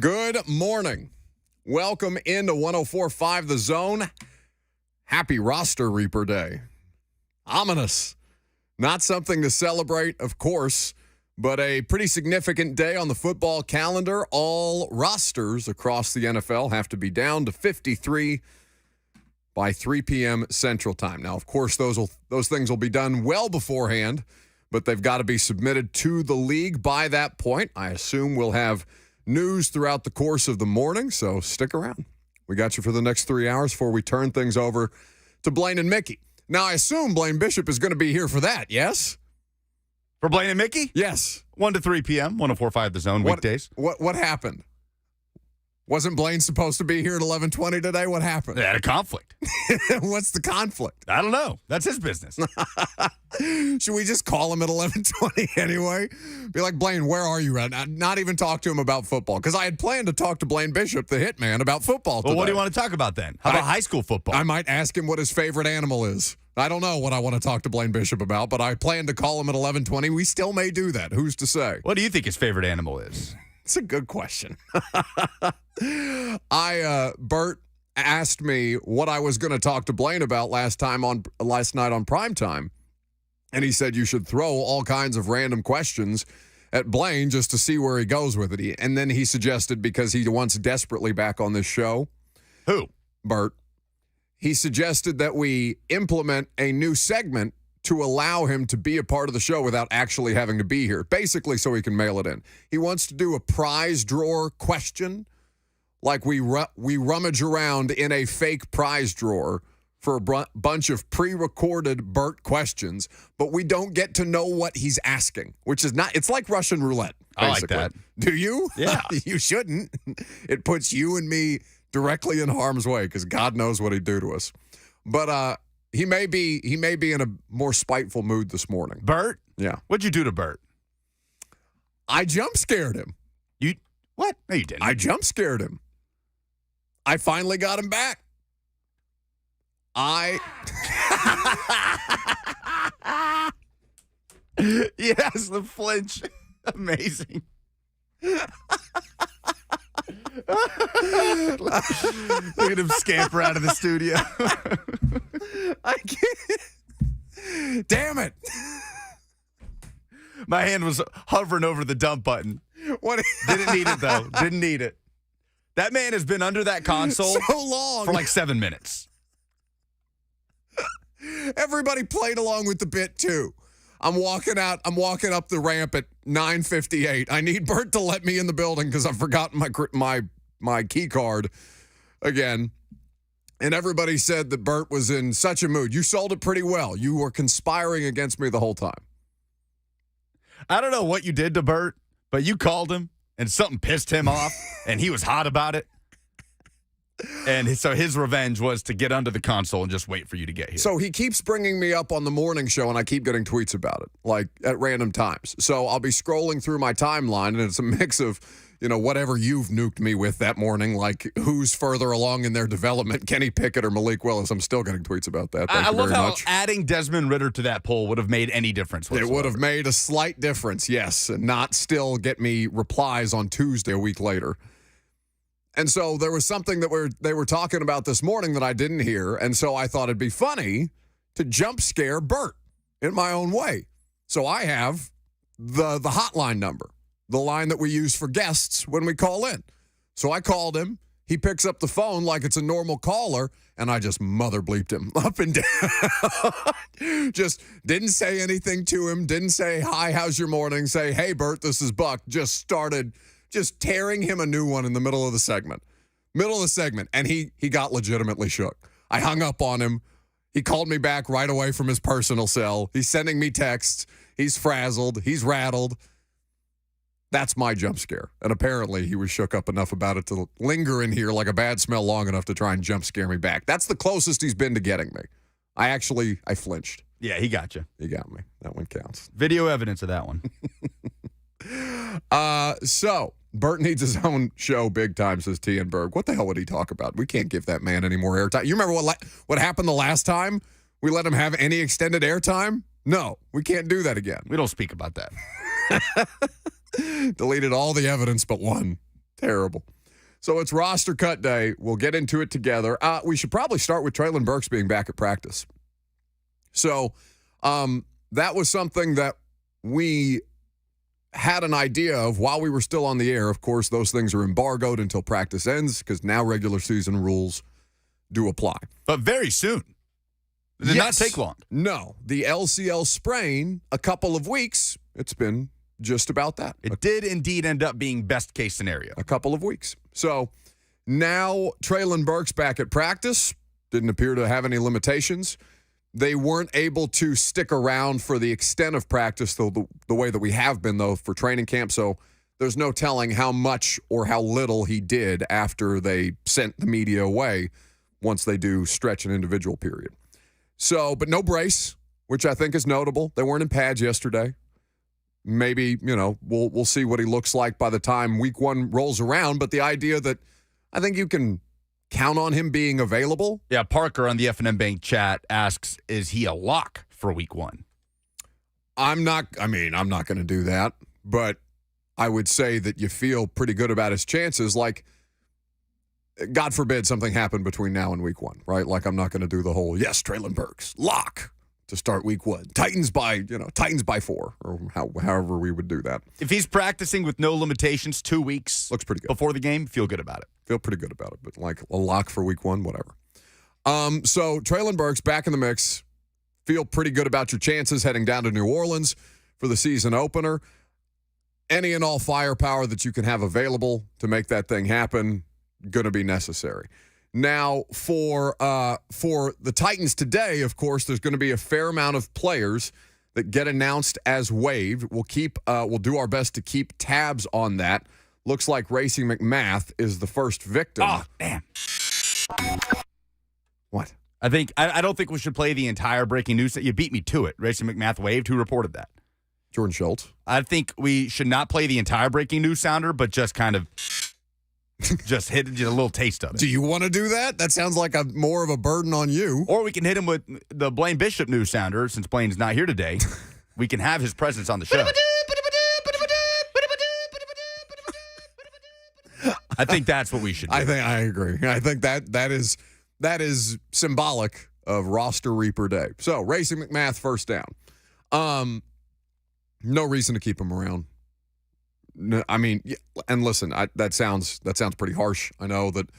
Good morning. Welcome into 104.5 The Zone. Happy Roster Reaper Day. Ominous. Not something to celebrate, of course, but a pretty significant day on the football calendar. All rosters across the NFL have to be down to 53 by 3 p.m. Central Time. Now, of course, those things will be done well beforehand, but they've got to be submitted to the league by that point. I assume we'll have news throughout the course of the morning, so stick around. We got you for the next 3 hours before we turn things over to Blaine and Mickey. Now, I assume Blaine Bishop is going to be here for that, yes? For Blaine and Mickey? Yes. 1 to 3 p.m., 104.5 The Zone, weekdays. What happened? Wasn't Blaine supposed to be here at 11:20 today? What happened? They had a conflict. What's the conflict? I don't know. That's his business. Should we just call him at 11:20 anyway? Be like, Blaine, where are you right now? Not even talk to him about football. Because I had planned to talk to Blaine Bishop, the hitman, about football today. Well, what do you want to talk about then? How about high school football? I might ask him what his favorite animal is. I don't know what I want to talk to Blaine Bishop about, but I plan to call him at 11:20. We still may do that. Who's to say? What do you think his favorite animal is? It's a good question. Bert asked me what I was going to talk to Blaine about last night on Primetime, and he said you should throw all kinds of random questions at Blaine just to see where he goes with it. And then he suggested, because he wants desperately back on this show. Who? Bert. He suggested that we implement a new segment to allow him to be a part of the show without actually having to be here, basically so he can mail it in. He wants to do a prize drawer question, like we rummage around in a fake prize drawer for a bunch of pre-recorded Bert questions, but we don't get to know what he's asking, which is not, it's like Russian roulette, basically. I like that. Do you? Yeah. You shouldn't. It puts you and me directly in harm's way because God knows what he'd do to us. But he may be in a more spiteful mood this morning. Bert? Yeah. What'd you do to Bert? I jump scared him. You what? No, you didn't. I jump scared him. I finally got him back. Yes, the flinch. Amazing. Look at him scamper out of the studio. I can't. Damn it. My hand was hovering over the dump button. What? Didn't need it, though. Didn't need it. That man has been under that console so long. For like 7 minutes. Everybody played along with the bit, too. I'm walking up the ramp at 9:58. I need Bert to let me in the building because I've forgotten my key card again. And everybody said that Bert was in such a mood. You sold it pretty well. You were conspiring against me the whole time. I don't know what you did to Bert, but you called him and something pissed him off and he was hot about it. And so his revenge was to get under the console and just wait for you to get here. So he keeps bringing me up on the morning show, and I keep getting tweets about it, like at random times. So I'll be scrolling through my timeline, and it's a mix of, whatever you've nuked me with that morning, like who's further along in their development, Kenny Pickett or Malik Willis. I'm still getting tweets about that. Thank I you love very how much. adding Desmond Ridder to that poll would have made any difference whatsoever. It would have made a slight difference, yes, and not still get me replies on Tuesday a week later. And so there was something that they were talking about this morning that I didn't hear, and so I thought it'd be funny to jump scare Bert in my own way. So I have the hotline number, the line that we use for guests when we call in. So I called him. He picks up the phone like it's a normal caller, and I just mother bleeped him up and down. Just didn't say anything to him, didn't say, hi, how's your morning? Say, hey, Bert, this is Buck. Just started tearing him a new one in the middle of the segment. And he got legitimately shook. I hung up on him. He called me back right away from his personal cell. He's sending me texts. He's frazzled. He's rattled. That's my jump scare. And apparently he was shook up enough about it to linger in here like a bad smell long enough to try and jump scare me back. That's the closest he's been to getting me. I flinched. Yeah, he got you. He got me. That one counts. Video evidence of that one. So Bert needs his own show big time, says T. and Berg. What the hell would he talk about? We can't give that man any more airtime. You remember what happened the last time we let him have any extended airtime? No, we can't do that again. We don't speak about that. Deleted all the evidence but one. Terrible. So it's roster cut day. We'll get into it together. We should probably start with Treylon Burks being back at practice. So that was something that we had an idea of while we were still on the air. Of course, those things are embargoed until practice ends because now regular season rules do apply. But very soon. It did not take long. No. The LCL sprain, a couple of weeks, it's been just about that. It did indeed end up being best case scenario. A couple of weeks. So now Treylon Burks back at practice. Didn't appear to have any limitations. They weren't able to stick around for the extent of practice, though the way that we have been, though, for training camp. So there's no telling how much or how little he did after they sent the media away once they do stretch an individual period. So, but no brace, which I think is notable. They weren't in pads yesterday. Maybe, we'll see what he looks like by the time week one rolls around. But the idea that I think you can count on him being available. Yeah, Parker on the F&M Bank chat asks, is he a lock for week one? I'm not going to do that. But I would say that you feel pretty good about his chances. Like, God forbid something happened between now and week one, right? Like, I'm not going to do the whole, yes, Treylon Burks, lock to start week one. Titans by 4, or however we would do that. If he's practicing with no limitations 2 weeks looks pretty good before the game, feel good about it. Feel pretty good about it, but like a lock for week one, whatever. So Treylon Burks back in the mix. Feel pretty good about your chances heading down to New Orleans for the season opener. Any and all firepower that you can have available to make that thing happen, going to be necessary. Now, for the Titans today, of course, there's going to be a fair amount of players that get announced as waived. We'll do our best to keep tabs on that. Looks like Racing McMath is the first victim. Oh, damn. What? I don't think we should play the entire breaking news. You beat me to it. Racing McMath waived. Who reported that? Jordan Schultz. I think we should not play the entire breaking news sounder, but just kind of just hit a little taste of it. Do you want to do that? That sounds like more of a burden on you. Or we can hit him with the Blaine Bishop news sounder, since Blaine's not here today. We can have his presence on the show. I think that's what we should do. I agree. I think that is symbolic of roster reaper day. So Racing McMath first down. No reason to keep him around. No, I mean, and listen, that sounds pretty harsh. I know that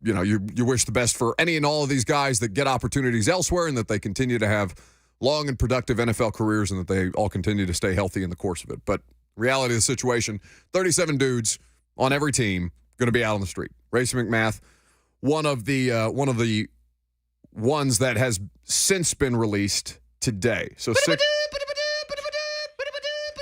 you wish the best for any and all of these guys that get opportunities elsewhere, and that they continue to have long and productive NFL careers, and that they all continue to stay healthy in the course of it. But reality of the situation: 37 dudes on every team going to be out on the street. Racing McMath, one of the ones that has since been released today. So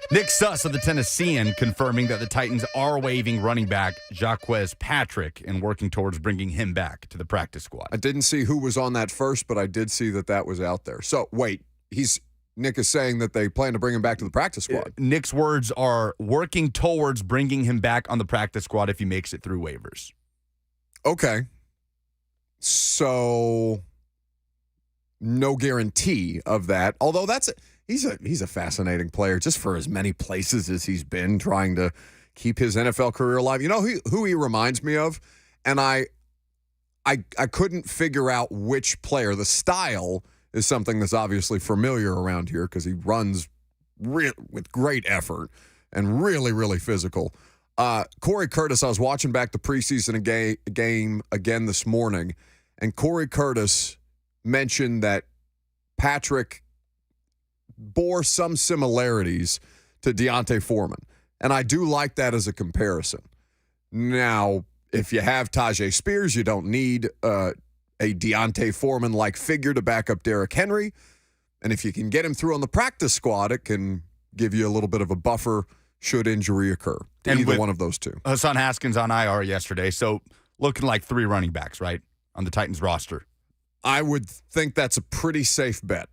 Nick Suss of the Tennessean confirming that the Titans are waiving running back Jaquez Patrick and working towards bringing him back to the practice squad. I didn't see who was on that first, but I did see that was out there. So wait, Nick is saying that they plan to bring him back to the practice squad. Nick's words are working towards bringing him back on the practice squad if he makes it through waivers. Okay. So no guarantee of that. Although he's a fascinating player just for as many places as he's been trying to keep his NFL career alive. You know who he reminds me of? And I couldn't figure out which player. The style is something that's obviously familiar around here because he runs with great effort and really, really physical. Corey Curtis, I was watching back the preseason game again this morning, and Corey Curtis mentioned that Patrick bore some similarities to Deontay Foreman. And I do like that as a comparison. Now, if you have Tajay Spears, you don't need a Deontay Foreman-like figure to back up Derrick Henry. And if you can get him through on the practice squad, it can give you a little bit of a buffer should injury occur to either one of those two. Hassan Haskins on IR yesterday, so looking like 3 running backs, right, on the Titans roster. I would think that's a pretty safe bet.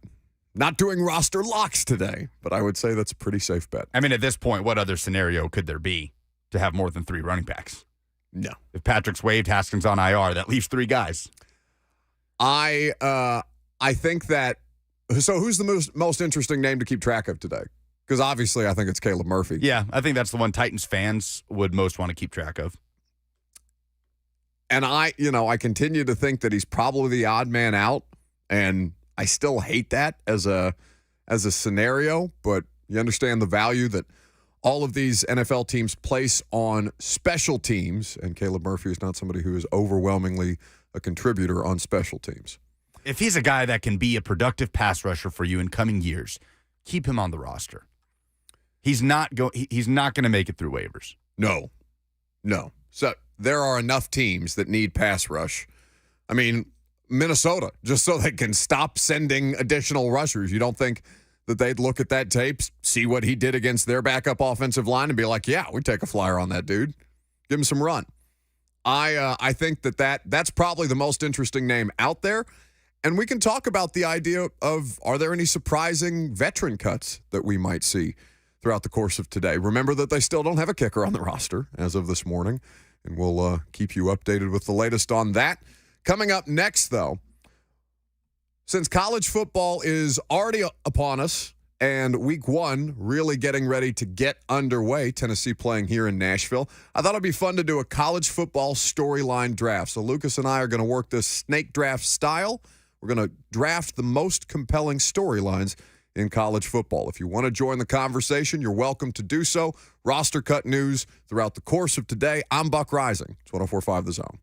Not doing roster locks today, but I would say that's a pretty safe bet. I mean, at this point, what other scenario could there be to have more than 3 running backs? No. If Patrick's waived, Haskins on IR, that leaves 3 guys. I think that – so who's the most interesting name to keep track of today? Because obviously I think it's Caleb Murphy. Yeah, I think that's the one Titans fans would most want to keep track of. And I continue to think that he's probably the odd man out, and I still hate that as a scenario, but you understand the value that all of these NFL teams place on special teams, and Caleb Murphy is not somebody who is overwhelmingly a contributor on special teams. If he's a guy that can be a productive pass rusher for you in coming years, keep him on the roster. He's not going to make it through waivers. No. So there are enough teams that need pass rush. I mean, Minnesota, just so they can stop sending additional rushers. You don't think that they'd look at that tape, see what he did against their backup offensive line, and be like, yeah, we'd take a flyer on that dude. Give him some run. I think that's probably the most interesting name out there. And we can talk about the idea of, are there any surprising veteran cuts that we might see throughout the course of today? Remember that they still don't have a kicker on the roster as of this morning, and we'll keep you updated with the latest on that. Coming up next, though, since college football is already upon us and week one really getting ready to get underway, Tennessee playing here in Nashville, I thought it'd be fun to do a college football storyline draft. So Lucas and I are going to work this snake draft style. We're going to draft the most compelling storylines in college football. If you want to join the conversation, you're welcome to do so. Roster cut news throughout the course of today. I'm Buck Rising. It's 104.5 The Zone.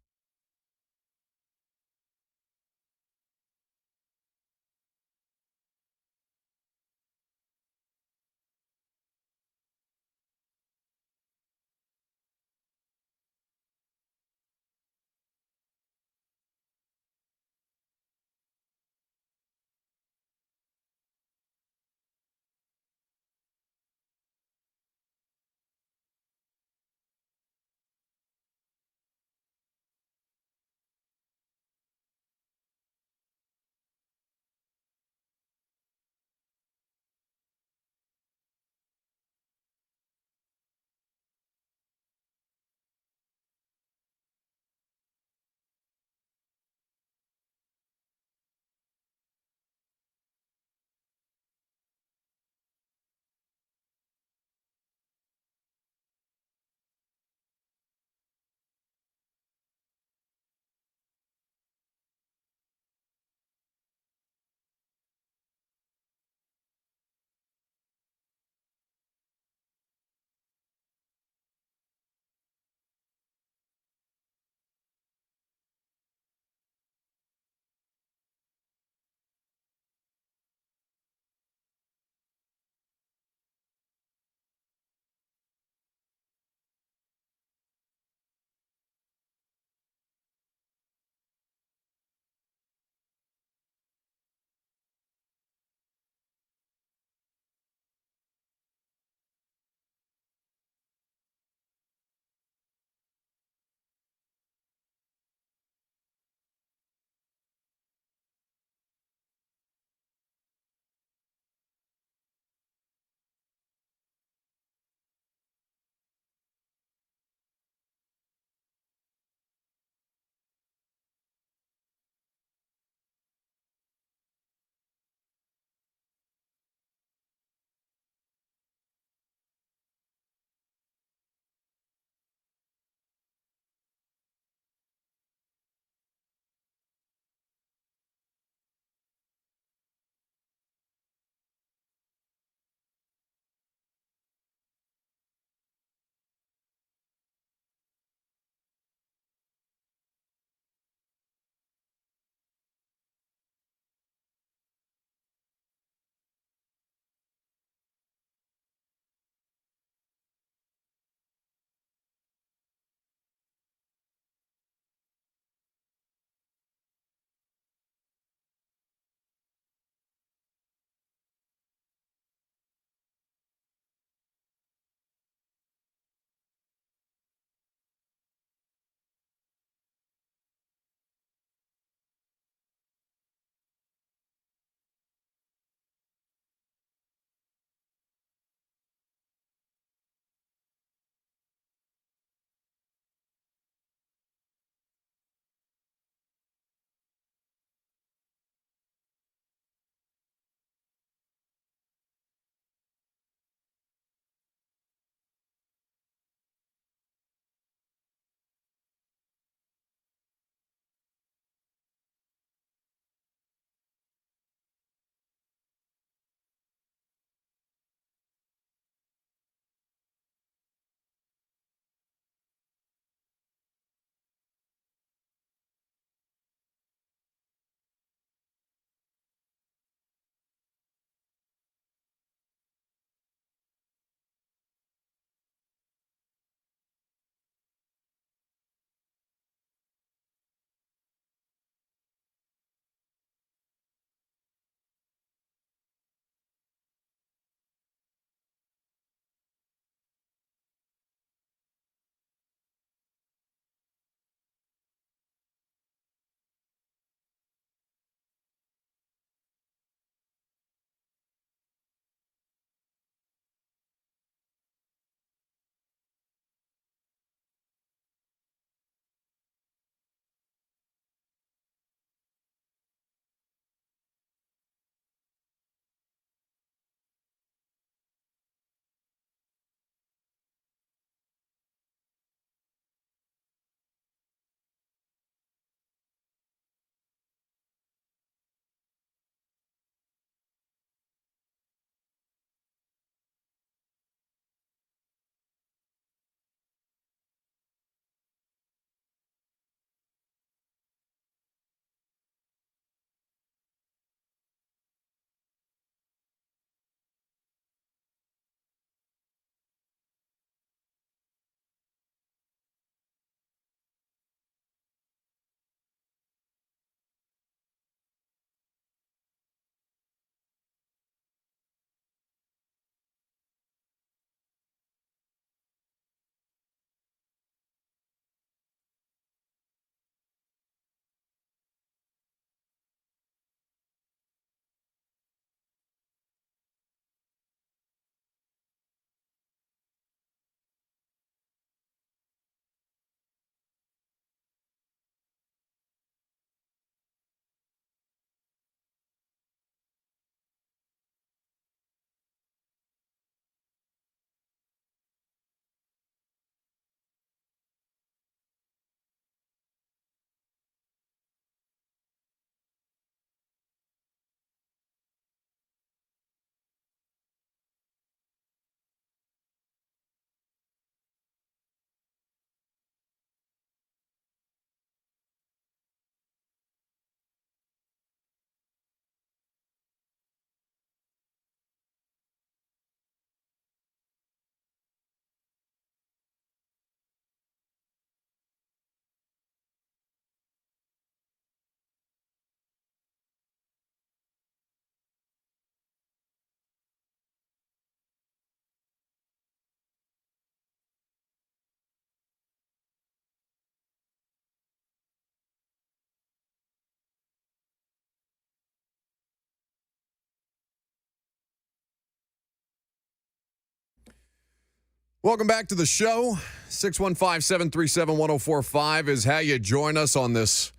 Welcome back to the show. 615-737-1045 is how you join us on this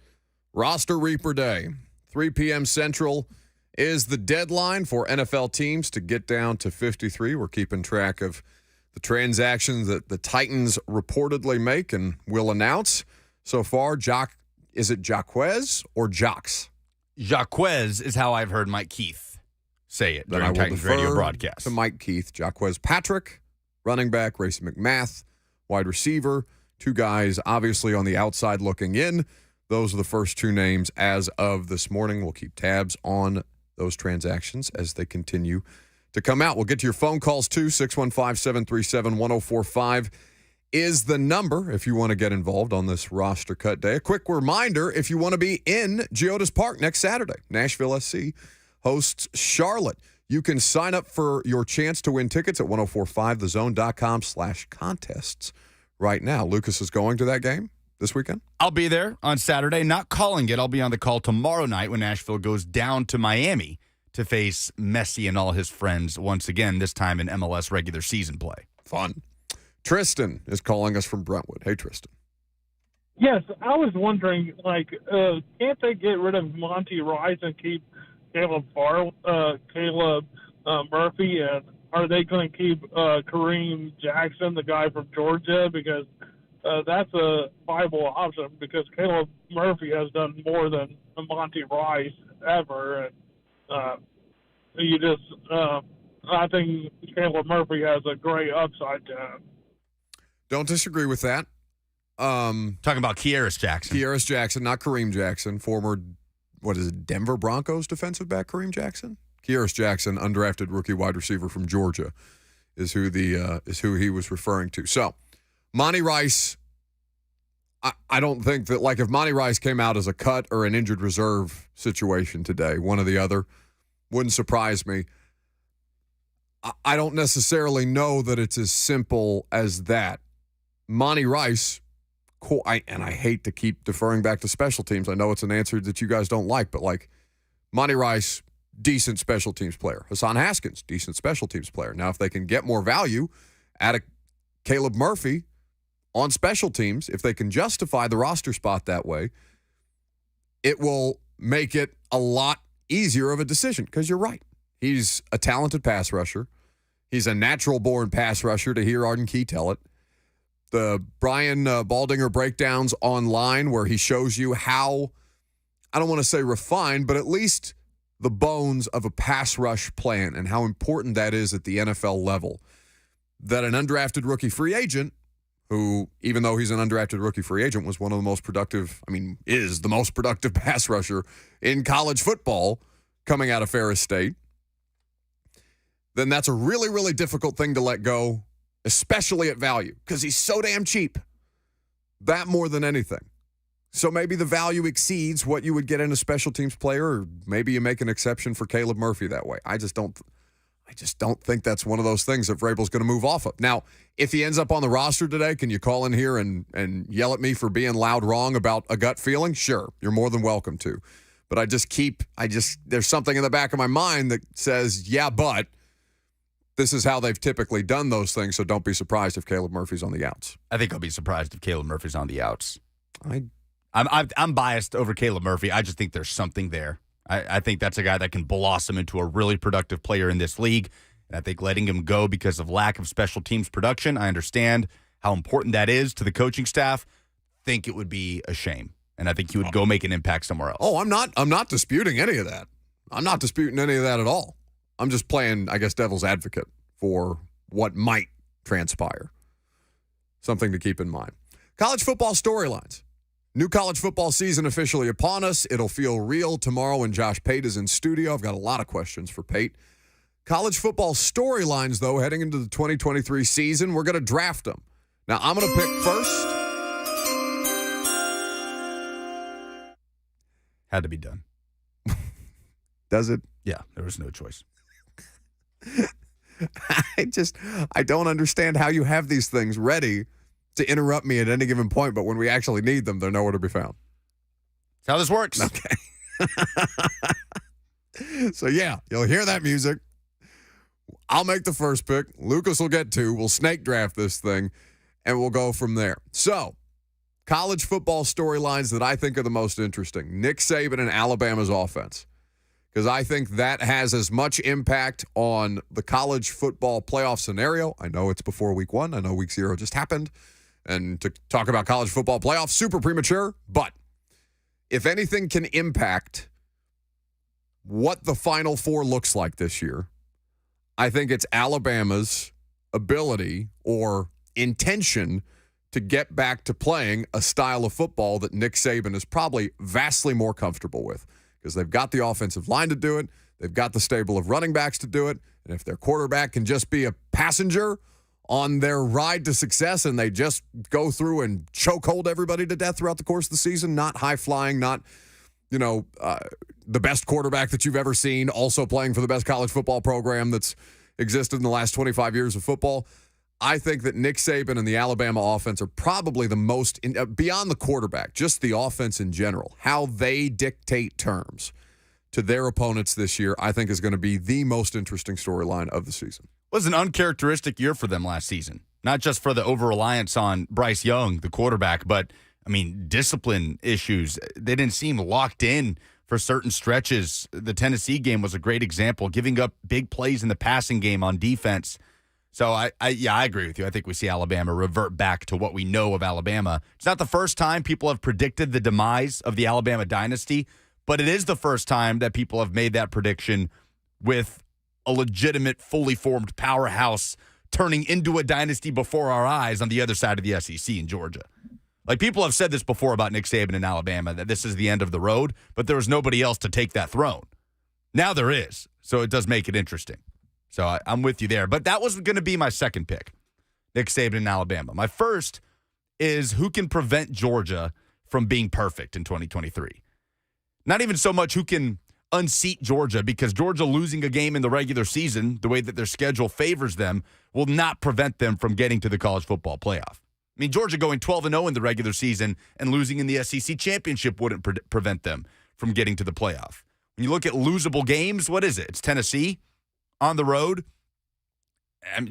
Roster Reaper Day. 3 p.m. Central is the deadline for NFL teams to get down to 53. We're keeping track of the transactions that the Titans reportedly make and will announce. So far, is it Jaquez or Jocks? Jaquez is how I've heard Mike Keith say it during Titans radio broadcast. To Mike Keith, Jaquez Patrick, running back, Racey McMath, wide receiver, 2 guys obviously on the outside looking in. Those are the first 2 names as of this morning. We'll keep tabs on those transactions as they continue to come out. We'll get to your phone calls too. 615-737-1045 is the number if you want to get involved on this roster cut day. A quick reminder, if you want to be in Geodis Park next Saturday, Nashville SC hosts Charlotte. You can sign up for your chance to win tickets at 1045thezone.com/contests right now. Lucas is going to that game this weekend? I'll be there on Saturday, not calling it. I'll be on the call tomorrow night when Nashville goes down to Miami to face Messi and all his friends once again, this time in MLS regular season play. Fun. Tristan is calling us from Brentwood. Hey, Tristan. Yes, I was wondering, can't they get rid of Monty Rice and keep Caleb Murphy, and are they going to keep Kareem Jackson, the guy from Georgia, because that's a viable option, because Caleb Murphy has done more than Monty Rice ever, and I think Caleb Murphy has a great upside to him. Don't disagree with that. Talking about Kearis Jackson. Kearis Jackson, not Kareem Jackson, former, Denver Broncos defensive back Kareem Jackson? Kearis Jackson, undrafted rookie wide receiver from Georgia, is who he was referring to. So, Monty Rice, I don't think that, if Monty Rice came out as a cut or an injured reserve situation today, one or the other, wouldn't surprise me. I don't necessarily know that it's as simple as that. Monty Rice, and I hate to keep deferring back to special teams. I know it's an answer that you guys don't like, but Monty Rice, decent special teams player. Hassan Haskins, decent special teams player. Now, if they can get more value out of Caleb Murphy on special teams, if they can justify the roster spot that way, it will make it a lot easier of a decision, because you're right. He's a talented pass rusher. He's a natural-born pass rusher, to hear Arden Key tell it. The Brian Baldinger breakdowns online where he shows you how, I don't want to say refined, but at least the bones of a pass rush plan and how important that is at the NFL level. That an undrafted rookie free agent, who, even though he's an undrafted rookie free agent, was one of the most productive, is the most productive pass rusher in college football coming out of Ferris State, then that's a really, really difficult thing to let go, especially at value, because he's so damn cheap. That more than anything. So maybe the value exceeds what you would get in a special teams player, or maybe you make an exception for Caleb Murphy that way. I just don't think that's one of those things that Vrabel's going to move off of. Now, if he ends up on the roster today, can you call in here and yell at me for being loud wrong about a gut feeling? Sure, you're more than welcome to. But there's something in the back of my mind that says, yeah, but this is how they've typically done those things, so don't be surprised if Caleb Murphy's on the outs. I think I'll be surprised if Caleb Murphy's on the outs. I'm biased over Caleb Murphy. I just think there's something there. I think that's a guy that can blossom into a really productive player in this league. And I think letting him go because of lack of special teams production, I understand how important that is to the coaching staff. Think it would be a shame. And I think he would go make an impact somewhere else. Oh, I'm not disputing any of that. I'm not disputing any of that at all. I'm just playing, I guess, devil's advocate for what might transpire. Something to keep in mind. College football storylines. New college football season officially upon us. It'll feel real tomorrow when Josh Pate is in studio. I've got a lot of questions for Pate. College football storylines, though, heading into the 2023 season, we're going to draft them. Now, I'm going to pick first. Had to be done. Does it? Yeah, there was no choice. I don't understand how you have these things ready to interrupt me at any given point, but when we actually need them, they're nowhere to be found. That's how this works. Okay. So, yeah, you'll hear that music. I'll make the first pick. Lucas will get 2. We'll snake draft this thing, and we'll go from there. So, college football storylines that I think are the most interesting. Nick Saban and Alabama's offense. Because I think that has as much impact on the college football playoff scenario. I know it's before week 1. I know week 0 just happened. And to talk about college football playoffs, super premature. But if anything can impact what the Final Four looks like this year, I think it's Alabama's ability or intention to get back to playing a style of football that Nick Saban is probably vastly more comfortable with. Because they've got the offensive line to do it. They've got the stable of running backs to do it. And if their quarterback can just be a passenger on their ride to success and they just go through and chokehold everybody to death throughout the course of the season, not high-flying, not, the best quarterback that you've ever seen, also playing for the best college football program that's existed in the last 25 years of football, I think that Nick Saban and the Alabama offense are probably the most, beyond the quarterback, just the offense in general, how they dictate terms to their opponents this year, I think is going to be the most interesting storyline of the season. It was an uncharacteristic year for them last season, not just for the over-reliance on Bryce Young, the quarterback, but, discipline issues. They didn't seem locked in for certain stretches. The Tennessee game was a great example, giving up big plays in the passing game on defense. So, I agree with you. I think we see Alabama revert back to what we know of Alabama. It's not the first time people have predicted the demise of the Alabama dynasty, but it is the first time that people have made that prediction with a legitimate, fully formed powerhouse turning into a dynasty before our eyes on the other side of the SEC in Georgia. Like, people have said this before about Nick Saban in Alabama, that this is the end of the road, but there was nobody else to take that throne. Now there is, so it does make it interesting. So I'm with you there. But that was going to be my second pick, Nick Saban in Alabama. My first is who can prevent Georgia from being perfect in 2023. Not even so much who can unseat Georgia, because Georgia losing a game in the regular season, the way that their schedule favors them, will not prevent them from getting to the college football playoff. Georgia going 12-0 in the regular season and losing in the SEC championship wouldn't prevent them from getting to the playoff. When you look at losable games, what is it? It's Tennessee on the road.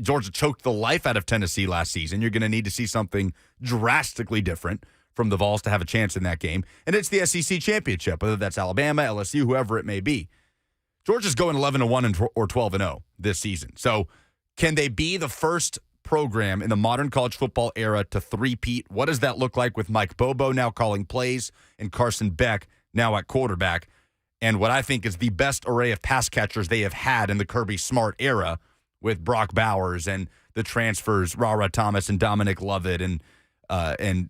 Georgia choked the life out of Tennessee last season. You're going to need to see something drastically different from the Vols to have a chance in that game. And it's the SEC championship, whether that's Alabama, LSU, whoever it may be. Georgia's going 11-1 or 12-0 this season. So can they be the first program in the modern college football era to three-peat? What does that look like with Mike Bobo now calling plays and Carson Beck now at quarterback? And what I think is the best array of pass catchers they have had in the Kirby Smart era, with Brock Bowers and the transfers, Rara Thomas and Dominic Lovett and Lad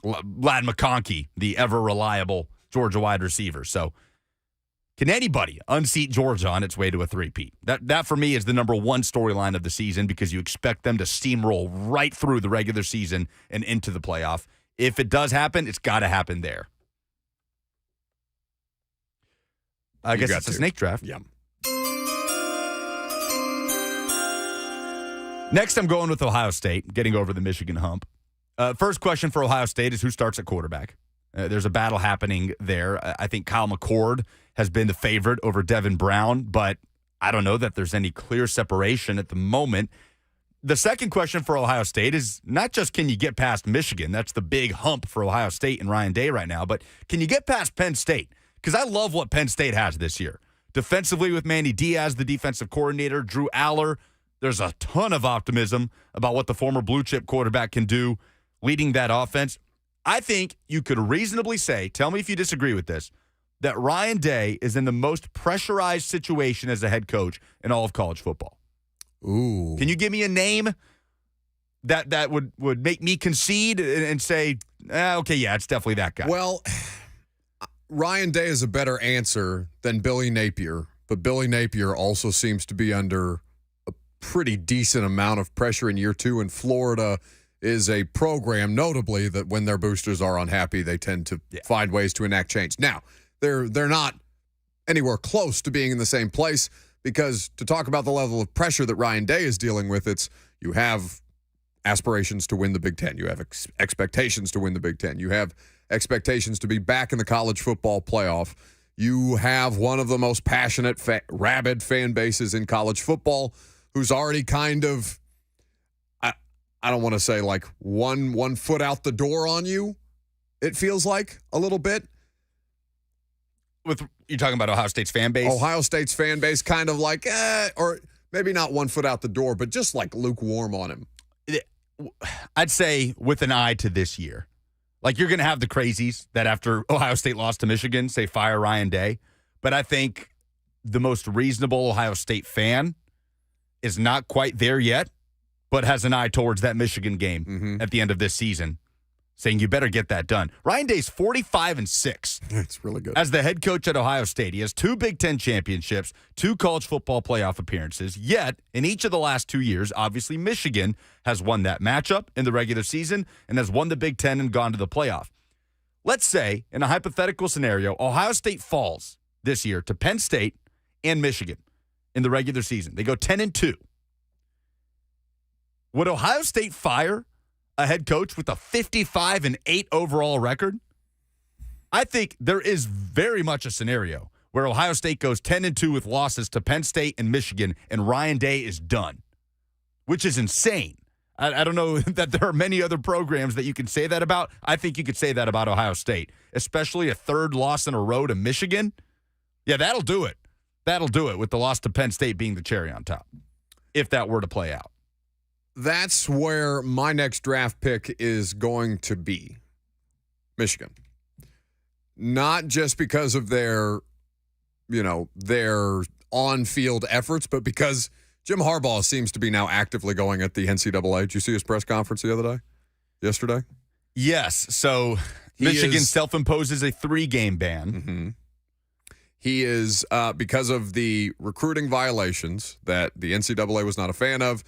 McConkey, the ever-reliable Georgia wide receiver. So can anybody unseat Georgia on its way to a three-peat? That for me, is the number one storyline of the season, because you expect them to steamroll right through the regular season and into the playoff. If it does happen, it's got to happen there. I guess it's a snake draft. Yeah. Next, I'm going with Ohio State, getting over the Michigan hump. First question for Ohio State is who starts at quarterback. There's a battle happening there. I think Kyle McCord has been the favorite over Devin Brown, but I don't know that there's any clear separation at the moment. The second question for Ohio State is not just can you get past Michigan? That's the big hump for Ohio State and Ryan Day right now, but can you get past Penn State? Because I love what Penn State has this year. Defensively with Manny Diaz, the defensive coordinator, Drew Aller, there's a ton of optimism about what the former blue chip quarterback can do leading that offense. I think you could reasonably say, tell me if you disagree with this, that Ryan Day is in the most pressurized situation as a head coach in all of college football. Ooh. Can you give me a name that would make me concede and say, okay, yeah, it's definitely that guy? Well, Ryan Day is a better answer than Billy Napier, but Billy Napier also seems to be under a pretty decent amount of pressure in year two, and Florida is a program, notably, that when their boosters are unhappy, they tend to find ways to enact change. Now, they're not anywhere close to being in the same place, because to talk about the level of pressure that Ryan Day is dealing with, it's you have aspirations to win the Big Ten. You have expectations to win the Big Ten. You have expectations to be back in the college football playoff. You have one of the most passionate, rabid fan bases in college football who's already kind of, I don't want to say like one foot out the door on you, it feels like a little bit. You're talking about Ohio State's fan base? Ohio State's fan base kind of like, or maybe not 1 foot out the door, but just like lukewarm on him. I'd say with an eye to this year. Like, you're going to have the crazies that after Ohio State lost to Michigan say fire Ryan Day. But I think the most reasonable Ohio State fan is not quite there yet, but has an eye towards that Michigan game at the end of this season, saying you better get that done. Ryan Day's 45-6. That's really good. As the head coach at Ohio State, he has 2 Big Ten championships, 2 college football playoff appearances. Yet, in each of the last 2 years, obviously Michigan has won that matchup in the regular season and has won the Big Ten and gone to the playoff. Let's say, in a hypothetical scenario, Ohio State falls this year to Penn State and Michigan in the regular season. They go 10-2. Would Ohio State fire a head coach with a 55-8 overall record? I think there is very much a scenario where Ohio State goes 10-2 with losses to Penn State and Michigan, and Ryan Day is done, which is insane. I don't know that there are many other programs that you can say that about. I think you could say that about Ohio State, especially a 3rd loss in a row to Michigan. Yeah, that'll do it. That'll do it, with the loss to Penn State being the cherry on top, if that were to play out. That's where my next draft pick is going to be. Michigan. Not just because of their on-field efforts, but because Jim Harbaugh seems to be now actively going at the NCAA. Did you see his press conference yesterday? Yes. So Michigan self-imposes a 3-game ban. Mm-hmm. He is, because of the recruiting violations that the NCAA was not a fan of.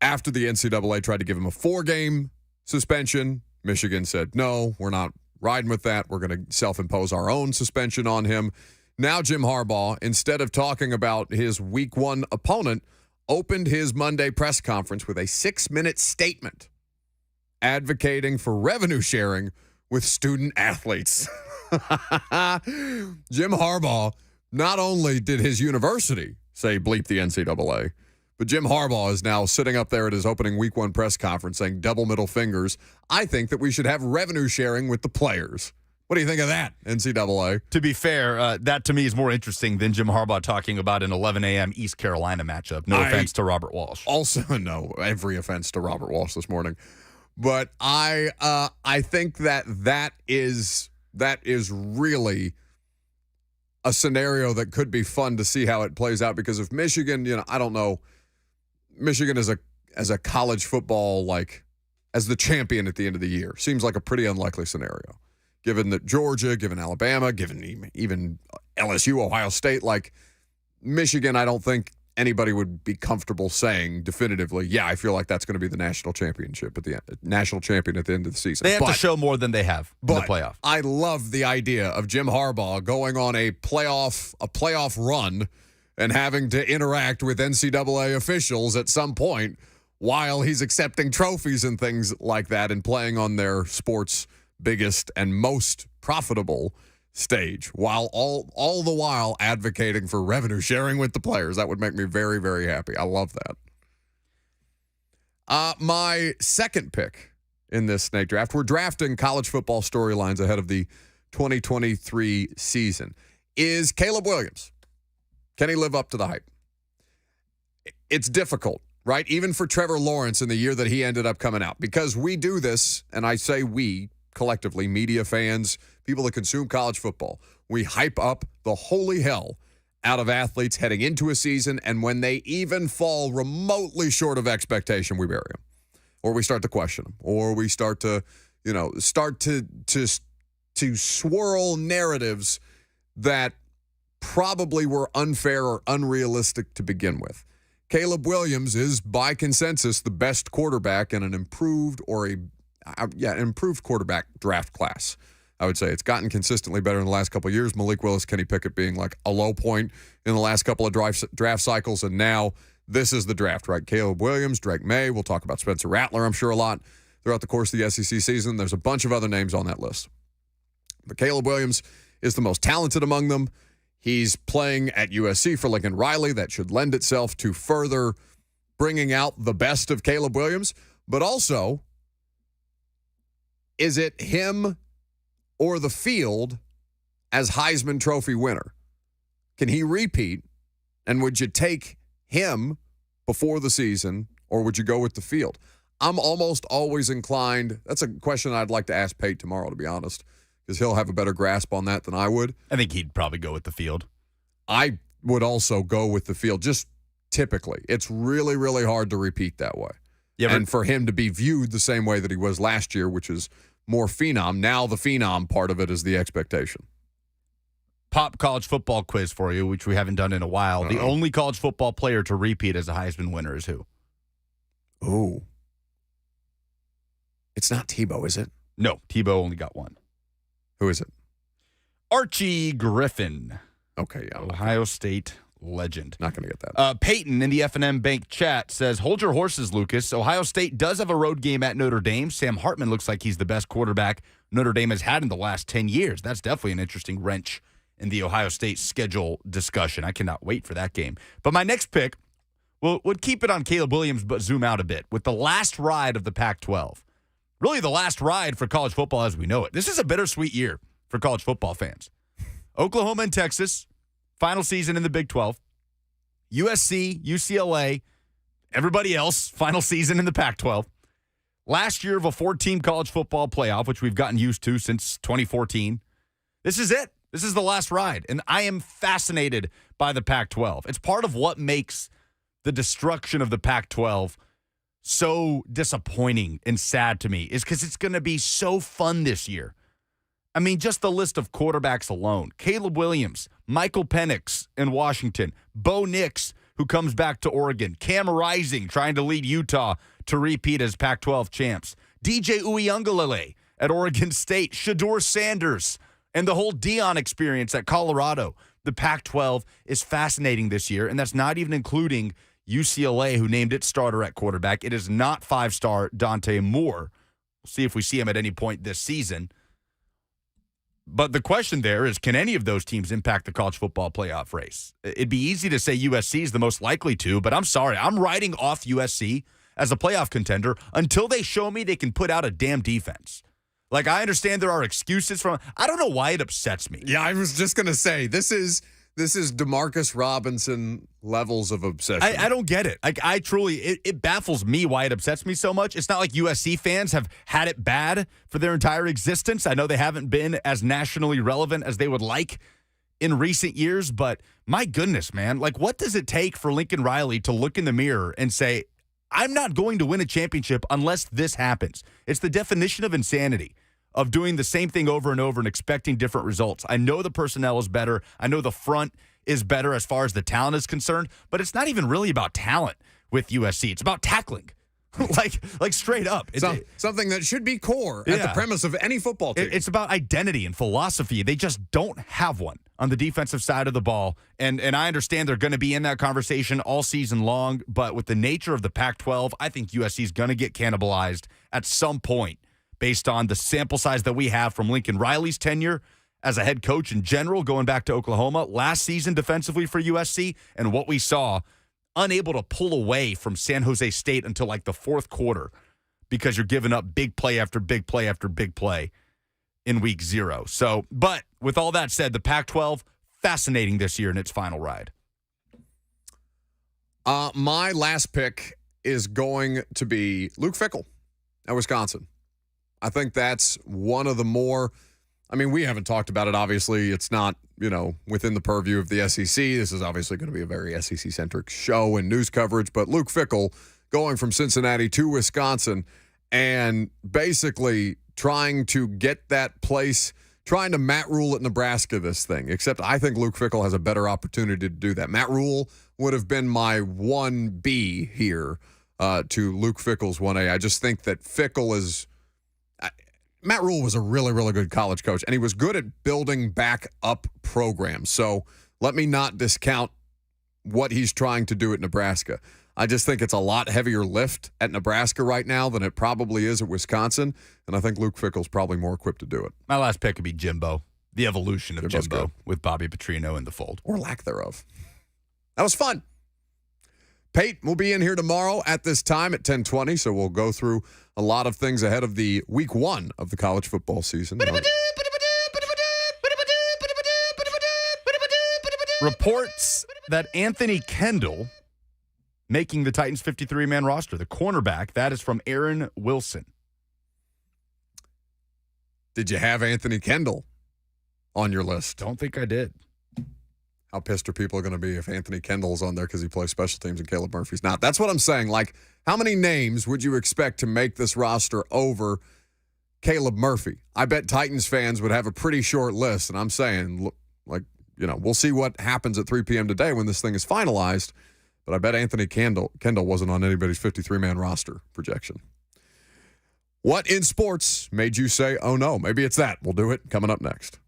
After the NCAA tried to give him a 4-game suspension, Michigan said, no, we're not riding with that. We're going to self-impose our own suspension on him. Now Jim Harbaugh, instead of talking about his week 1 opponent, opened his Monday press conference with a 6-minute statement advocating for revenue sharing with student athletes. Jim Harbaugh, not only did his university say bleep the NCAA, but Jim Harbaugh is now sitting up there at his opening week 1 press conference saying, double middle fingers, I think that we should have revenue sharing with the players. What do you think of that, NCAA? To be fair, that to me is more interesting than Jim Harbaugh talking about an 11 a.m. East Carolina matchup. No offense to Robert Walsh. Also, no, every offense to Robert Walsh this morning. But I think that is really a scenario that could be fun to see how it plays out, because if Michigan, I don't know, Michigan as a college football, like as the champion at the end of the year, seems like a pretty unlikely scenario. Given that Georgia, given Alabama, given even LSU, Ohio State, like Michigan, I don't think anybody would be comfortable saying definitively, yeah, I feel like that's going to be the national championship at the end, national champion at the end of the season. They have to show more than they have in the playoff. I love the idea of Jim Harbaugh going on a playoff run and having to interact with NCAA officials at some point while he's accepting trophies and things like that and playing on their sports biggest and most profitable stage, while all the while advocating for revenue sharing with the players. That would make me very, very happy. I love that. My second pick in this snake draft, we're drafting college football storylines ahead of the 2023 season, is Caleb Williams. Can he live up to the hype? It's difficult, right? Even for Trevor Lawrence in the year that he ended up coming out, because we do this, and I say we, collectively, media fans, people that consume college football, we hype up the holy hell out of athletes heading into a season, and when they even fall remotely short of expectation, we bury them, or we start to question them, or we start to swirl narratives that probably were unfair or unrealistic to begin with. Caleb Williams is, by consensus, the best quarterback in an improved quarterback draft class. I would say it's gotten consistently better in the last couple of years. Malik Willis, Kenny Pickett being like a low point in the last couple of draft cycles, and now this is the draft, right? Caleb Williams, Drake May. We'll talk about Spencer Rattler, I'm sure, a lot throughout the course of the SEC season. There's a bunch of other names on that list. But Caleb Williams is the most talented among them. He's playing at USC for Lincoln Riley. That should lend itself to further bringing out the best of Caleb Williams. But also, is it him or the field as Heisman Trophy winner? Can he repeat? And would you take him before the season, or would you go with the field? I'm almost always inclined. That's a question I'd like to ask Pate tomorrow, to be honest, because he'll have a better grasp on that than I would. I think he'd probably go with the field. I would also go with the field, just typically. It's really, really hard to repeat that way. Yeah, and for him to be viewed the same way that he was last year, which is more phenom. Now the phenom part of it is the expectation. Pop college football quiz for you, which we haven't done in a while. The only college football player to repeat as a Heisman winner is who? Oh. It's not Tebow, is it? No, Tebow only got one. Who is it? Archie Griffin. Okay, yeah. Ohio State legend. Not going to get that. Peyton in the F&M Bank chat says, hold your horses, Lucas. Ohio State does have a road game at Notre Dame. Sam Hartman looks like he's the best quarterback Notre Dame has had in the last 10 years. That's definitely an interesting wrench in the Ohio State schedule discussion. I cannot wait for that game. But my next pick would keep it on Caleb Williams, but zoom out a bit with the last ride of the Pac-12. Really the last ride for college football as we know it. This is a bittersweet year for college football fans. Oklahoma and Texas, final season in the Big 12. USC, UCLA, everybody else, final season in the Pac-12. Last year of a 4-team college football playoff, which we've gotten used to since 2014. This is it. This is the last ride. And I am fascinated by the Pac-12. It's part of what makes the destruction of the Pac-12 so disappointing and sad to me is because it's going to be so fun this year. I mean, just the list of quarterbacks alone. Caleb Williams, Michael Penix in Washington, Bo Nix, who comes back to Oregon, Cam Rising trying to lead Utah to repeat as Pac-12 champs, DJ Uiagalelei at Oregon State, Shedeur Sanders, and the whole Deion experience at Colorado. The Pac-12 is fascinating this year, and that's not even including UCLA, who named its starter at quarterback. It is not 5-star Dante Moore. We'll see if we see him at any point this season. But the question there is, can any of those teams impact the college football playoff race? It'd be easy to say USC is the most likely to, but I'm sorry. I'm writing off USC as a playoff contender until they show me they can put out a damn defense. Like, I understand there are excuses from – I don't know why it upsets me. Yeah, I was just going to say, this is DeMarcus Robinson levels of obsession. I don't get it. Like, I truly, it baffles me why it upsets me so much. It's not like USC fans have had it bad for their entire existence. I know they haven't been as nationally relevant as they would like in recent years, but my goodness, man. Like, what does it take for Lincoln Riley to look in the mirror and say, I'm not going to win a championship unless this happens? It's the definition of insanity, of doing the same thing over and over and expecting different results. I know the personnel is better. I know the front is better as far as the talent is concerned, but it's not even really about talent with USC. It's about tackling. like straight up. Something that should be core at the premise of any football team. It's about identity and philosophy. They just don't have one on the defensive side of the ball. And I understand they're going to be in that conversation all season long, but with the nature of the Pac-12, I think USC is going to get cannibalized at some point based on the sample size that we have from Lincoln Riley's tenure as a head coach in general, going back to Oklahoma last season defensively for USC, and what we saw, unable to pull away from San Jose State until like the fourth quarter because you're giving up big play after big play after big play in week 0. So, but with all that said, the Pac-12, fascinating this year in its final ride. My last pick is going to be Luke Fickell at Wisconsin. I think that's one of the more, I mean, we haven't talked about it, obviously. It's not, within the purview of the SEC. This is obviously going to be a very SEC-centric show and news coverage, but Luke Fickell going from Cincinnati to Wisconsin and basically trying to get that place, trying to Matt Rule at Nebraska this thing, except I think Luke Fickell has a better opportunity to do that. Matt Rule would have been my 1B here to Luke Fickell's 1A. I just think that Fickell is – Matt Rule was a really, really good college coach, and he was good at building back up programs. So let me not discount what he's trying to do at Nebraska. I just think it's a lot heavier lift at Nebraska right now than it probably is at Wisconsin, and I think Luke Fickell's probably more equipped to do it. My last pick would be Jimbo, the evolution of Jimbo's Jimbo good. with Bobby Petrino in the fold. Or lack thereof. That was fun. Pate will be in here tomorrow at this time at 10:20, so we'll go through a lot of things ahead of the week 1 of the college football season. Reports that Anthony Kendall making the Titans 53-man roster, the cornerback. That is from Aaron Wilson. Did you have Anthony Kendall on your list? Don't think I did. How pissed are people going to be if Anthony Kendall's on there because he plays special teams and Caleb Murphy's not? That's what I'm saying. Like, how many names would you expect to make this roster over Caleb Murphy? I bet Titans fans would have a pretty short list, and I'm saying, look, like, we'll see what happens at 3 p.m. today when this thing is finalized, but I bet Anthony Kendall wasn't on anybody's 53-man roster projection. What in sports made you say, oh no, maybe it's that? We'll do it coming up next.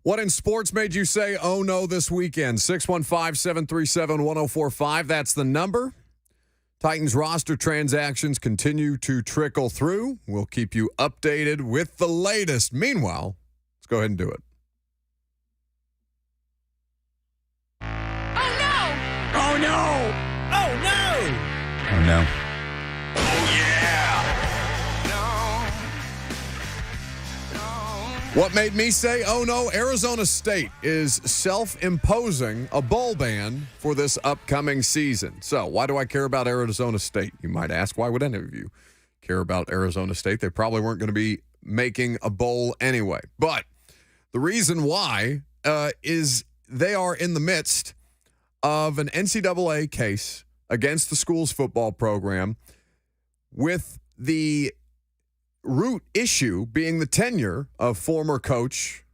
What in sports made you say, oh no, this weekend? 615-737-1045. That's the number. Titans roster transactions continue to trickle through. We'll keep you updated with the latest. Meanwhile, let's go ahead and do it. Oh no! Oh, no! Oh, no! Oh, no. What made me say, oh no, Arizona State is self-imposing a bowl ban for this upcoming season. So why do I care about Arizona State? You might ask, why would any of you care about Arizona State? They probably weren't going to be making a bowl anyway. But the reason why is they are in the midst of an NCAA case against the school's football program, with the root issue being the tenure of former coach,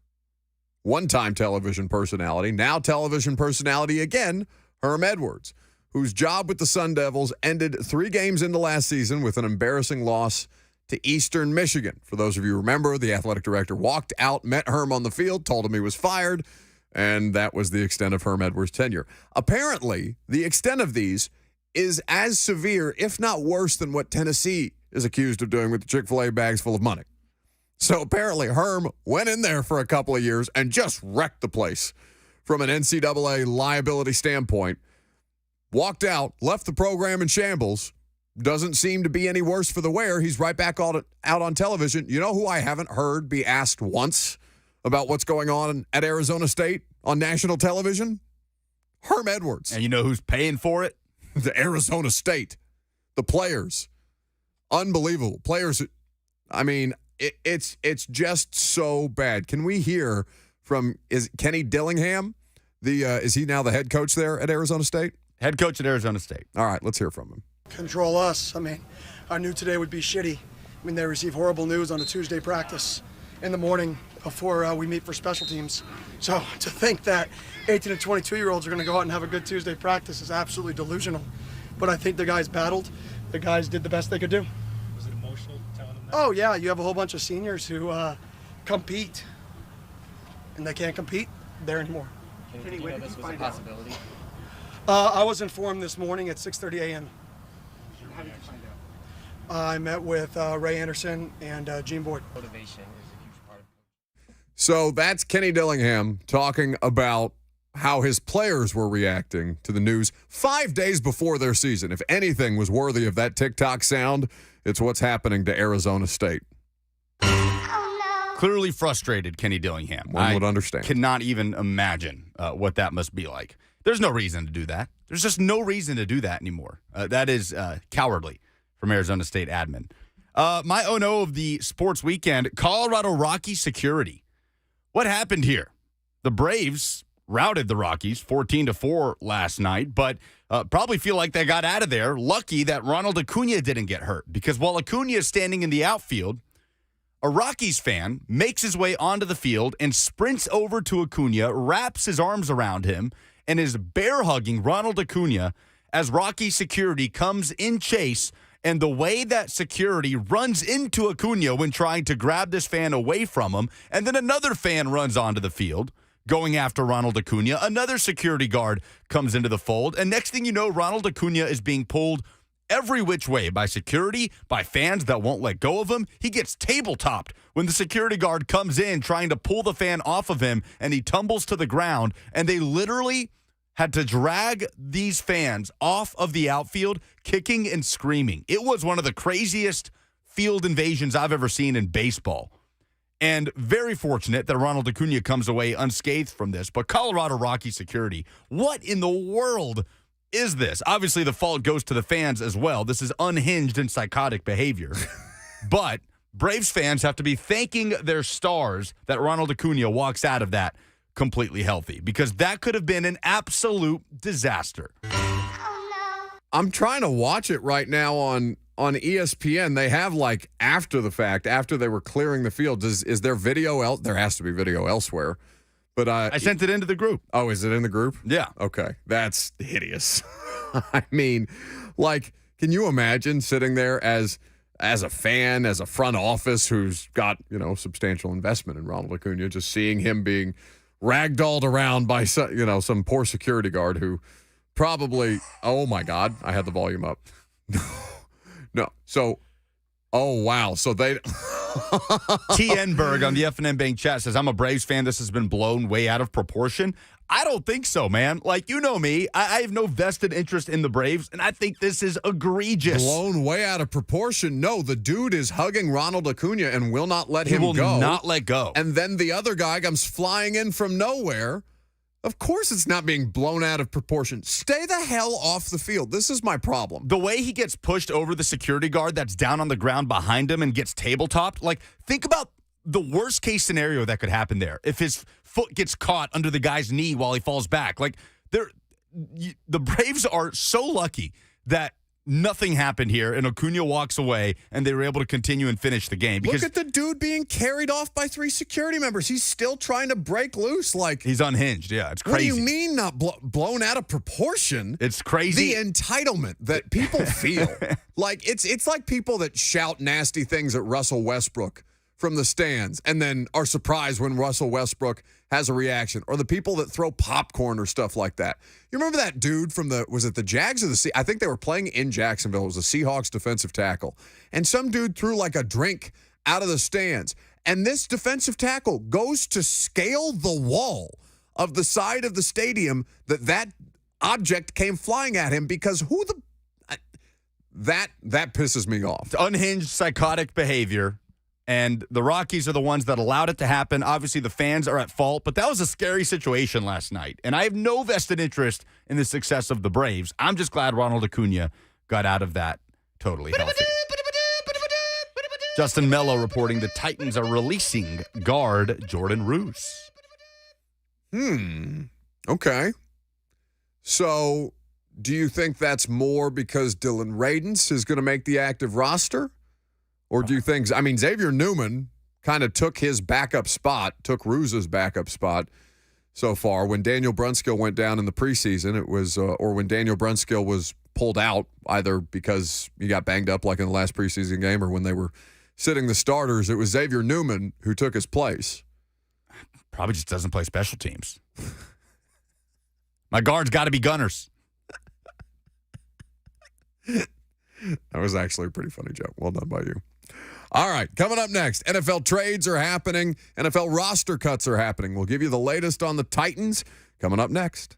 one-time television personality, now television personality again, Herm Edwards, whose job with the Sun Devils ended 3 games into last season with an embarrassing loss to Eastern Michigan. For those of you who remember, the athletic director walked out, met Herm on the field, told him he was fired, and that was the extent of Herm Edwards' tenure. Apparently, the extent of these is as severe, if not worse, than what Tennessee is accused of doing with the Chick-fil-A bags full of money. So apparently Herm went in there for a couple of years and just wrecked the place from an NCAA liability standpoint. Walked out, left the program in shambles. Doesn't seem to be any worse for the wear. He's right back out on television. You know who I haven't heard be asked once about what's going on at Arizona State on national television? Herm Edwards. And you know who's paying for it? The Arizona State. The players. Unbelievable. Players, I mean, it's just so bad. Can we hear from, is Kenny Dillingham? Is he now the head coach there at Arizona State? Head coach at Arizona State. All right, let's hear from him. Control us. I mean, I knew today would be shitty. I mean, they receive horrible news on a Tuesday practice in the morning before we meet for special teams. So to think that 18 and 22-year-olds are going to go out and have a good Tuesday practice is absolutely delusional. But I think the guys battled. The guys did the best they could do. Was it emotional telling them that? Oh, yeah. You have a whole bunch of seniors who compete, and they can't compete there anymore. Can you know this was a possibility? I was informed this morning at 6:30 a.m. How did you find out? I met with Ray Anderson and Gene Boyd. Motivation is a huge part of coaching. So that's Kenny Dillingham talking about how his players were reacting to the news 5 days before their season. If anything was worthy of that TikTok sound, it's what's happening to Arizona State. Clearly frustrated, Kenny Dillingham. One would understand. Cannot even imagine what that must be like. There's no reason to do that. There's just no reason to do that anymore. That is cowardly from Arizona State admin. My oh no of the sports weekend, Colorado Rockies security. What happened here? The Braves routed the Rockies 14-4 last night, but probably feel like they got out of there. Lucky that Ronald Acuna didn't get hurt, because while Acuna is standing in the outfield, a Rockies fan makes his way onto the field and sprints over to Acuna, wraps his arms around him, and is bear hugging Ronald Acuna as Rocky security comes in chase. And the way that security runs into Acuna when trying to grab this fan away from him, and then another fan runs onto the field going after Ronald Acuna. Another security guard comes into the fold, and next thing you know, Ronald Acuna is being pulled every which way by security, by fans that won't let go of him. He gets table-topped when the security guard comes in trying to pull the fan off of him, and he tumbles to the ground, and they literally had to drag these fans off of the outfield, kicking and screaming. It was one of the craziest field invasions I've ever seen in baseball. And very fortunate that Ronald Acuna comes away unscathed from this. But Colorado Rockies security, what in the world is this? Obviously, the fault goes to the fans as well. This is unhinged and psychotic behavior. But Braves fans have to be thanking their stars that Ronald Acuna walks out of that completely healthy, because that could have been an absolute disaster. I'm trying to watch it right now on ESPN. They have, like, after the fact, after they were clearing the field, is there video there has to be video elsewhere. But I sent it into the group. Oh, is it in the group? Yeah. Okay. That's hideous. I mean, like, can you imagine sitting there as as a fan, as a front office who's got, substantial investment in Ronald Acuna, just seeing him being ragdolled around by some poor security guard who probably, oh my God, I had the volume up. No. So, oh wow. So they T. Enberg on the FNN Bank chat says, I'm a Braves fan. This has been blown way out of proportion. I don't think so, man. Like, you know me. I have no vested interest in the Braves, and I think this is egregious. Blown way out of proportion. No, the dude is hugging Ronald Acuna and will not let him go. He will not let go. And then the other guy comes flying in from nowhere. Of course it's not being blown out of proportion. Stay the hell off the field. This is my problem. The way he gets pushed over the security guard that's down on the ground behind him and gets tabletoped, like, think about the worst case scenario that could happen there. If his foot gets caught under the guy's knee while he falls back. Like, the Braves are so lucky that nothing happened here and Acuna walks away and they were able to continue and finish the game. Because look at the dude being carried off by 3 security members. He's still trying to break loose. Like, he's unhinged. Yeah, it's crazy. What do you mean not blown out of proportion? It's crazy. The entitlement that people feel. Like, it's like people that shout nasty things at Russell Westbrook from the stands and then are surprised when Russell Westbrook has a reaction, or the people that throw popcorn or stuff like that. You remember that dude from was it the Jags or the I think they were playing in Jacksonville. It was a Seahawks defensive tackle. And some dude threw like a drink out of the stands. And this defensive tackle goes to scale the wall of the side of the stadium that object came flying at him because that pisses me off. It's unhinged, psychotic behavior. And the Rockies are the ones that allowed it to happen. Obviously, the fans are at fault, but that was a scary situation last night. And I have no vested interest in the success of the Braves. I'm just glad Ronald Acuna got out of that totally healthy. Justin Mello reporting the Titans are releasing guard Jordan Roos. Okay. So, do you think that's more because Dillon Radunz is going to make the active roster? Or do you think, Xavier Newman kind of took Roos's backup spot so far. When Daniel Brunskill went down in the preseason, it was, or when Daniel Brunskill was pulled out, either because he got banged up like in the last preseason game or when they were sitting the starters, it was Xavier Newman who took his place. Probably just doesn't play special teams. My guard's got to be gunners. That was actually a pretty funny joke. Well done by you. All right, coming up next, NFL trades are happening. NFL roster cuts are happening. We'll give you the latest on the Titans coming up next.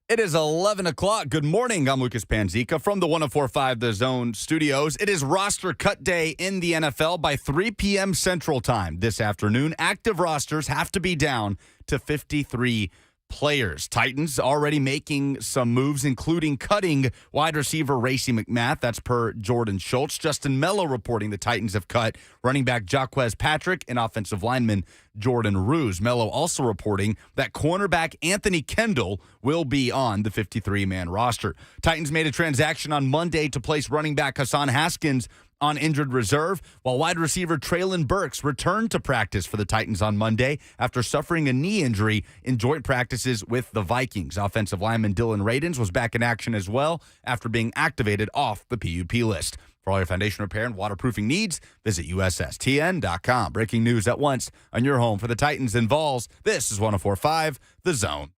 It is 11 o'clock. Good morning. I'm Lucas Panzica from the 104.5 The Zone studios. It is roster cut day in the NFL by 3 p.m. Central Time this afternoon. Active rosters have to be down to 53 players. Titans already making some moves, including cutting wide receiver Racey McMath. That's per Jordan Schultz. Justin Mello reporting the Titans have cut running back Jaquez Patrick and offensive lineman Jordan Ruse. Mello also reporting that cornerback Anthony Kendall will be on the 53-man roster. Titans made a transaction on Monday to place running back Hassan Haskins on injured reserve, while wide receiver Treylon Burks returned to practice for the Titans on Monday after suffering a knee injury in joint practices with the Vikings. Offensive lineman Dillon Radunz was back in action as well after being activated off the PUP list. For all your foundation repair and waterproofing needs, visit USSTN.com. Breaking news at once on your home for the Titans and Vols. This is 104.5 The Zone.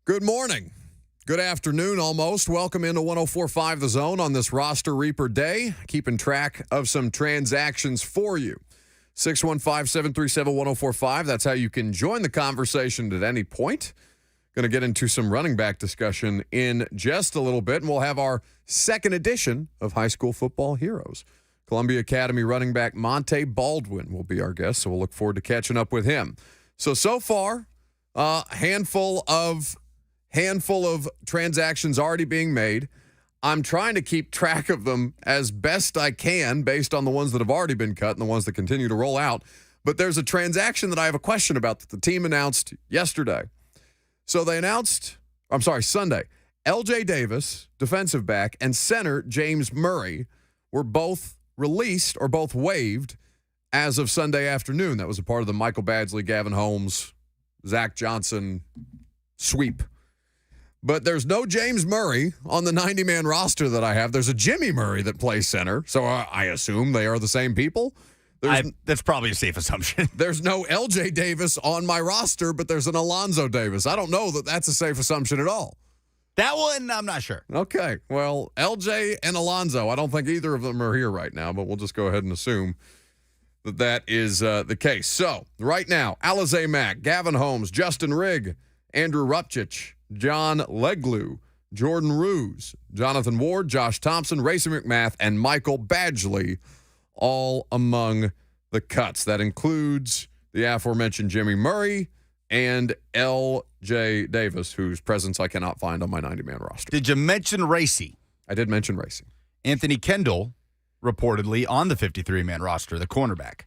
Good morning. Good afternoon almost. Welcome into 104.5 The Zone on this Roster Reaper Day. Keeping track of some transactions for you. 615-737-1045. That's how you can join the conversation at any point. Going to get into some running back discussion in just a little bit, and we'll have our second edition of High School Football Heroes. Columbia Academy running back Monte Baldwin will be our guest, so we'll look forward to catching up with him. So far, handful of transactions already being made. I'm trying to keep track of them as best I can based on the ones that have already been cut and the ones that continue to roll out. But there's a transaction that I have a question about that the team announced yesterday. So they announced, Sunday, L.J. Davis, defensive back, and center James Murray were both released or both waived as of Sunday afternoon. That was a part of the Michael Badgley, Gavin Holmes, Zach Johnson sweep. But there's no James Murray on the 90-man roster that I have. There's a Jimmy Murray that plays center, so I assume they are the same people. That's probably a safe assumption. There's no L.J. Davis on my roster, but there's an Alonzo Davis. I don't know that that's a safe assumption at all. That one, I'm not sure. Okay, well, L.J. and Alonzo, I don't think either of them are here right now, but we'll just go ahead and assume that is the case. So, right now, Alize Mack, Gavin Holmes, Justin Rigg, Andrew Rupchich, John Leglew, Jordan Ruse, Jonathan Ward, Josh Thompson, Racey McMath, and Michael Badgley, all among the cuts. That includes the aforementioned Jimmy Murray and L.J. Davis, whose presence I cannot find on my 90-man roster. Did you mention Racey? I did mention Racey. Anthony Kendall, reportedly on the 53-man roster, the cornerback.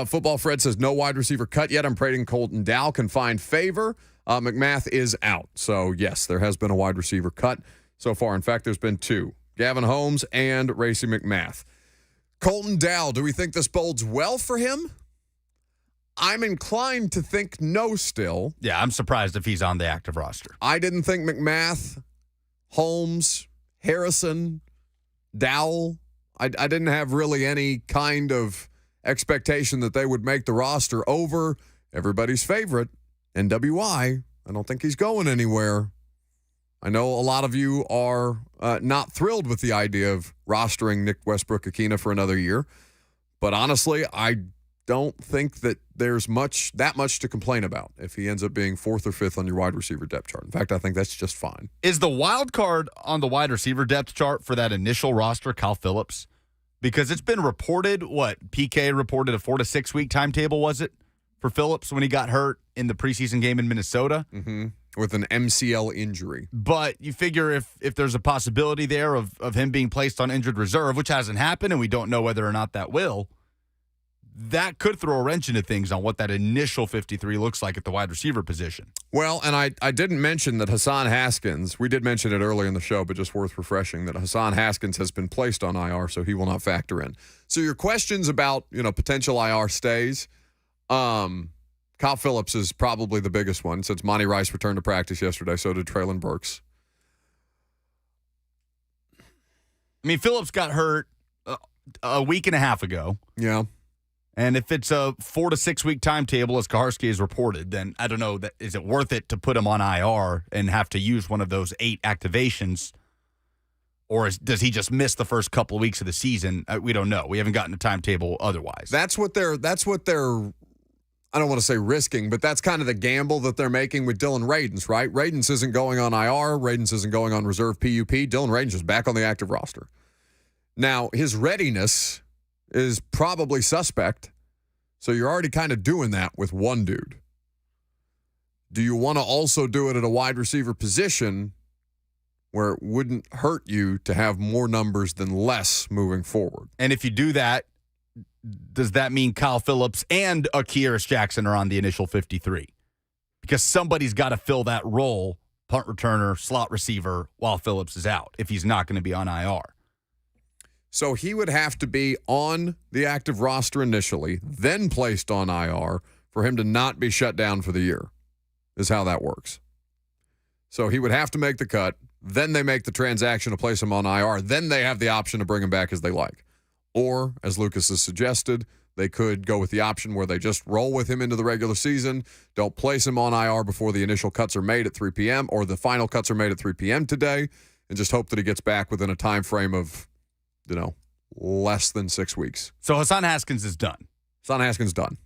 Football Fred says no wide receiver cut yet. I'm praying Colton Dow can find favor. McMath is out. So, yes, there has been a wide receiver cut so far. In fact, there's been two, Gavin Holmes and Racey McMath. Colton Dow, do we think this bodes well for him? I'm inclined to think no still. Yeah, I'm surprised if he's on the active roster. I didn't think McMath, Holmes, Harrison, Dowell, I didn't have really any kind of expectation that they would make the roster over everybody's favorite, NWI. I don't think he's going anywhere. I know a lot of you are not thrilled with the idea of rostering Nick Westbrook-Akina for another year, but honestly, I don't think that there's that much to complain about if he ends up being fourth or fifth on your wide receiver depth chart. In fact, I think that's just fine. Is the wild card on the wide receiver depth chart for that initial roster Kyle Phillips? Because it's been reported, PK reported a 4 to 6 week timetable, was it, for Phillips when he got hurt in the preseason game in Minnesota? Mm-hmm. With an MCL injury. But you figure if there's a possibility there of him being placed on injured reserve, which hasn't happened, and we don't know whether or not that will, that could throw a wrench into things on what that initial 53 looks like at the wide receiver position. Well, and I didn't mention that Hassan Haskins, we did mention it earlier in the show, but just worth refreshing, that Hassan Haskins has been placed on IR, so he will not factor in. So your questions about, potential IR stays, Kyle Phillips is probably the biggest one since Monty Rice returned to practice yesterday, so did Treylon Burks. I mean, Phillips got hurt a week and a half ago. Yeah. And if it's a 4 to 6 week timetable, as Kaharski has reported, then I don't know, is it worth it to put him on IR and have to use one of those 8 activations? Or does he just miss the first couple of weeks of the season? We don't know. We haven't gotten a timetable otherwise. That's what they're I don't want to say risking, but that's kind of the gamble that they're making with Dillon Radunz, right? Radunz isn't going on IR. Radunz isn't going on reserve PUP. Dillon Radunz is back on the active roster. Now, his readiness is probably suspect, so you're already kind of doing that with one dude. Do you want to also do it at a wide receiver position where it wouldn't hurt you to have more numbers than less moving forward? And if you do that, does that mean Kyle Phillips and Kearis Jackson are on the initial 53? Because somebody's got to fill that role, punt returner, slot receiver, while Phillips is out, if he's not going to be on IR. So he would have to be on the active roster initially, then placed on IR for him to not be shut down for the year, is how that works. So he would have to make the cut, then they make the transaction to place him on IR, then they have the option to bring him back as they like. Or, as Lucas has suggested, they could go with the option where they just roll with him into the regular season, don't place him on IR before the initial cuts are made at 3 p.m. or the final cuts are made at 3 p.m. today, and just hope that he gets back within a time frame of, less than 6 weeks. So Hassan Haskins is done. Hassan Haskins done.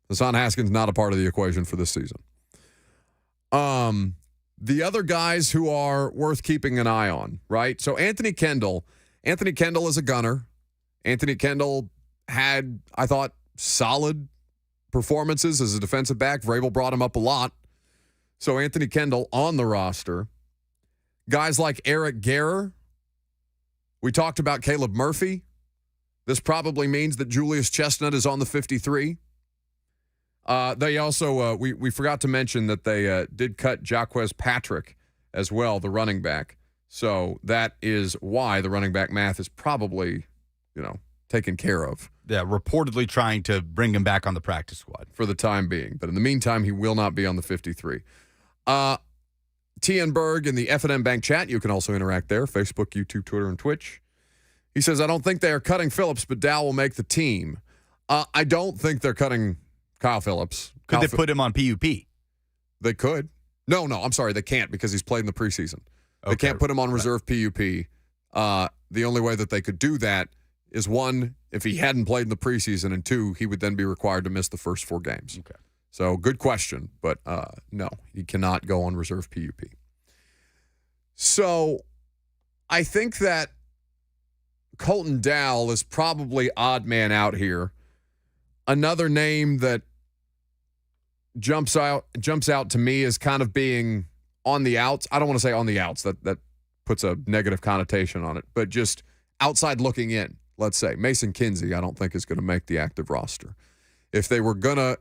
Hassan Haskins not a part of the equation for this season. The other guys who are worth keeping an eye on, right? So Anthony Kendall is a gunner. Anthony Kendall had, I thought, solid performances as a defensive back. Vrabel brought him up a lot. So Anthony Kendall on the roster. Guys like Eric Guerrer. We talked about Caleb Murphy. This probably means that Julius Chestnut is on the 53. They also, we forgot to mention that they did cut Jaquez Patrick as well, the running back. So that is why the running back math is probably, taken care of. Yeah, reportedly trying to bring him back on the practice squad. For the time being. But in the meantime, he will not be on the 53. T.N. Berg in the F&M Bank chat. You can also interact there. Facebook, YouTube, Twitter, and Twitch. He says, I don't think they are cutting Phillips, but Dow will make the team. I don't think they're cutting Kyle Phillips. Could they put him on PUP? They could. No, I'm sorry. They can't because he's played in the preseason. They Okay. can't put him on reserve PUP. The only way that they could do that is, one, if he hadn't played in the preseason, and two, he would then be required to miss the first 4 games. Okay. So good question, but no, he cannot go on reserve PUP. So I think that Colton Dowell is probably odd man out here. Another name that jumps out to me as kind of being on the outs. I don't want to say on the outs. That puts a negative connotation on it, but just outside looking in. Let's say Mason Kinsey, I don't think is going to make the active roster. If they were gonna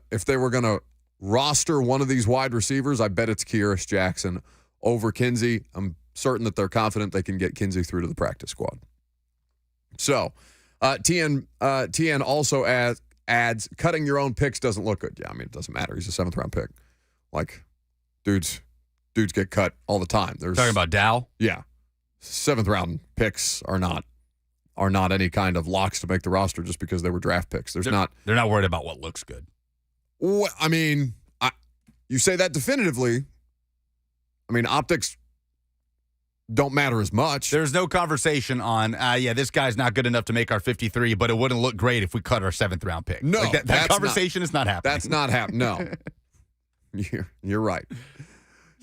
roster one of these wide receivers, I bet it's Kearis Jackson over Kinsey. I'm certain that they're confident they can get Kinsey through to the practice squad. So, TN also adds, cutting your own picks doesn't look good. Yeah, I mean, it doesn't matter. He's a 7th-round pick. Like, dudes get cut all the time. Talking about Dow? Yeah. 7th-round picks are not any kind of locks to make the roster just because they were draft picks. They're not worried about what looks good. I mean, you say that definitively. I mean, optics don't matter as much. There's no conversation on, this guy's not good enough to make our 53, but it wouldn't look great if we cut our 7th-round pick. No, like that conversation is not happening. That's not happening. No. You're right.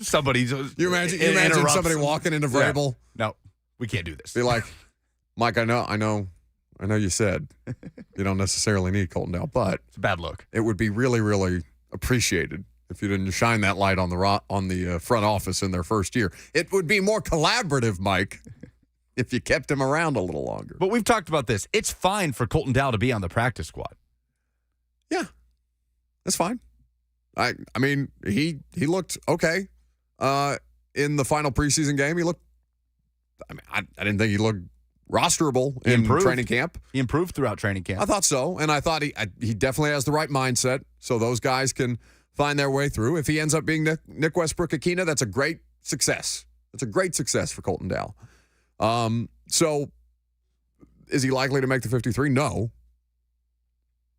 Somebody's. You imagine somebody walking into Vrabel? Yeah. No, we can't do this. Be like, Mike, I know you said you don't necessarily need Colton Dowell, but it's a bad look. It would be really, really appreciated if you didn't shine that light on the front office in their first year. It would be more collaborative, Mike, if you kept him around a little longer. But we've talked about this. It's fine for Colton Dowell to be on the practice squad. Yeah, that's fine. I mean, he looked okay in the final preseason game. He looked. I mean, I didn't think he looked rosterable in training camp. He improved throughout training camp. I thought so, and I thought he definitely has the right mindset. So those guys can find their way through. If he ends up being Nick Westbrook-Akina, that's a great success. That's a great success for Colton Dowell. So is he likely to make the 53? No.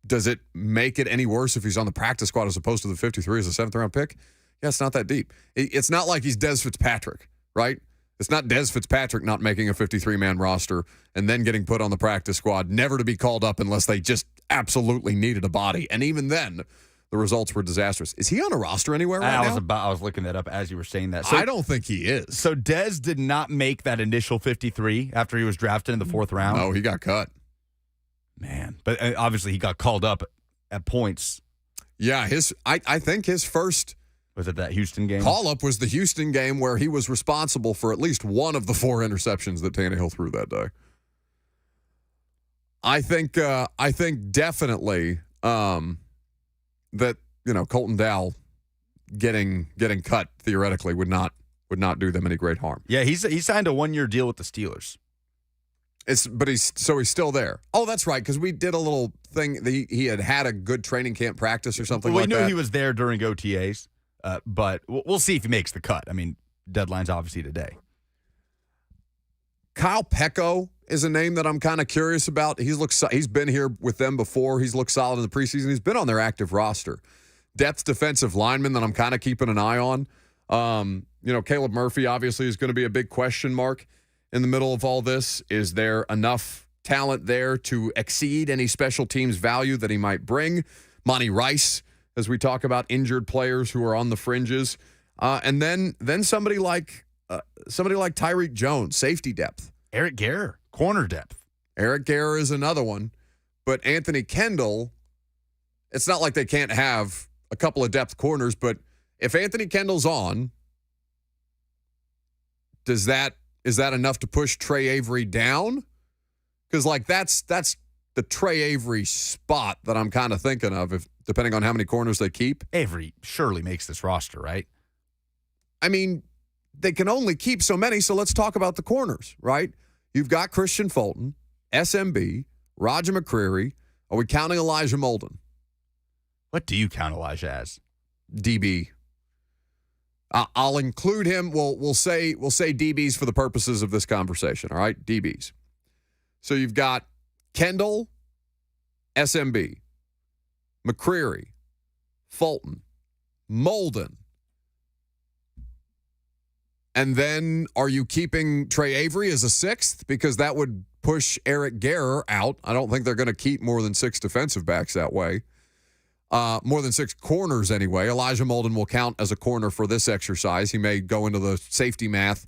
Does it make it any worse if he's on the practice squad as opposed to the 53 as a 7th-round pick? Yeah, it's not that deep. It's not like he's Des Fitzpatrick, right? It's not Des Fitzpatrick not making a 53-man roster and then getting put on the practice squad, never to be called up unless they just absolutely needed a body. And even then, the results were disastrous. Is he on a roster anywhere right now? I was looking that up as you were saying that. So, I don't think he is. So Dez did not make that initial 53 after he was drafted in the 4th round? No, he got cut. Man. But obviously he got called up at points. Yeah, I think his first Was it that Houston game? call-up was the Houston game where he was responsible for at least one of the 4 interceptions that Tannehill threw that day. I think definitely that, Colton Dowell getting cut theoretically would not do them any great harm. Yeah, he signed a 1-year deal with the Steelers. But he's still there. Oh, that's right, because we did a little thing. He had a good training camp practice or something We like that. knew he was there during OTAs, but we'll see if he makes the cut. I mean, deadline's obviously today. Kyle Pecco is a name that I'm kind of curious about. He's been here with them before. He's looked solid in the preseason. He's been on their active roster. Depth defensive lineman that I'm kind of keeping an eye on. Caleb Murphy obviously is going to be a big question mark in the middle of all this. Is there enough talent there to exceed any special teams value that he might bring? Monty Rice, as we talk about injured players who are on the fringes. And then somebody like Tyreek Jones, safety depth. Eric Garror, corner depth. Eric Garror is another one. But Anthony Kendall, it's not like they can't have a couple of depth corners, but if Anthony Kendall's on, is that enough to push Trey Avery down? Because that's the Trey Avery spot that I'm kind of thinking of, if depending on how many corners they keep. Avery surely makes this roster, right? I mean, they can only keep so many, so let's talk about the corners, right? You've got Christian Fulton, SMB, Roger McCreary. Are we counting Elijah Molden? What do you count Elijah as? DB. I'll include him. We'll say DBs for the purposes of this conversation, all right? DBs. So you've got Kendall, SMB, McCreary, Fulton, Molden. And then are you keeping Trey Avery as a 6th? Because that would push Eric Garror out. I don't think they're going to keep more than 6 defensive backs that way. More than 6 corners anyway. Elijah Molden will count as a corner for this exercise. He may go into the safety math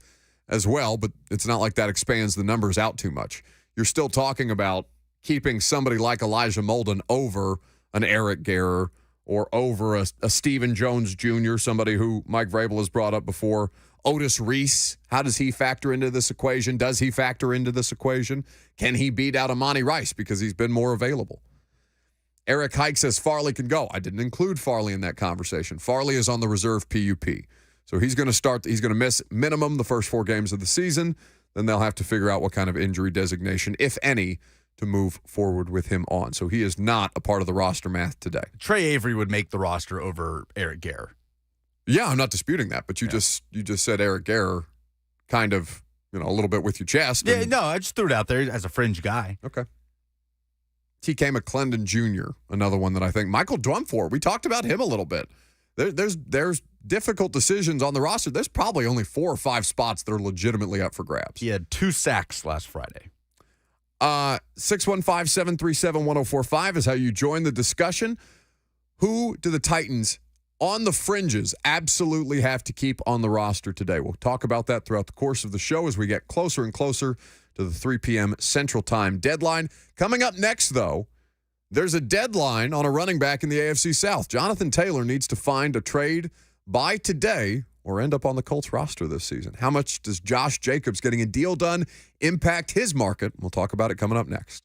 as well, but it's not like that expands the numbers out too much. You're still talking about keeping somebody like Elijah Molden over an Eric Garror or over a Stephen Jones Jr., somebody who Mike Vrabel has brought up before. Otis Reese, how does he factor into this equation? Does he factor into this equation? Can he beat out Amani Rice because he's been more available? Eric Hike says Farley can go. I didn't include Farley in that conversation. Farley is on the reserve PUP. So he's going to miss minimum the first 4 games of the season. Then they'll have to figure out what kind of injury designation, if any, to move forward with him on. So he is not a part of the roster math today. Trey Avery would make the roster over Eric Garror. Yeah, I'm not disputing that, but you just said Eric Garror kind of, a little bit with your chest. Yeah, no, I just threw it out there as a fringe guy. Okay. TK McClendon Jr., another one that I think. Michael Drumford, we talked about him a little bit. There's difficult decisions on the roster. There's probably only 4 or 5 spots that are legitimately up for grabs. He had 2 sacks last Friday. 615-737-1045 is how you join the discussion. Who do the Titans on the fringes absolutely have to keep on the roster today? We'll talk about that throughout the course of the show as we get closer and closer to the 3 p.m. Central Time deadline. Coming up next, though, there's a deadline on a running back in the AFC South. Jonathan Taylor needs to find a trade by today or end up on the Colts roster this season. How much does Josh Jacobs getting a deal done impact his market? We'll talk about it coming up next.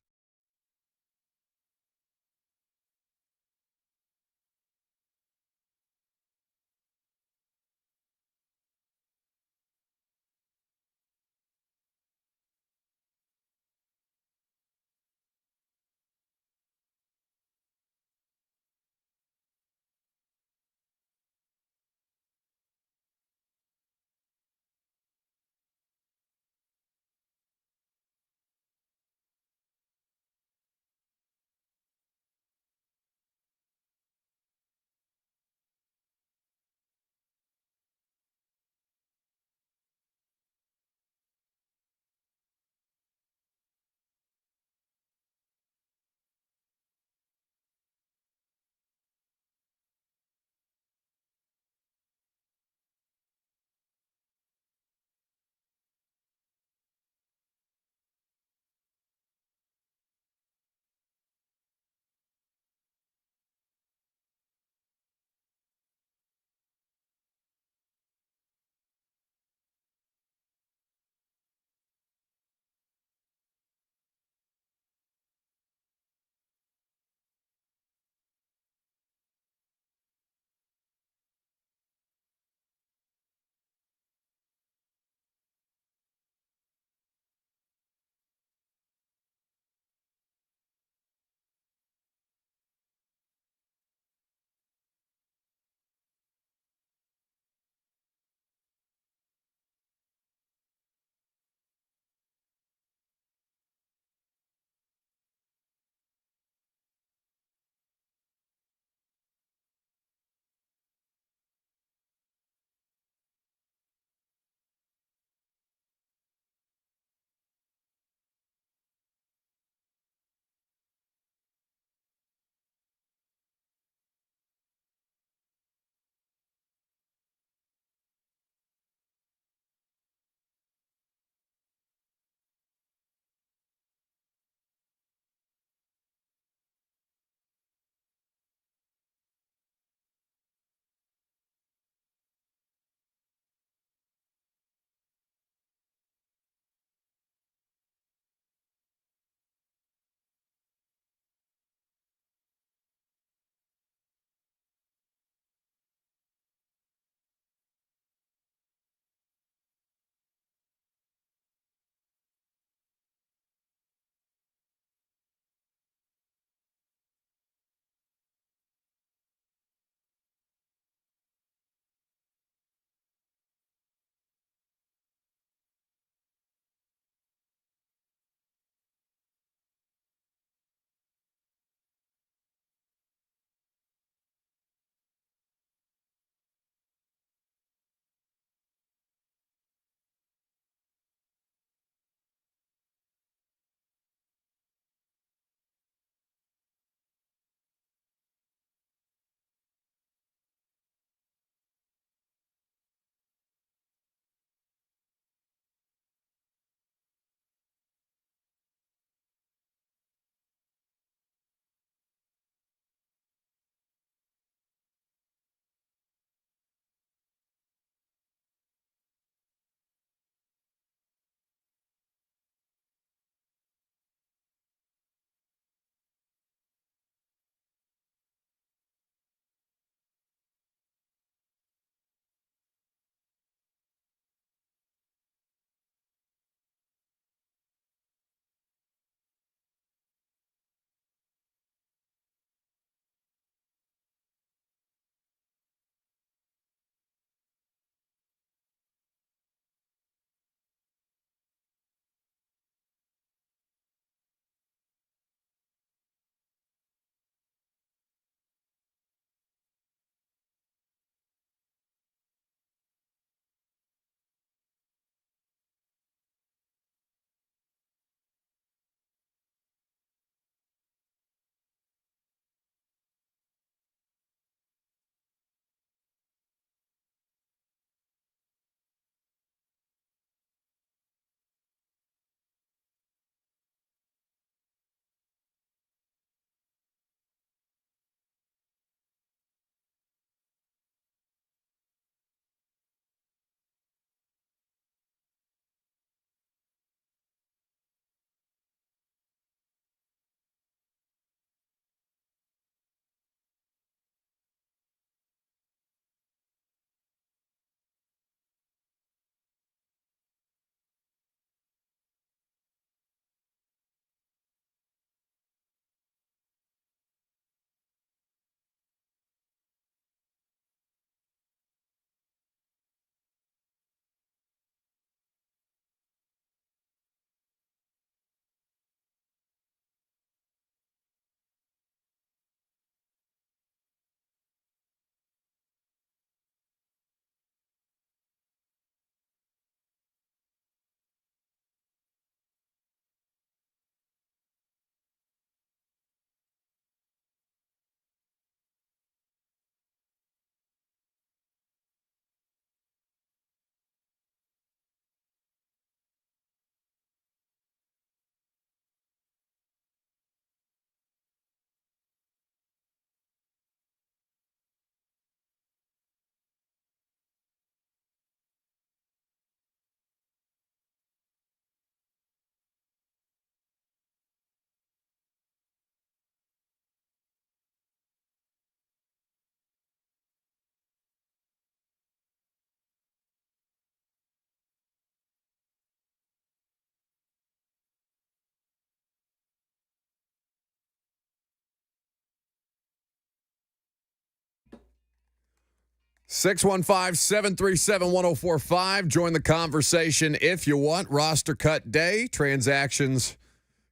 615-737-1045. Join the conversation if you want. Roster cut day, transactions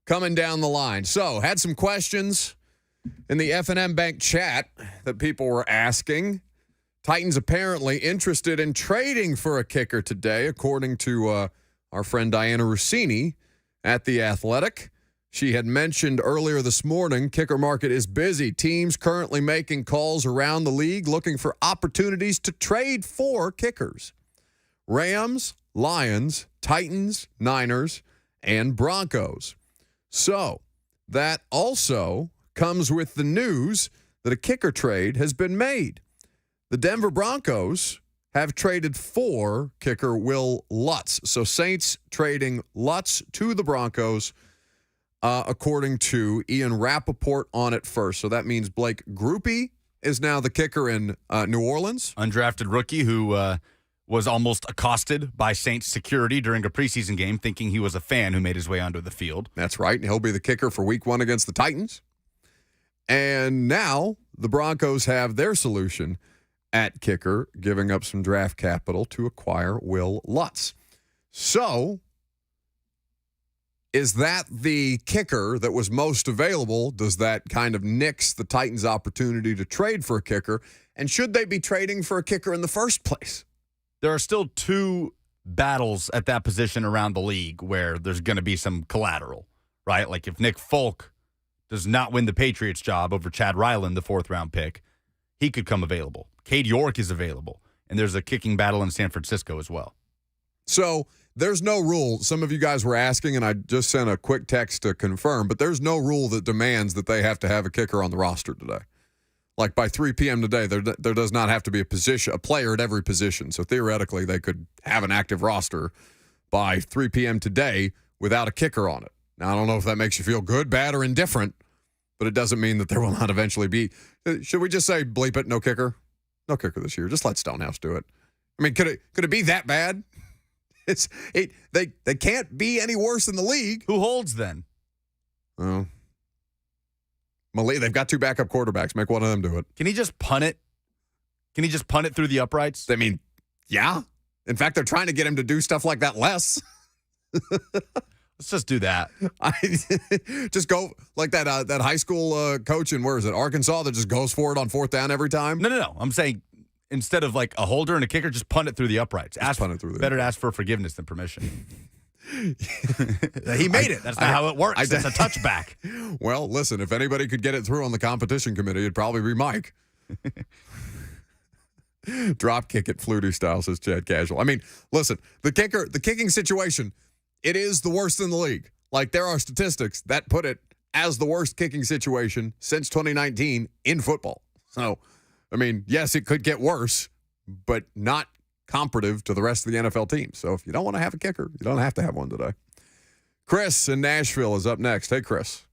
coming down the line. So, had some questions in the F&M Bank chat that people were asking. Titans apparently interested in trading for a kicker today, according to our friend Diana Rossini at The Athletic. She had mentioned earlier this morning, kicker market is busy. Teams currently making calls around the league looking for opportunities to trade for kickers. Rams, Lions, Titans, Niners, and Broncos. So that also comes with the news that a kicker trade has been made. The Denver Broncos have traded for kicker Will Lutz. So Saints trading Lutz to the Broncos, according to Ian Rappaport on it first. So that means Blake Grupe is now the kicker in New Orleans. Undrafted rookie who was almost accosted by Saints security during a preseason game, thinking he was a fan who made his way onto the field. That's right. And he'll be the kicker for week 1 against the Titans. And now the Broncos have their solution at kicker, giving up some draft capital to acquire Will Lutz. So, is that the kicker that was most available? Does that kind of nix the Titans' opportunity to trade for a kicker? And should they be trading for a kicker in the first place? There are still 2 battles at that position around the league where there's going to be some collateral, right? Like if Nick Folk does not win the Patriots job over Chad Ryland, the 4th-round pick, he could come available. Cade York is available, and there's a kicking battle in San Francisco as well. So there's no rule. Some of you guys were asking, and I just sent a quick text to confirm, but there's no rule that demands that they have to have a kicker on the roster today. Like by 3 p.m. today, there does not have to be a player at every position. So theoretically, they could have an active roster by 3 p.m. today without a kicker on it. Now, I don't know if that makes you feel good, bad, or indifferent, but it doesn't mean that there will not eventually be. Should we just say, bleep it, no kicker? No kicker this year. Just let Stonehouse do it. I mean, could it be that bad? They can't be any worse in the league. Who holds then? Oh. They've got 2 backup quarterbacks. Make one of them do it. Can he just punt it? Can he just punt it through the uprights? I mean, yeah. In fact, they're trying to get him to do stuff like that less. Let's just do that. Just go like that high school coach in, where is it, Arkansas, that just goes for it on 4th down every time? No. I'm saying instead of like a holder and a kicker, just punt it through the uprights. Better to ask for forgiveness than permission. He made it. That's not how it works. It's a touchback. Well, listen, if anybody could get it through on the competition committee, it'd probably be Mike. Drop kick it Flutie style, says Chad Casual. I mean, listen, the kicking situation, it is the worst in the league. Like, there are statistics that put it as the worst kicking situation since 2019 in football. So, I mean, yes, it could get worse, but not comparative to the rest of the NFL teams. So if you don't want to have a kicker, you don't have to have one today. Chris in Nashville is up next. Hey, Chris.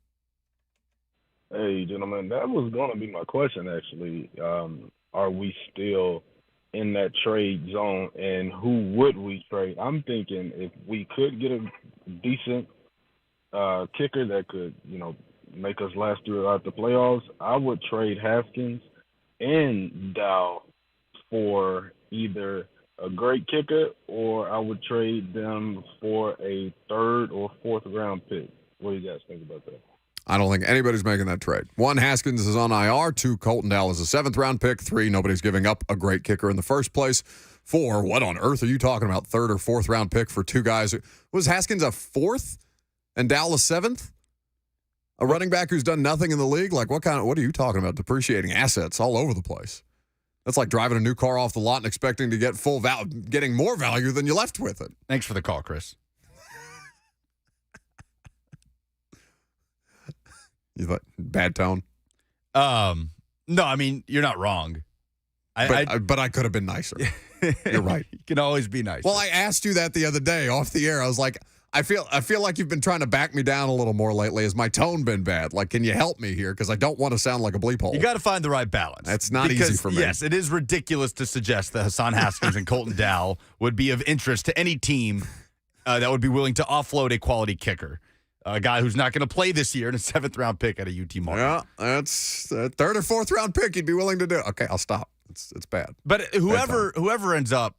Hey, gentlemen, that was going to be my question, actually. Are we still in that trade zone, and who would we trade? I'm thinking if we could get a decent kicker that could, make us last throughout the playoffs, I would trade Haskins and Dow for either a great kicker, or I would trade them for a 3rd or 4th round pick. What do you guys think about that? I don't think anybody's making that trade. 1, Haskins is on IR. 2, Colton Dow is a 7th round pick. 3, nobody's giving up a great kicker in the first place. 4, what on earth are you talking about? 3rd or 4th round pick for 2 guys. Was Haskins a 4th and Dow a 7th? A running back who's done nothing in the league? Like, what are you talking about? Depreciating assets all over the place. That's like driving a new car off the lot and expecting to get getting more value than you left with it. Thanks for the call, Chris. You thought bad tone? No, I mean, you're not wrong. But I could have been nicer. You're right. You can always be nice. Well, I asked you that the other day off the air. I was like, I feel like you've been trying to back me down a little more lately. Has my tone been bad? Like, can you help me here? Because I don't want to sound like a bleep hole. You got to find the right balance. That's not easy for me. Yes, it is ridiculous to suggest that Hassan Haskins and Colton Dow would be of interest to any team that would be willing to offload a quality kicker. A guy who's not going to play this year and a 7th round pick at a UT Martin. Yeah, that's a 3rd or 4th round pick you'd be willing to do. Okay, I'll stop. It's bad. But whoever ends up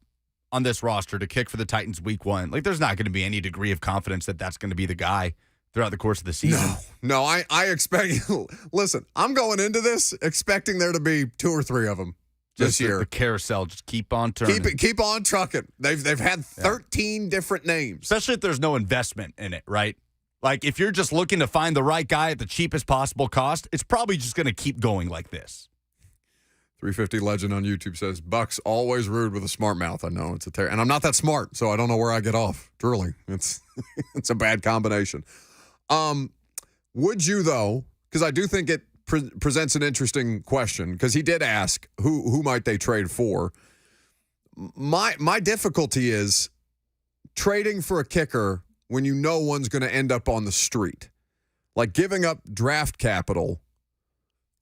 on this roster to kick for the Titans week 1, like there's not going to be any degree of confidence that that's going to be the guy throughout the course of the season. No, I expect. Listen, I'm going into this expecting there to be 2 or 3 of them this year. The carousel just keep on turning. Keep on trucking. They've had 13 different names. Especially if there's no investment in it, right? Like if you're just looking to find the right guy at the cheapest possible cost, it's probably just going to keep going like this. 350 Legend on YouTube says, Bucks always rude with a smart mouth. I know it's and I'm not that smart, so I don't know where I get off. Truly, it's it's a bad combination. Would you though? Because I do think it presents an interesting question. Because he did ask who might they trade for. My difficulty is trading for a kicker when you know one's going to end up on the street, like giving up draft capital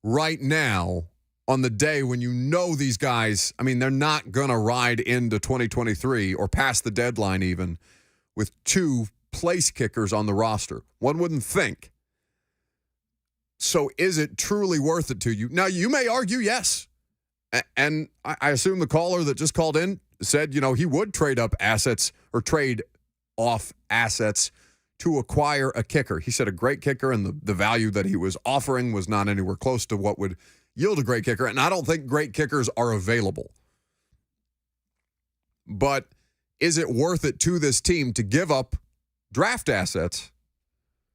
right now. On the day when you know these guys, I mean, they're not going to ride into 2023 or past the deadline even with 2 place kickers on the roster. One wouldn't think. So is it truly worth it to you? Now, you may argue yes. And I assume the caller that just called in said, he would trade up assets or trade off assets to acquire a kicker. He said a great kicker and the value that he was offering was not anywhere close to what would yield a great kicker, and I don't think great kickers are available. But is it worth it to this team to give up draft assets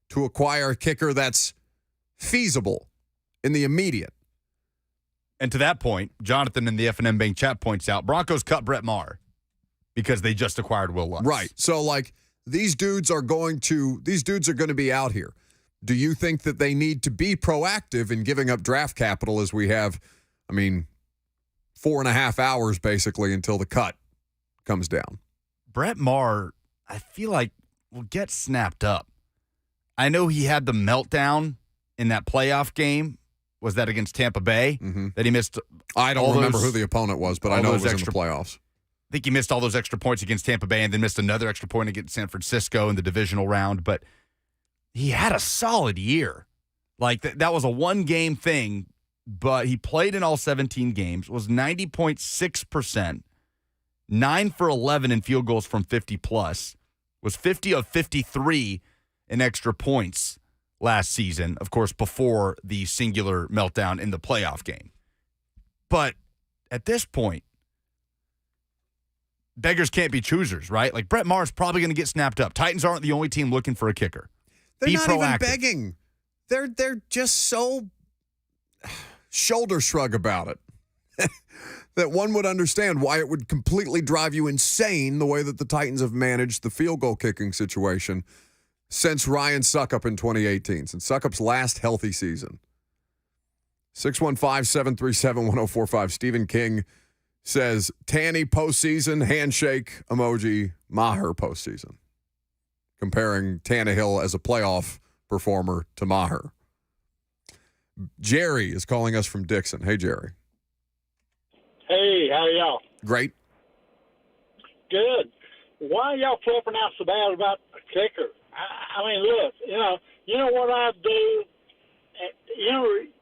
to acquire a kicker that's feasible in the immediate? And to that point, Jonathan in the F&M Bank chat points out, Broncos cut Brett Maher because they just acquired Will Lutz. Right. So, these dudes are going to be out here. Do you think that they need to be proactive in giving up draft capital as we have, 4.5 hours basically until the cut comes down? Brett Maher, I feel like, will get snapped up. I know he had the meltdown in that playoff game. Was that against Tampa Bay? Mm-hmm. That he missed? I don't remember who the opponent was, but I know it was in the playoffs. I think he missed all those extra points against Tampa Bay and then missed another extra point against San Francisco in the divisional round. But he had a solid year. Like, that was a one-game thing, but he played in all 17 games, was 90.6%, 9 for 11 in field goals from 50-plus, was 50 of 53 in extra points last season, of course, before the singular meltdown in the playoff game. But at this point, beggars can't be choosers, right? Like, Brett Maher's probably going to get snapped up. Titans aren't the only team looking for a kicker. They're Be not proactive. even begging. They're just so shoulder shrug about it that one would understand why it would completely drive you insane the way that the Titans have managed the field goal kicking situation since Ryan Suckup in 2018, since Suckup's last healthy season. 615-737-1045. Stephen King says, Tanny postseason, handshake emoji, Maher postseason. Comparing Tannehill as a playoff performer to Maher. Jerry is calling us from Dixon. Hey, Jerry. Hey, how y'all? Great. Good. Why y'all flipping out so bad about a kicker? I mean, look, you know what I do?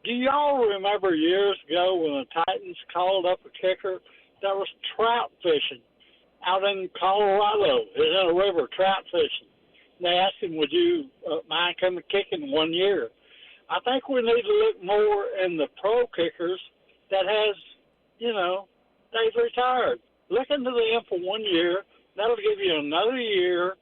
Do y'all remember years ago when the Titans called up a kicker that was trout fishing out in Colorado? It was in a river, trout fishing. They asked him, would you mind coming kicking 1 year? I think we need to look more in the pro kickers that has, they've retired. Look into them for 1 year. That'll give you another year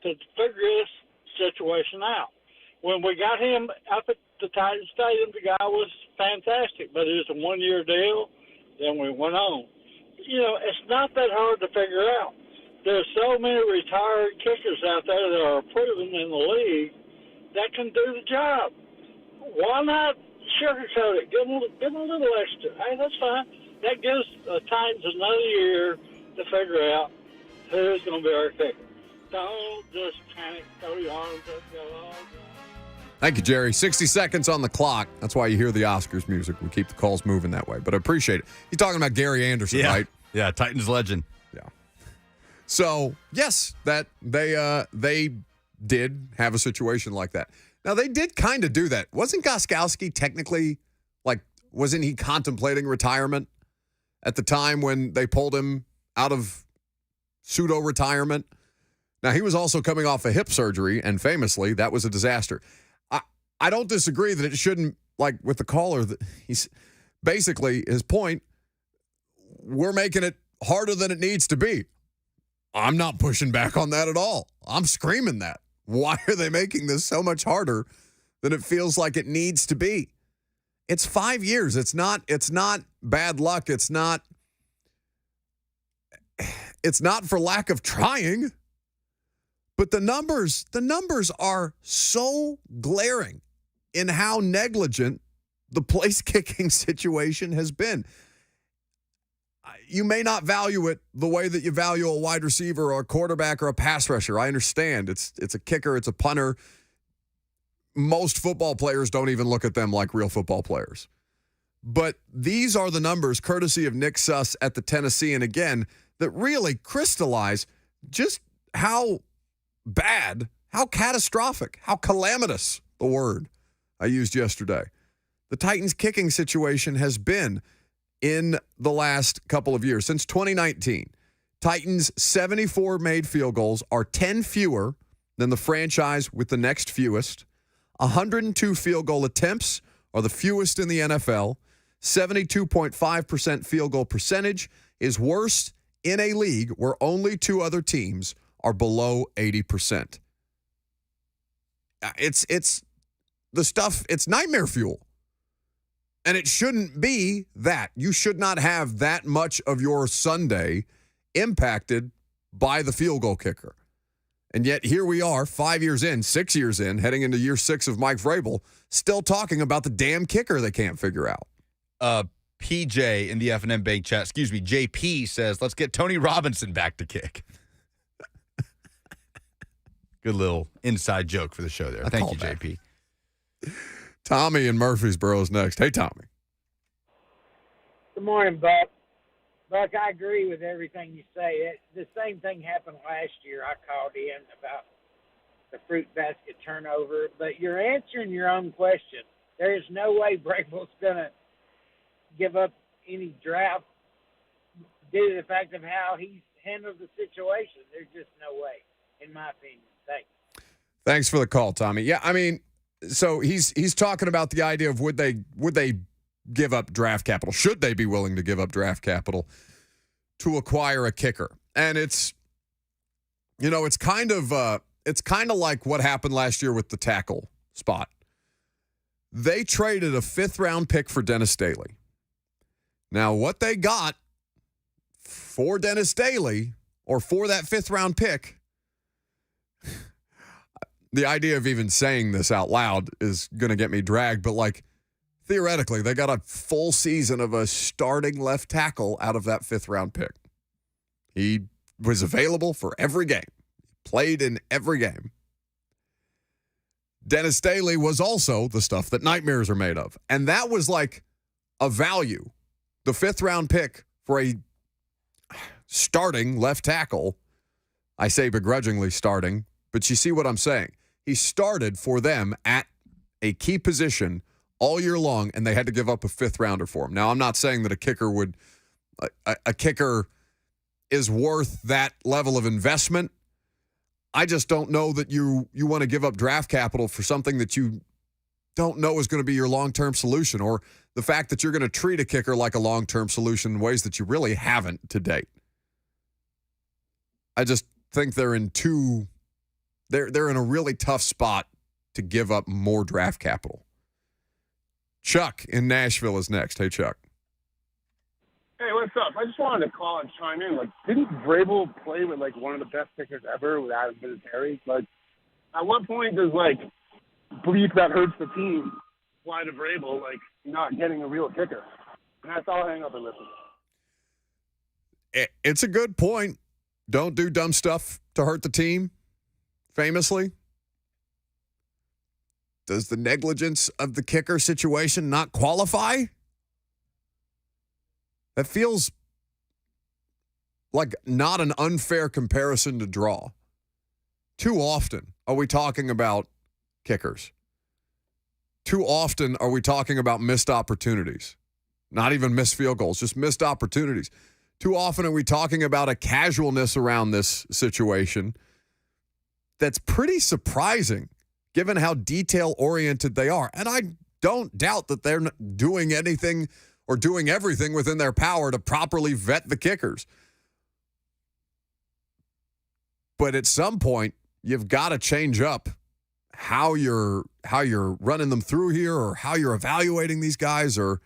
to figure this situation out. When we got him up at the Titan Stadium, the guy was fantastic, but it was a 1 year deal. Then we went on. It's not that hard to figure out. There's so many retired kickers out there that are proven in the league that can do the job. Why not sugarcoat it? Give them a little extra. Hey, that's fine. That gives the Titans another year to figure out who's going to be our kicker. Don't just panic, throw your arms up, go, oh, God. Thank you, Jerry. 60 seconds on the clock. That's why you hear the Oscars music. We keep the calls moving that way. But I appreciate it. He's talking about Gary Anderson, right? Yeah, Titans legend. Yeah. So, yes, that they did have a situation like that. Now, they did kind of do that. Wasn't Gostkowski technically, wasn't he contemplating retirement at the time when they pulled him out of pseudo-retirement. Now, he was also coming off a hip surgery, and famously, that was a disaster. I don't disagree that it shouldn't, like with the caller, that he's basically his point, we're making it harder than it needs to be. I'm not pushing back on that at all. I'm screaming that. Why are they making this so much harder than it feels like it needs to be? It's 5 years. It's not bad luck. It's not for lack of trying. But the numbers are so glaring in how negligent the place kicking situation has been. You may not value it the way that you value a wide receiver or a quarterback or a pass rusher. I understand. It's a kicker. It's a punter. Most football players don't even look at them like real football players. But these are the numbers, courtesy of Nick Suss at the Tennessean, again, that really crystallize just how bad, how catastrophic, how calamitous, the word I used yesterday, the Titans kicking situation has been in the last couple of years. Since 2019, Titans' 74 made field goals are 10 fewer than the franchise with the next fewest. 102 field goal attempts are the fewest in the NFL. 72.5% field goal percentage is worst in a league where only two other teams are below 80%. It's the stuff, it's nightmare fuel. And it shouldn't be that. You should not have that much of your Sunday impacted by the field goal kicker. And yet here we are, 5 years in, 6 years in, heading into year 6 of Mike Vrabel, still talking about the damn kicker they can't figure out. PJ in the F&M Bank chat, JP says, let's get Tony Robinson back to kick. Good little inside joke for the show there. Thank you, JP. Tommy in Murfreesboro is next. Hey, Tommy. Good morning, Buck. Buck, I agree with everything you say. The same thing happened last year. I called in about the fruit basket turnover, but you're answering your own question. There is no way Vrabel's going to give up any draft due to the fact of how he's handled the situation. There's just no way, in my opinion. Thanks. Thanks for the call, Tommy. Yeah, I mean, so he's talking about the idea of would they give up draft capital? Should they be willing to give up draft capital to acquire a kicker? And it's kind of like what happened last year with the tackle spot. They traded a 5th-round pick for Dennis Daly. Now, what they got for Dennis Daly, or for that 5th-round pick, the idea of even saying this out loud is going to get me dragged, but like theoretically, they got a full season of a starting left tackle out of that 5th-round pick. He was available for every game, played in every game. Dennis Daly was also the stuff that nightmares are made of, and that was like a value. The 5th-round pick for a starting left tackle, I say begrudgingly starting, but you see what I'm saying. He started for them at a key position all year long, and they had to give up a 5th-rounder for him. Now, I'm not saying that a kicker is worth that level of investment. I just don't know that you want to give up draft capital for something that you don't know is going to be your long-term solution, or the fact that you're going to treat a kicker like a long-term solution in ways that you really haven't to date. I just think they're in a really tough spot to give up more draft capital. Chuck in Nashville is next. Hey, Chuck. Hey, what's up? I just wanted to call and chime in. Like, didn't Vrabel play with, like, one of the best kickers ever with Adam Vinatieri? Like, at what point does, like, beef that hurts the team fly to Vrabel, like, not getting a real kicker? And that's all. Hang up and listen. It's a good point. Don't do dumb stuff to hurt the team, famously. Does the negligence of the kicker situation not qualify? That feels like not an unfair comparison to draw. Too often are we talking about kickers. Too often are we talking about missed opportunities. Not even missed field goals, just missed opportunities. Too often are we talking about a casualness around this situation that's pretty surprising given how detail-oriented they are. And I don't doubt that they're doing anything or doing everything within their power to properly vet the kickers. But at some point, you've got to change up how you're running them through here, or how you're evaluating these guys, or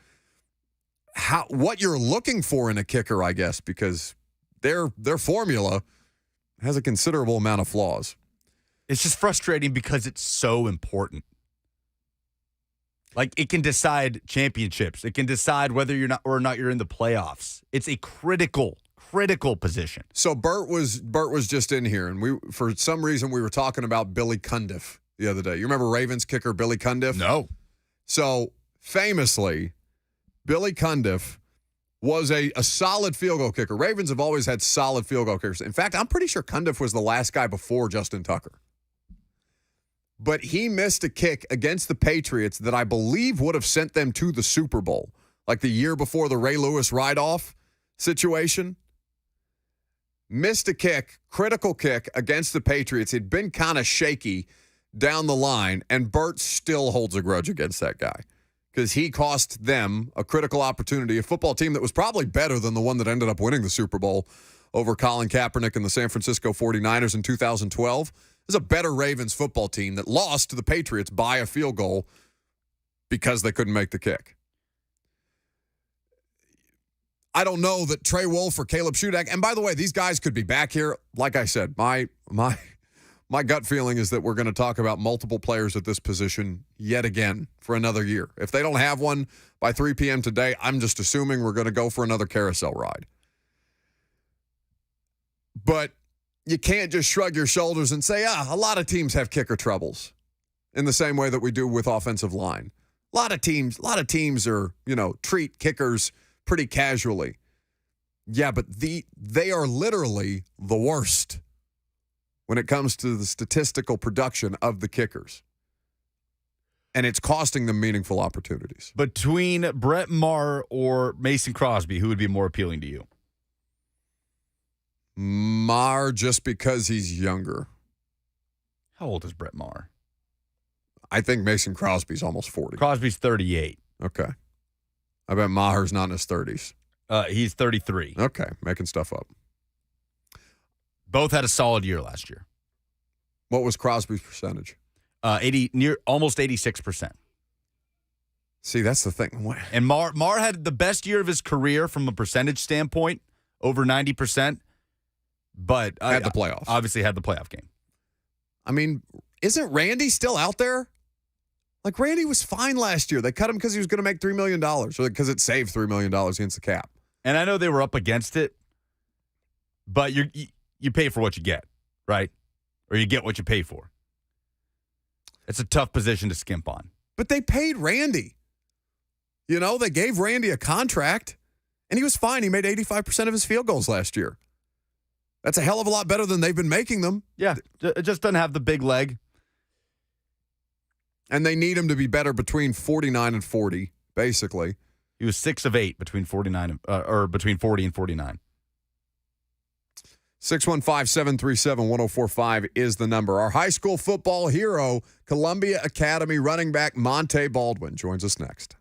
what you're looking for in a kicker, I guess, because their formula has a considerable amount of flaws. It's just frustrating because it's so important. Like, it can decide championships. It can decide whether you're not or not you're in the playoffs. It's a critical position. So Burt was just in here, and we, for some reason, we were talking about Billy Cundiff the other day. You remember Ravens kicker Billy Cundiff? No. So famously, Billy Cundiff was a solid field goal kicker. Ravens have always had solid field goal kickers. In fact, I'm pretty sure Cundiff was the last guy before Justin Tucker. But he missed a kick against the Patriots that I believe would have sent them to the Super Bowl, like the year before the Ray Lewis ride-off situation. Missed a kick, critical kick against the Patriots. He'd been kind of shaky down the line, and Burt still holds a grudge against that guy because he cost them a critical opportunity, a football team that was probably better than the one that ended up winning the Super Bowl over Colin Kaepernick and the San Francisco 49ers in 2012. There's a better Ravens football team that lost to the Patriots by a field goal because they couldn't make the kick. I don't know that Trey Wolf or Caleb Shudak, and by the way, these guys could be back here. Like I said, my gut feeling is that we're going to talk about multiple players at this position yet again for another year. If they don't have one by 3 p.m. today, I'm just assuming we're going to go for another carousel ride. But you can't just shrug your shoulders and say, a lot of teams have kicker troubles in the same way that we do with offensive line. A lot of teams are, treat kickers pretty casually. Yeah, but they are literally the worst when it comes to the statistical production of the kickers. And it's costing them meaningful opportunities. Between Brett Maher or Mason Crosby, who would be more appealing to you? Maher, just because he's younger. How old is Brett Maher? I think Mason Crosby's almost 40. Crosby's 38. Okay. I bet Maher's not in his 30s. He's 33. Okay, making stuff up. Both had a solid year last year. What was Crosby's percentage? Almost 86%. See, that's the thing. And Maher had the best year of his career from a percentage standpoint, over 90%. But had the playoffs. Obviously had the playoff game. I mean, isn't Randy still out there? Like, Randy was fine last year. They cut him because he was going to make $3 million, or because it saved $3 million against the cap. And I know they were up against it, but you pay for what you get, right? Or you get what you pay for. It's a tough position to skimp on. But they paid Randy. They gave Randy a contract, and he was fine. He made 85% of his field goals last year. That's a hell of a lot better than they've been making them. Yeah, it just doesn't have the big leg. And they need him to be better between 49 and 40, basically. He was 6 of 8 between 49 or between 40 and 49. 615-737-1045 is the number. Our high school football hero, Columbia Academy running back Monte Baldwin, joins us next.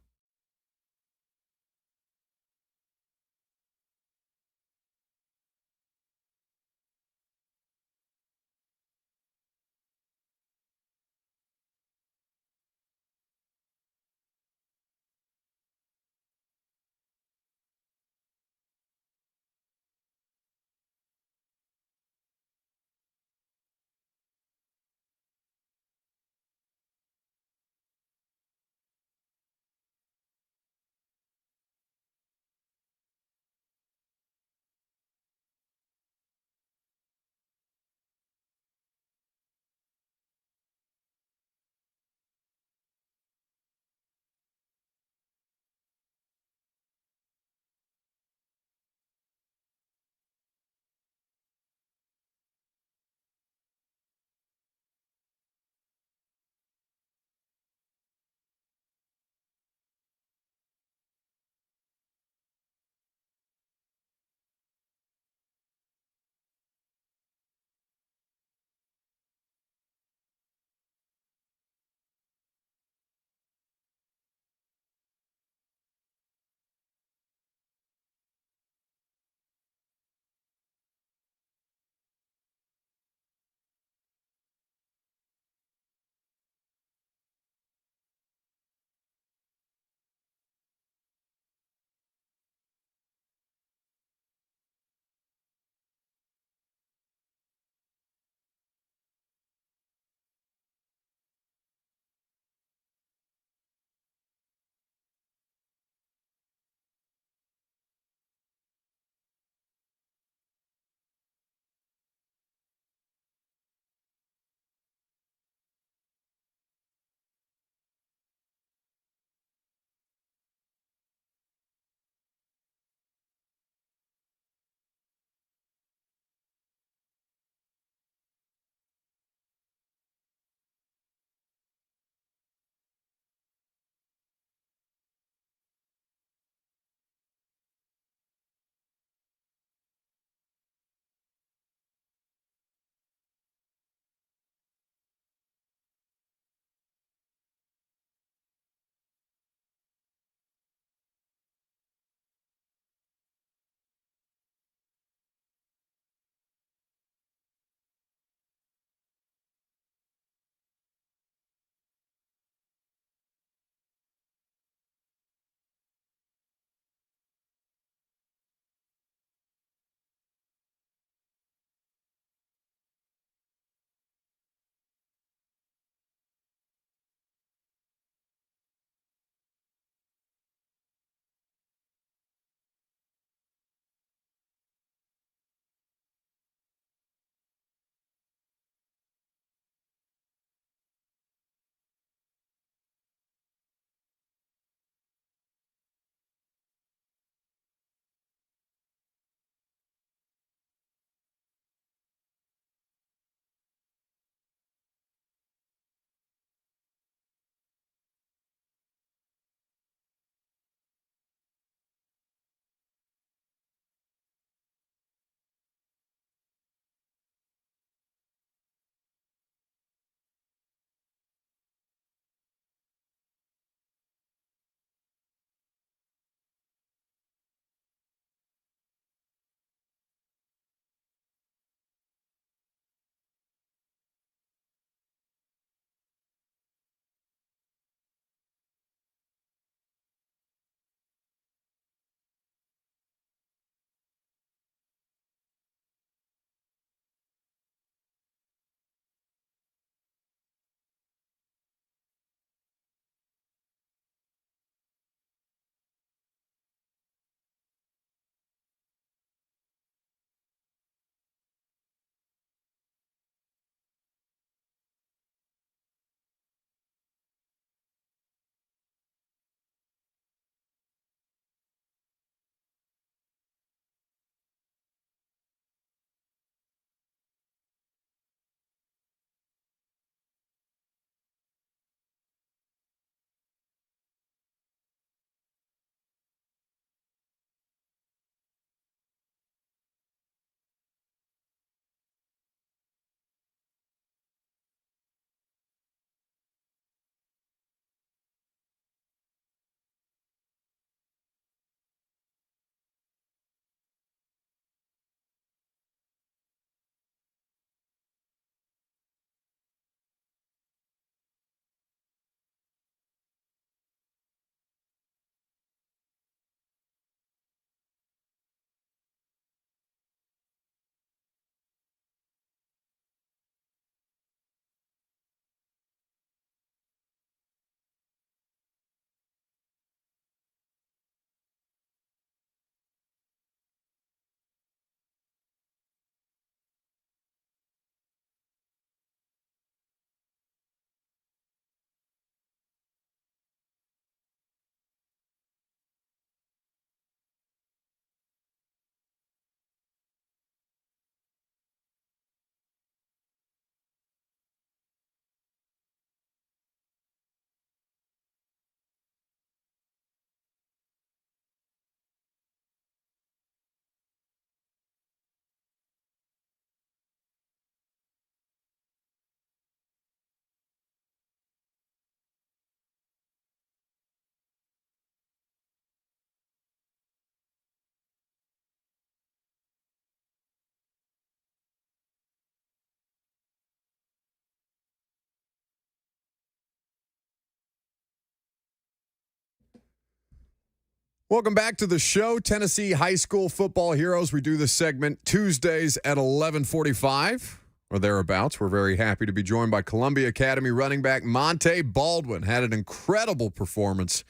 Welcome back to the show, Tennessee High School Football Heroes. We do this segment Tuesdays at 11:45 or thereabouts. We're very happy to be joined by Columbia Academy running back Monte Baldwin. Had an incredible performance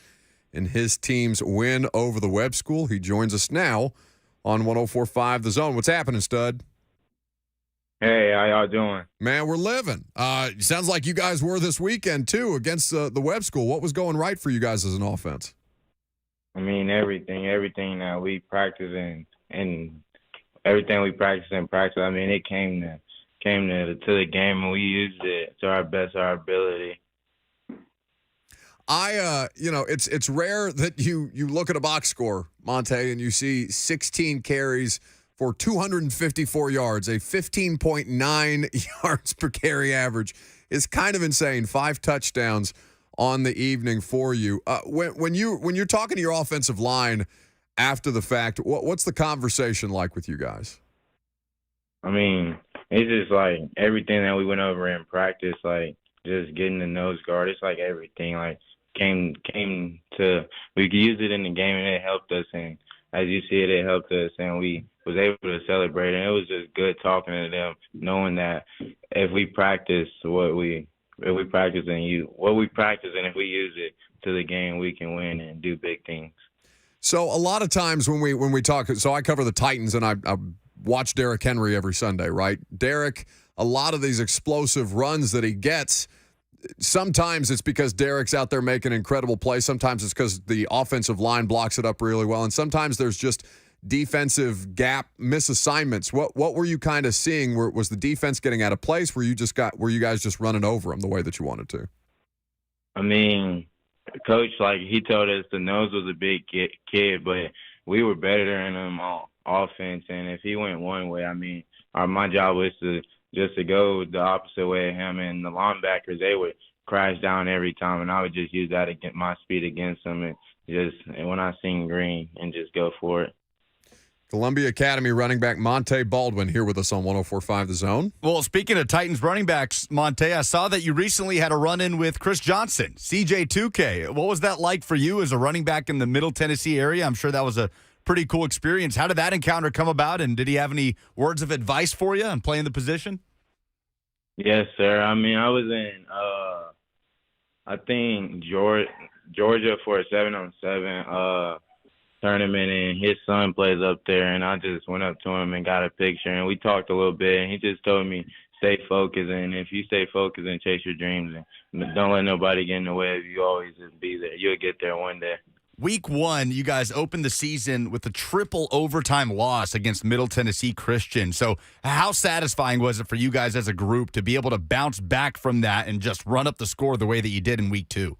in his team's win over the Webb School. He joins us now on 104.5 The Zone. What's happening, stud? Hey, how y'all doing? Man, we're living. Sounds like you guys were this weekend, too, against the Webb School. What was going right for you guys as an offense? I mean, everything that we practice and everything we practice in practice. I mean, it came to the game, and we used it to our best of our ability. It's rare that you look at a box score, Monte, and you see 16 carries for 254 yards, a 15.9 yards per carry average. Is kind of insane. 5 touchdowns on the evening for you. When you're talking to your offensive line after the fact, what's the conversation like with you guys? I mean, it's just like everything that we went over in practice, like just getting the nose guard. It's like everything like came to we could use it in the game, and it helped us. And as you see it helped us, and we was able to celebrate. And it was just good talking to them, knowing that if we practice what we practice and if we use it to the game, we can win and do big things. So a lot of times when we talk, so I cover the Titans and I watch Derrick Henry every Sunday, right? Derrick, a lot of these explosive runs that he gets, sometimes it's because Derrick's out there making incredible plays. Sometimes it's because the offensive line blocks it up really well. And sometimes there's just defensive gap misassignments. What were you kind of seeing? Was the defense getting out of place? Were you guys just running over them the way that you wanted to? I mean, Coach, like he told us the nose was a big kid, but we were better than him on offense. And if he went one way, I mean, my job was to go the opposite way of him. And the linebackers, they would crash down every time, and I would just use that against my speed against them, and when I seen green, and just go for it. Columbia Academy running back Monte Baldwin here with us on 104.5 The Zone. Well, speaking of Titans running backs, Monte, I saw that you recently had a run-in with Chris Johnson, CJ2K. What was that like for you as a running back in the Middle Tennessee area? I'm sure that was a pretty cool experience. How did that encounter come about, and did he have any words of advice for you on playing the position? Yes, sir. I mean, I was in, I think, Georgia for a 7-on-7 tournament, and his son plays up there, and I just went up to him and got a picture, and we talked a little bit, and he just told me, stay focused, and if you stay focused and chase your dreams, and don't let nobody get in the way of you, always just be there. You'll get there one day. Week 1, you guys opened the season with a triple overtime loss against Middle Tennessee Christian. So how satisfying was it for you guys as a group to be able to bounce back from that and just run up the score the way that you did in week 2?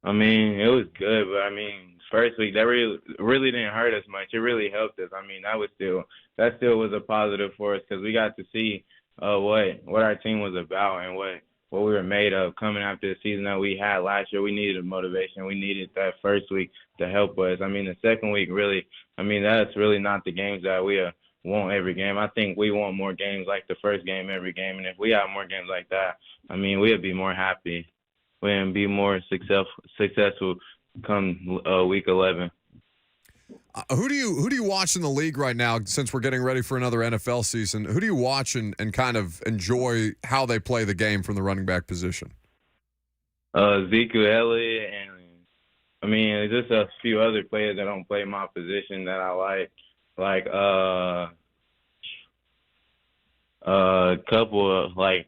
I mean, it was good, but I mean, first week, that really didn't hurt us much. It really helped us. I mean, that still was a positive for us because we got to see what our team was about and what we were made of coming after the season that we had last year. We needed motivation. We needed that first week to help us. I mean, the second week really, I mean, that's really not the games that we want every game. I think we want more games like the first game every game. And if we have more games like that, I mean, we'd be more happy. We'd be more successful come week 11. Who do you watch in the league right now, since we're getting ready for another NFL season? Who do you watch and kind of enjoy how they play the game from the running back position? Ezekiel Elliott, and I mean, just a few other players that don't play my position that I like a couple of, like,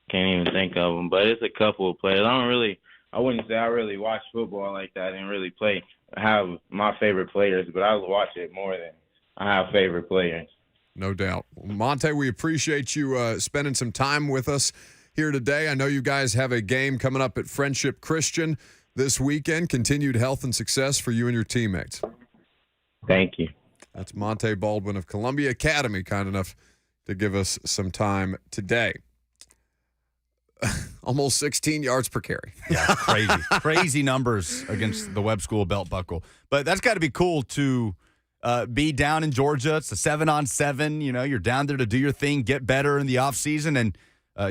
can't even think of them, but it's a couple of players. I wouldn't say I really watch football like that and really have my favorite players, but I watch it more than I have favorite players. No doubt. Monte, we appreciate you spending some time with us here today. I know you guys have a game coming up at Friendship Christian this weekend. Continued health and success for you and your teammates. Thank you. That's Monte Baldwin of Columbia Academy, kind enough to give us some time today. Almost 16 yards per carry. Yeah, crazy numbers against the Webb School belt buckle. But that's got to be cool to be down in Georgia. It's a 7-on-7. You know, you're down there to do your thing, get better in the offseason, and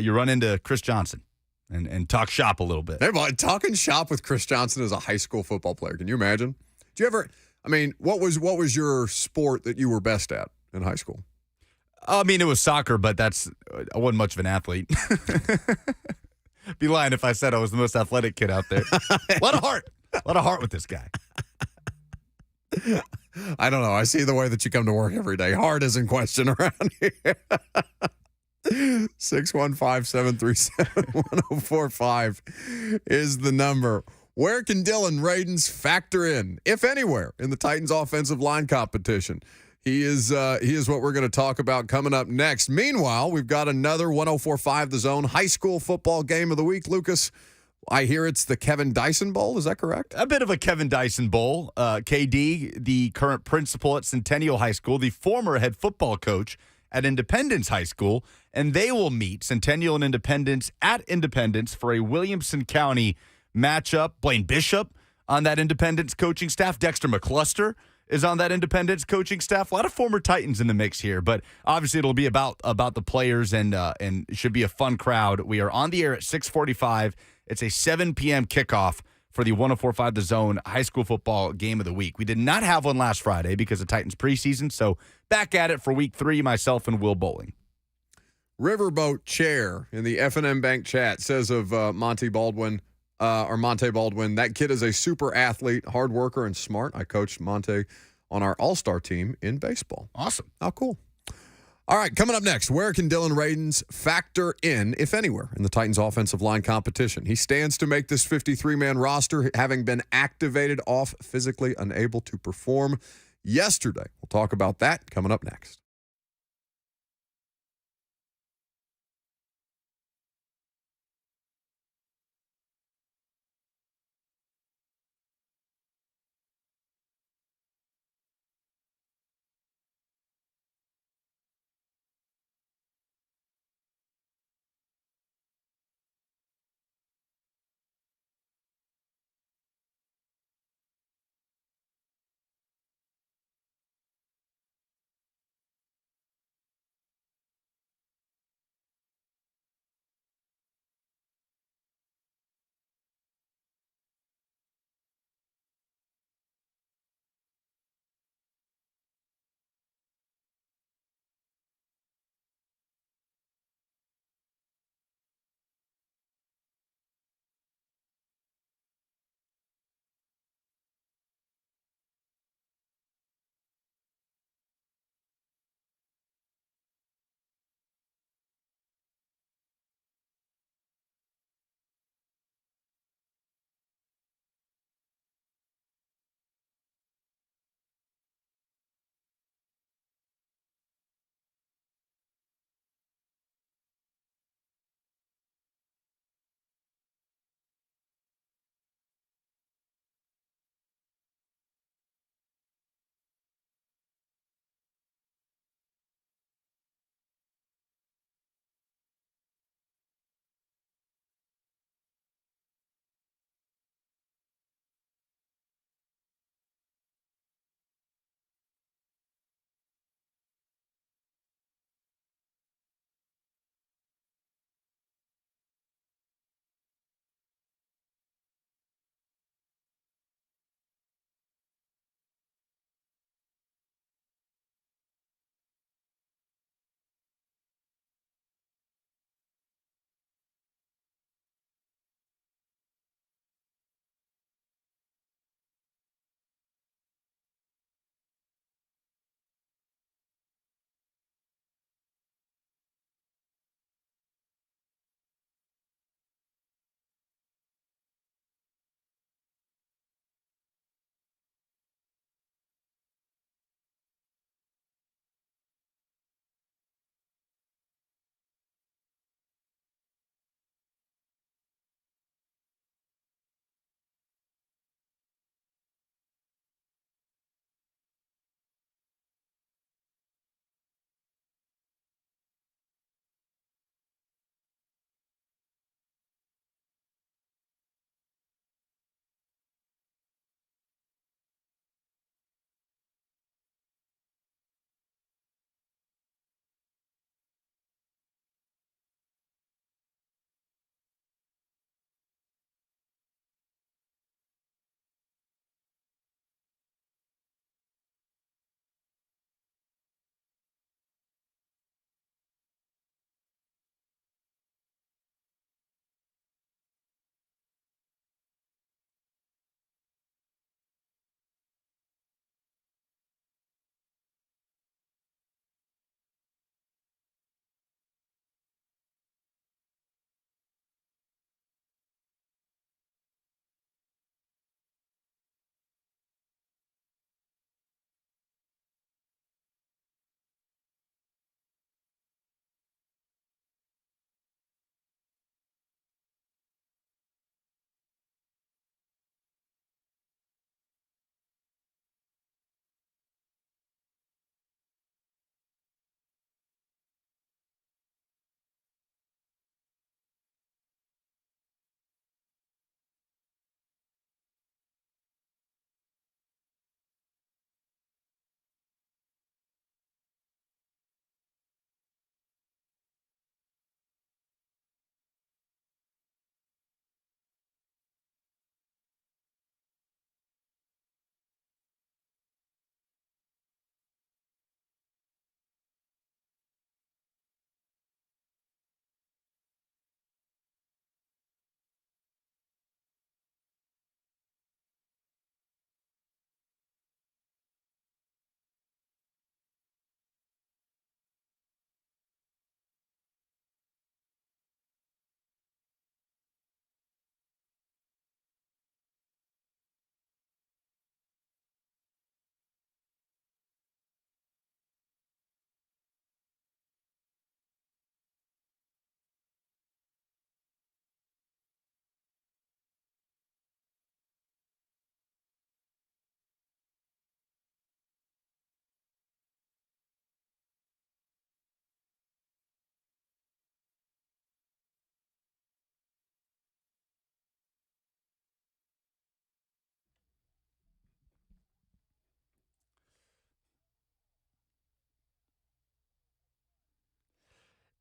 you run into Chris Johnson and talk shop a little bit. Hey, talking shop with Chris Johnson as a high school football player. Can you imagine? Do you ever? I mean, what was your sport that you were best at in high school? I mean, it was soccer, but I wasn't much of an athlete. Be lying if I said I was the most athletic kid out there. A lot of heart with this guy. I don't know. I see the way that you come to work every day. Heart is in question around here. 615-737-1045 is the number. Where can Dillon Radunz factor in, if anywhere, in the Titans offensive line competition? He is what we're going to talk about coming up next. Meanwhile, we've got another 104.5 The Zone high school football game of the week. Lucas, I hear it's the Kevin Dyson Bowl. Is that correct? A bit of a Kevin Dyson Bowl. KD, the current principal at Centennial High School, the former head football coach at Independence High School, and they will meet Centennial and Independence at Independence for a Williamson County matchup. Blaine Bishop on that Independence coaching staff. Dexter McCluster is on that Independence coaching staff. A lot of former Titans in the mix here, but obviously it'll be about the players and it should be a fun crowd. We are on the air at 6:45. It's a 7 p.m. kickoff for the 104.5 The Zone high school football game of the week. We did not have one last Friday because of Titans preseason, so back at it for week 3, myself and Will Bowling. Riverboat Chair in the F&M Bank chat says of Monte Baldwin, that kid is a super athlete, hard worker, and smart. I coached Monte on our all-star team in baseball. Awesome. How cool. All right, coming up next, where can Dillon Radunz factor in, if anywhere, in the Titans offensive line competition? He stands to make this 53-man roster, having been activated off physically unable to perform yesterday. We'll talk about that coming up next.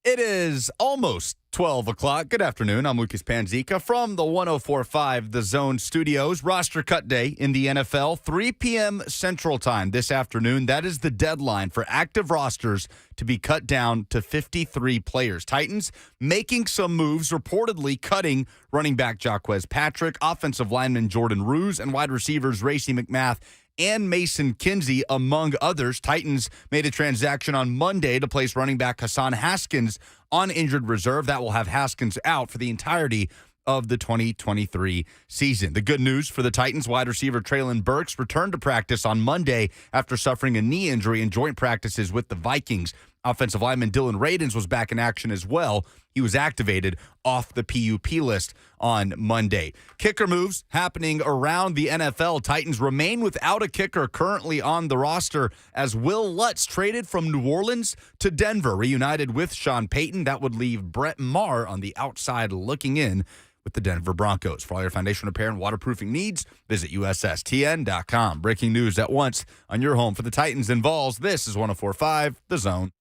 It is almost 12 o'clock. Good afternoon. I'm Lucas Panzica from the 104.5 The Zone Studios. Roster cut day in the NFL, 3 p.m. Central Time this afternoon. That is the deadline for active rosters to be cut down to 53 players. Titans making some moves, reportedly cutting running back Jaquez Patrick, offensive lineman Jordan Ruse, and wide receivers Racey McMath and Mason Kinsey, among others. Titans made a transaction on Monday to place running back Hassan Haskins on injured reserve. That will have Haskins out for the entirety of the 2023 season. The good news for the Titans, wide receiver Treylon Burks returned to practice on Monday after suffering a knee injury in joint practices with the Vikings. Offensive lineman Dillon Radunz was back in action as well. He was activated off the PUP list on Monday. Kicker moves happening around the NFL. Titans remain without a kicker currently on the roster as Will Lutz traded from New Orleans to Denver, reunited with Sean Payton. That would leave Brett Maher on the outside looking in with the Denver Broncos. For all your foundation repair and waterproofing needs, visit USSTN.com. Breaking news at once on your home for the Titans and Vols. This is 104.5 The Zone.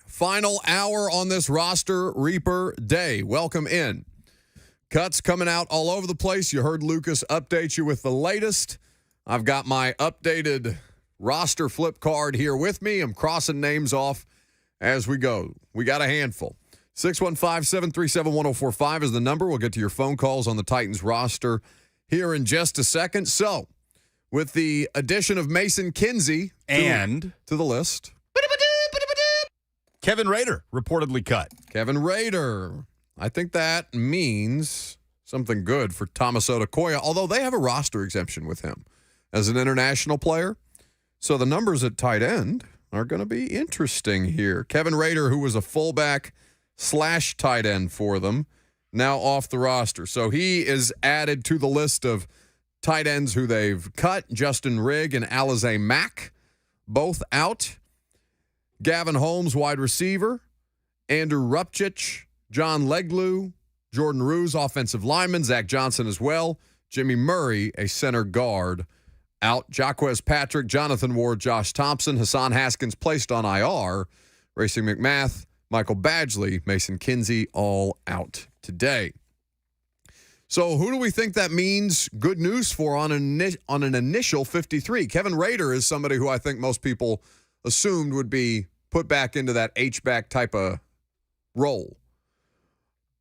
Final hour on this roster Reaper Day. Welcome in. Cuts coming out all over the place. You heard Lucas update you with the latest. I've got my updated roster flip card here with me. I'm crossing names off as we go. We got a handful. 615-737-1045 is the number. We'll get to your phone calls on the Titans roster here in just a second. So, with the addition of Mason Kinsey to the list, Kevin Rader reportedly cut. Kevin Rader. I think that means something good for Thomas Odukoya, although they have a roster exemption with him as an international player. So the numbers at tight end are going to be interesting here. Kevin Rader, who was a fullback / tight end for them, now off the roster. So he is added to the list of tight ends who they've cut. Justin Rigg and Alize Mack, both out. Gavin Holmes, wide receiver. Andrew Rupchich, John Leglu, Jordan Ruse, offensive lineman. Zach Johnson as well. Jimmy Murray, a center guard, out. Jaquez Patrick, Jonathan Ward, Josh Thompson. Hassan Haskins placed on IR. Racing McMath, Michael Badgley, Mason Kinsey, all out today. So who do we think that means good news for on an initial 53? Kevin Rader is somebody who I think most people assumed would be put back into that H-back type of role.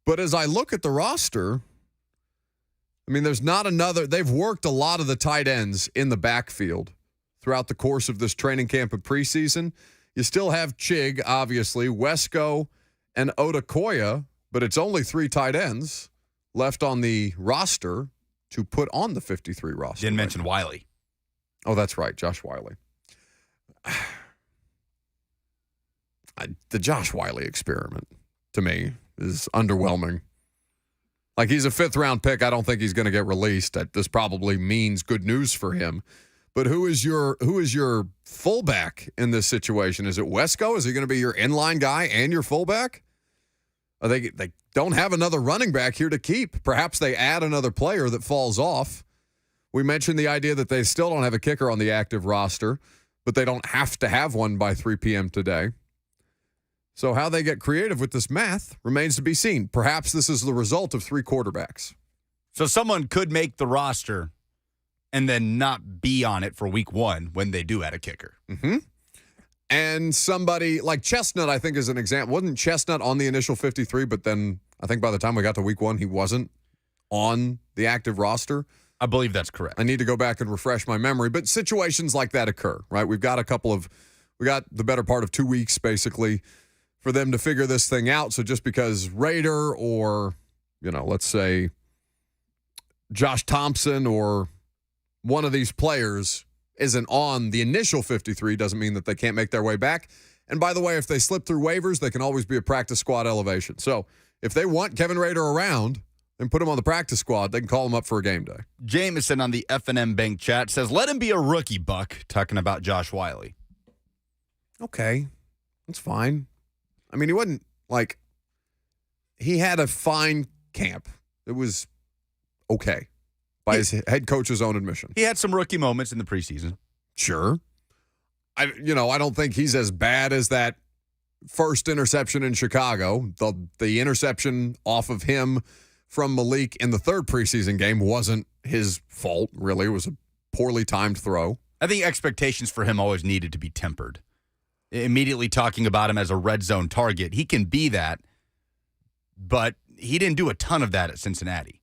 But as I look at the roster, I mean, there's not another. They've worked a lot of the tight ends in the backfield throughout the course of this training camp and preseason. You still have Chig, obviously, Wesco, and Odukoya, but it's only 3 tight ends left on the roster to put on the 53 roster. Didn't mention Wiley. Oh, that's right, Josh Wiley. The Josh Wiley experiment, to me, is underwhelming. Like, he's a 5th-round pick. I don't think he's going to get released. This probably means good news for him. But who is your fullback in this situation? Is it Wesco? Is he going to be your inline guy and your fullback? They don't have another running back here to keep. Perhaps they add another player that falls off. We mentioned the idea that they still don't have a kicker on the active roster, but they don't have to have one by 3 p.m. today. So how they get creative with this math remains to be seen. Perhaps this is the result of 3 quarterbacks. So someone could make the roster and then not be on it for week 1 when they do add a kicker. Mm-hmm. And somebody like Chestnut, I think, is an example. Wasn't Chestnut on the initial 53, but then I think by the time we got to week 1, he wasn't on the active roster? I believe that's correct. I need to go back and refresh my memory. But situations like that occur, right? We got the better part of 2 weeks, basically, for them to figure this thing out. So just because Rader or, let's say Josh Thompson or one of these players isn't on the initial 53 doesn't mean that they can't make their way back. And by the way, if they slip through waivers, they can always be a practice squad elevation. So if they want Kevin Rader around, then put him on the practice squad. They can call him up for a game day. Jameson on the F&M Bank chat says, let him be a rookie, Buck, talking about Josh Wiley. Okay, that's fine. I mean, he wasn't like he had a fine camp. It was okay by his head coach's own admission. He had some rookie moments in the preseason. Sure. I don't think he's as bad as that first interception in Chicago. The interception off of him from Malik in the third preseason game wasn't his fault, really. It was a poorly timed throw. I think expectations for him always needed to be tempered. Immediately talking about him as a red zone target, he can be that, but he didn't do a ton of that at Cincinnati.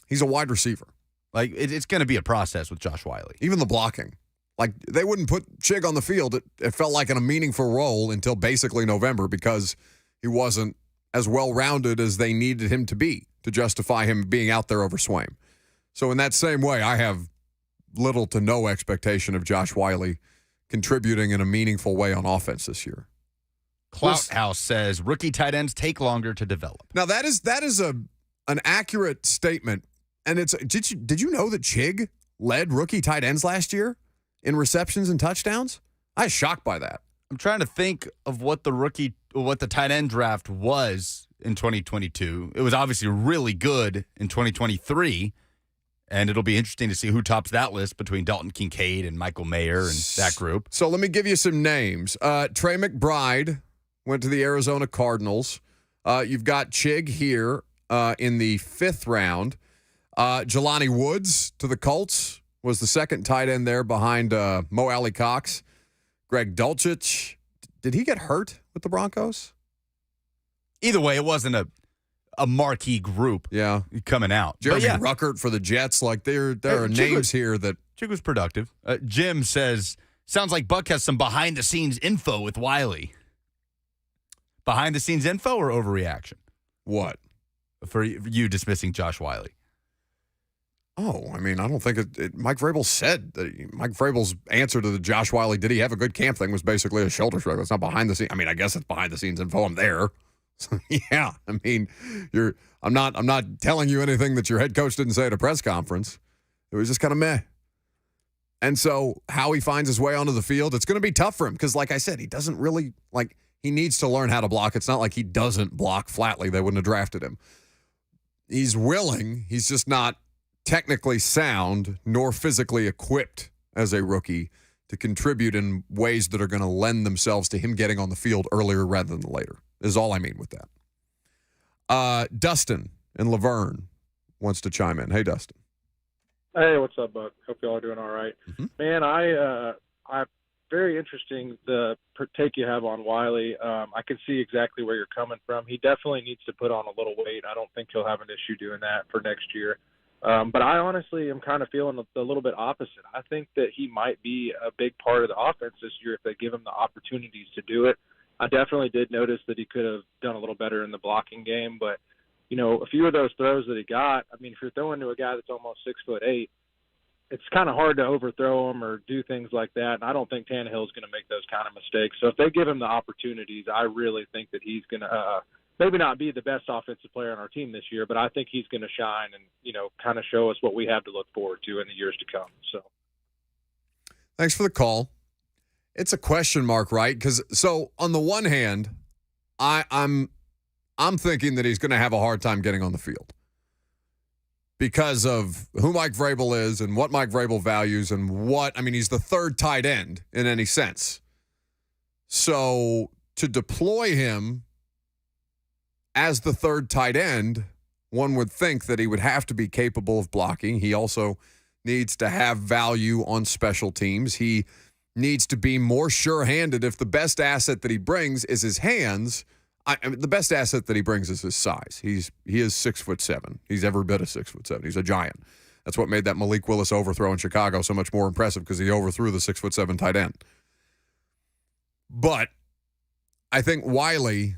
He's a wide receiver. Like, it's going to be a process with Josh Wiley. Even the blocking. Like, they wouldn't put Chig on the field. It felt like in a meaningful role until basically November because he wasn't as well-rounded as they needed him to be to justify him being out there over Swaim. So in that same way, I have little to no expectation of Josh Wiley contributing in a meaningful way on offense this year. Clouthouse says rookie tight ends take longer to develop. Now that is an accurate statement, and it's did you know that Chig led rookie tight ends last year in receptions and touchdowns? I was shocked by that. I'm trying to think of what the tight end draft was in 2022. It was obviously really good in 2023. And it'll be interesting to see who tops that list between Dalton Kincaid and Michael Mayer and that group. So let me give you some names. Trey McBride went to the Arizona Cardinals. You've got Chig here in the 5th round. Jelani Woods to the Colts was the second tight end there behind Mo Alley Cox. Greg Dulcich. Did he get hurt with the Broncos? Either way, it wasn't a marquee group coming out. Jeremy Ruckert for the Jets. Like, there are names here that... Chig was productive. Jim says, sounds like Buck has some behind-the-scenes info with Wiley. Behind-the-scenes info or overreaction? What? For you dismissing Josh Wiley. Oh, I mean, I don't think Mike Vrabel said that. Mike Vrabel's answer to the Josh Wiley, did he have a good camp thing, was basically a shoulder shrug. It's not behind the scenes. I mean, I guess it's behind the scenes info. I'm there. Yeah, I mean, I'm not telling you anything that your head coach didn't say at a press conference. It was just kind of meh. And so how he finds his way onto the field, it's going to be tough for him because, like I said, he doesn't really, he needs to learn how to block. It's not like he doesn't block flatly. They wouldn't have drafted him. He's willing. He's just not technically sound nor physically equipped as a rookie to contribute in ways that are going to lend themselves to him getting on the field earlier rather than later, is all I mean with that. Dustin in Laverne wants to chime in. Hey, Dustin. Hey, what's up, Buck? Hope y'all are doing all right. Mm-hmm. Man, I very interesting the take you have on Wiley. I can see exactly where you're coming from. He definitely needs to put on a little weight. I don't think he'll have an issue doing that for next year. But I honestly am kind of feeling a little bit opposite. I think that he might be a big part of the offense this year if they give him the opportunities to do it. I definitely did notice that he could have done a little better in the blocking game, but a few of those throws that he got, I mean, if you're throwing to a guy that's almost 6'8", it's kind of hard to overthrow him or do things like that. And I don't think Tannehill's going to make those kind of mistakes. So if they give him the opportunities, I really think that he's going to maybe not be the best offensive player on our team this year, but I think he's going to shine and, kind of show us what we have to look forward to in the years to come. So, thanks for the call. It's a question mark, right? Because on the one hand, I'm thinking that he's going to have a hard time getting on the field because of who Mike Vrabel is and what Mike Vrabel values and he's the third tight end in any sense. So to deploy him as the third tight end, one would think that he would have to be capable of blocking. He also needs to have value on special teams. He needs to be more sure-handed. If the best asset that he brings is his hands, the best asset that he brings is his size. He is 6'7". He's every bit of 6'7". He's a giant. That's what made that Malik Willis overthrow in Chicago so much more impressive because he overthrew the 6'7" tight end. But I think Wiley.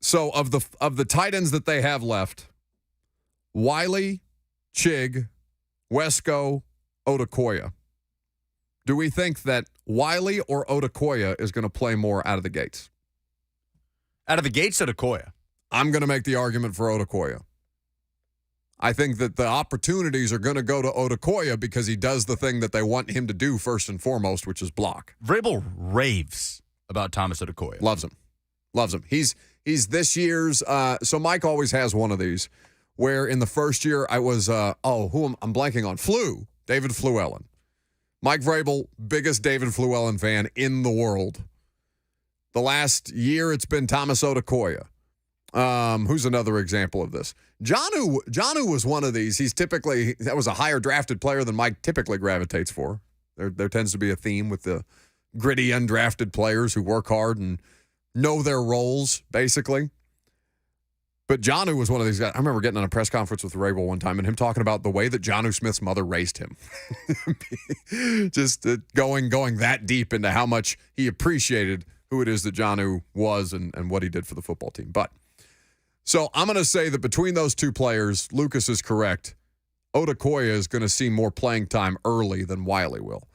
So of the tight ends that they have left, Wiley, Chig, Wesco, Odukoya. Do we think that Wiley or Odukoya is going to play more out of the gates? Out of the gates, Odukoya. I'm going to make the argument for Odukoya. I think that the opportunities are going to go to Odukoya because he does the thing that they want him to do first and foremost, which is block. Vrabel raves about Thomas Odukoya. Loves him. Loves him. He's this year's so Mike always has one of these where in the first year I was I'm blanking on David Fluellen. Mike Vrabel, biggest David Fluellen fan in the world. The last year it's been Thomas Odukoya. Who's another example of this? Jonnu was one of these. That was a higher drafted player than Mike typically gravitates for. There tends to be a theme with the gritty undrafted players who work hard and know their roles, basically. But Jonnu was one of these guys. I remember getting on a press conference with Vrabel one time and him talking about the way that Jonnu Smith's mother raised him. Just going that deep into how much he appreciated who it is that Jonnu was and what he did for the football team. But so I'm going to say that between those two players, Lucas is correct. Odukoya is going to see more playing time early than Wiley will.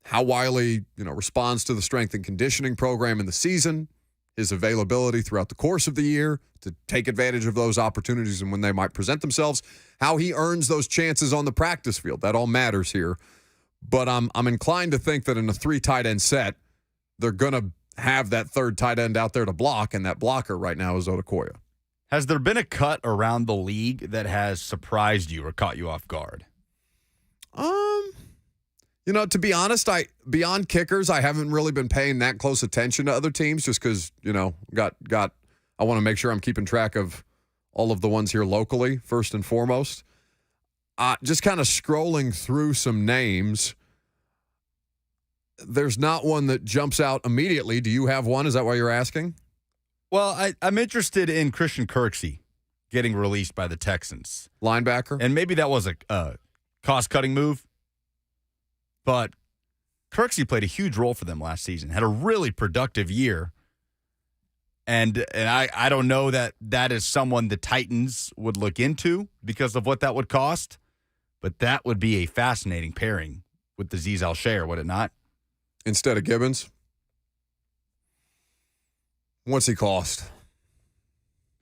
How Wiley, responds to the strength and conditioning program in the season, his availability throughout the course of the year to take advantage of those opportunities and when they might present themselves, how he earns those chances on the practice field. That all matters here. But I'm inclined to think that in a 3 tight end set, they're going to have that third tight end out there to block, and that blocker right now is Odukoya. Has there been a cut around the league that has surprised you or caught you off guard? To be honest, beyond kickers, I haven't really been paying that close attention to other teams just because, I want to make sure I'm keeping track of all of the ones here locally, first and foremost. Just kind of scrolling through some names. There's not one that jumps out immediately. Do you have one? Is that why you're asking? Well, I'm interested in Christian Kirksey getting released by the Texans. Linebacker? And maybe that was a cost-cutting move. But Kirksey played a huge role for them last season, had a really productive year. And I don't know that is someone the Titans would look into because of what that would cost. But that would be a fascinating pairing with the Azeez Al-Shaair, would it not? Instead of Gibbons? What's he cost?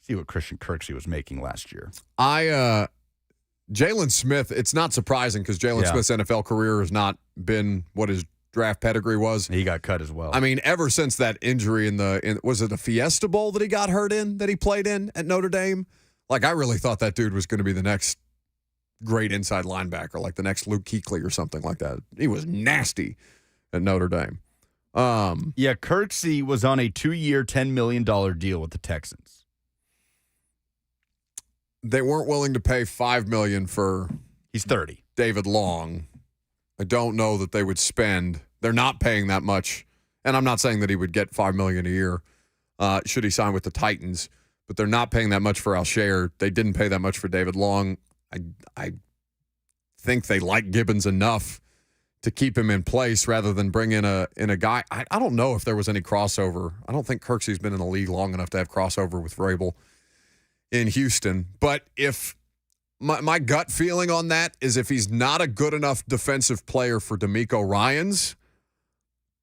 See what Christian Kirksey was making last year. Jalen Smith, it's not surprising because Jalen Smith's NFL career has not been what his draft pedigree was. He got cut as well. I mean, ever since that injury was it a Fiesta Bowl that he got hurt in, that he played in at Notre Dame? Like, I really thought that dude was going to be the next great inside linebacker, like the next Luke Kuechly or something like that. He was nasty at Notre Dame. Kirksey was on a 2-year, $10 million deal with the Texans. They weren't willing to pay $5 million for he's 30. David Long. I don't know that they would spend. They're not paying that much, and I'm not saying that he would get $5 million a year should he sign with the Titans, but they're not paying that much for Al-Shaair. They didn't pay that much for David Long. I think they like Gibbons enough to keep him in place rather than bring in a guy. I don't know if there was any crossover. I don't think Kirksey's been in the league long enough to have crossover with Vrabel in Houston. But if my gut feeling on that is if he's not a good enough defensive player for DeMeco Ryans,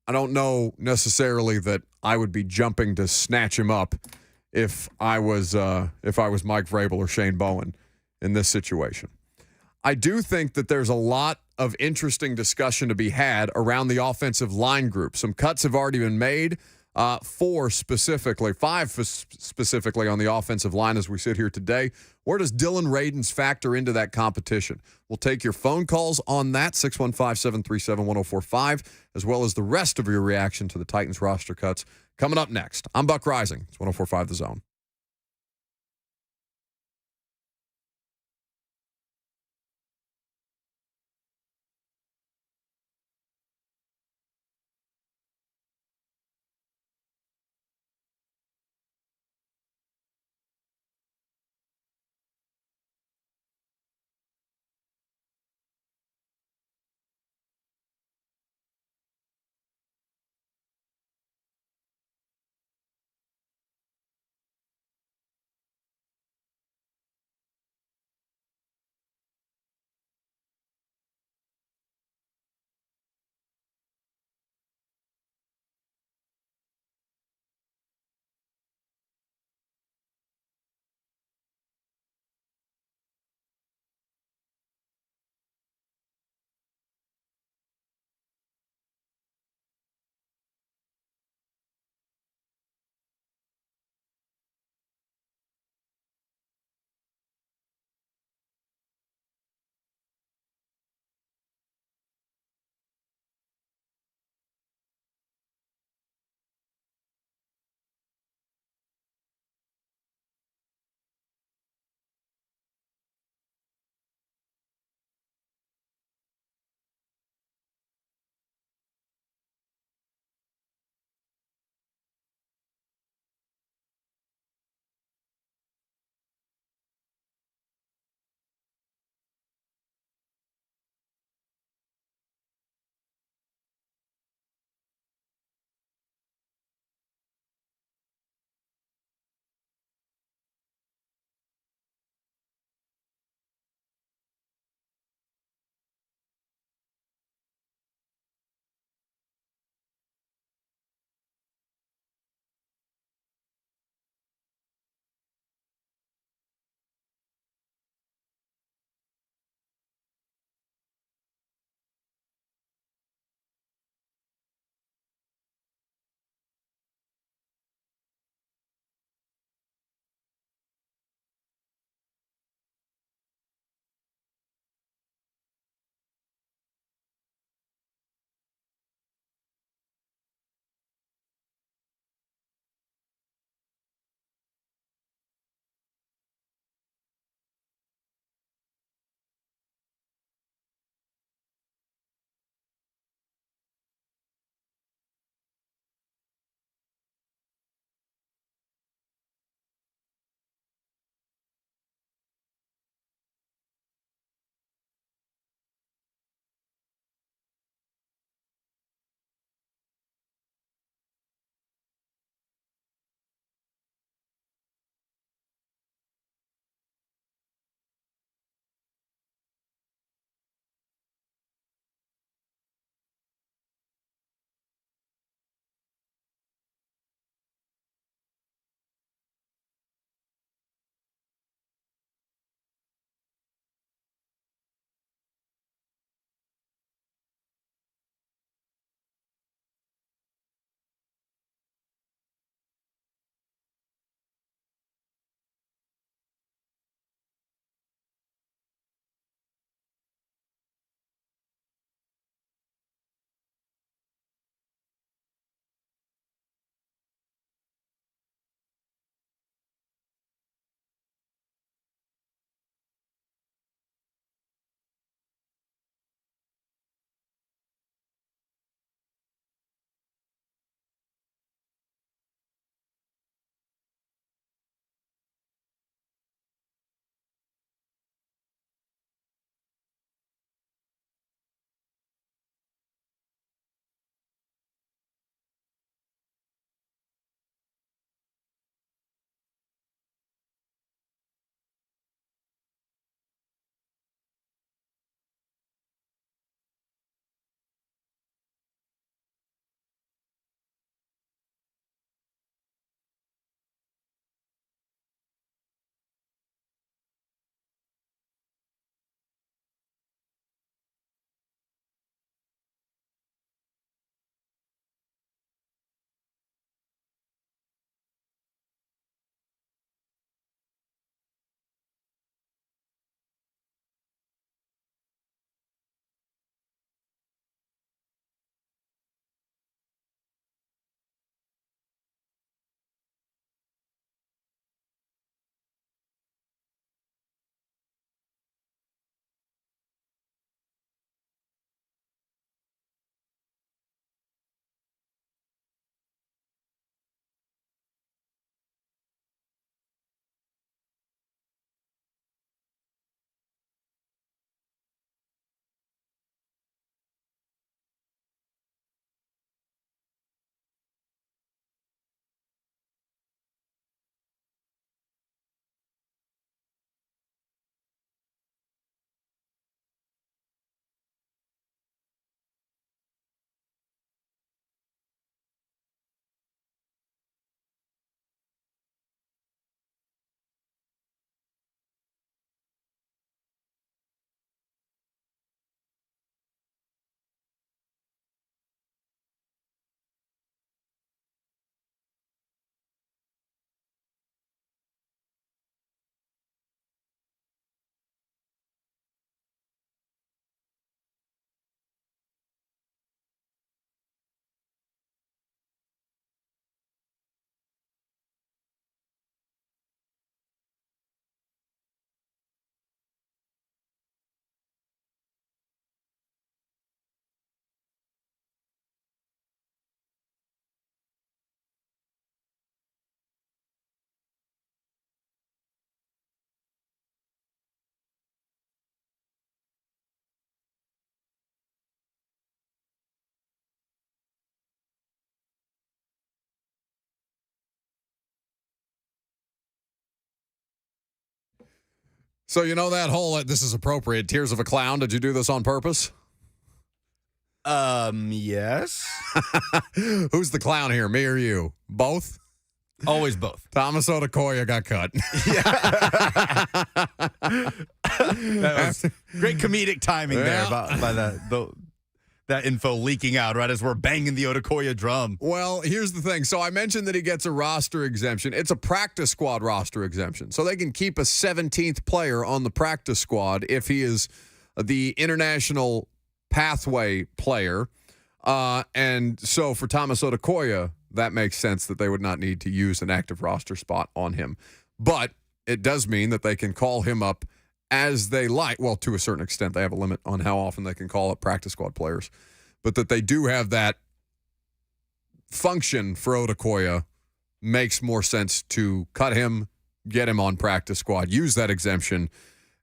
I don't know necessarily that I would be jumping to snatch him up if I was Mike Vrabel or Shane Bowen in this situation. I do think that there's a lot of interesting discussion to be had around the offensive line group. Some cuts have already been made. 5 specifically on the offensive line as we sit here today. Where does Dillon Radunz factor into that competition? We'll take your phone calls on that, 615-737-1045, as well as the rest of your reaction to the Titans roster cuts. Coming up next, I'm Buck Rising. It's 104.5 The Zone. So you know that whole, this is appropriate, tears of a clown. Did you do this on purpose? Yes. Who's the clown here, me or you? Both? Always both. Thomas Odukoya got cut. That was great comedic timing there by that info leaking out right as we're banging the Odukoya drum. Well, here's the thing. So I mentioned that he gets a roster exemption. It's a practice squad roster exemption. So they can keep a 17th player on the practice squad if he is the international pathway player. And so for Thomas Odukoya, that makes sense that they would not need to use an active roster spot on him. But it does mean that they can call him up as they like. Well, to a certain extent, they have a limit on how often they can call up practice squad players. But that they do have that function for Odukoya makes more sense to cut him, get him on practice squad, use that exemption,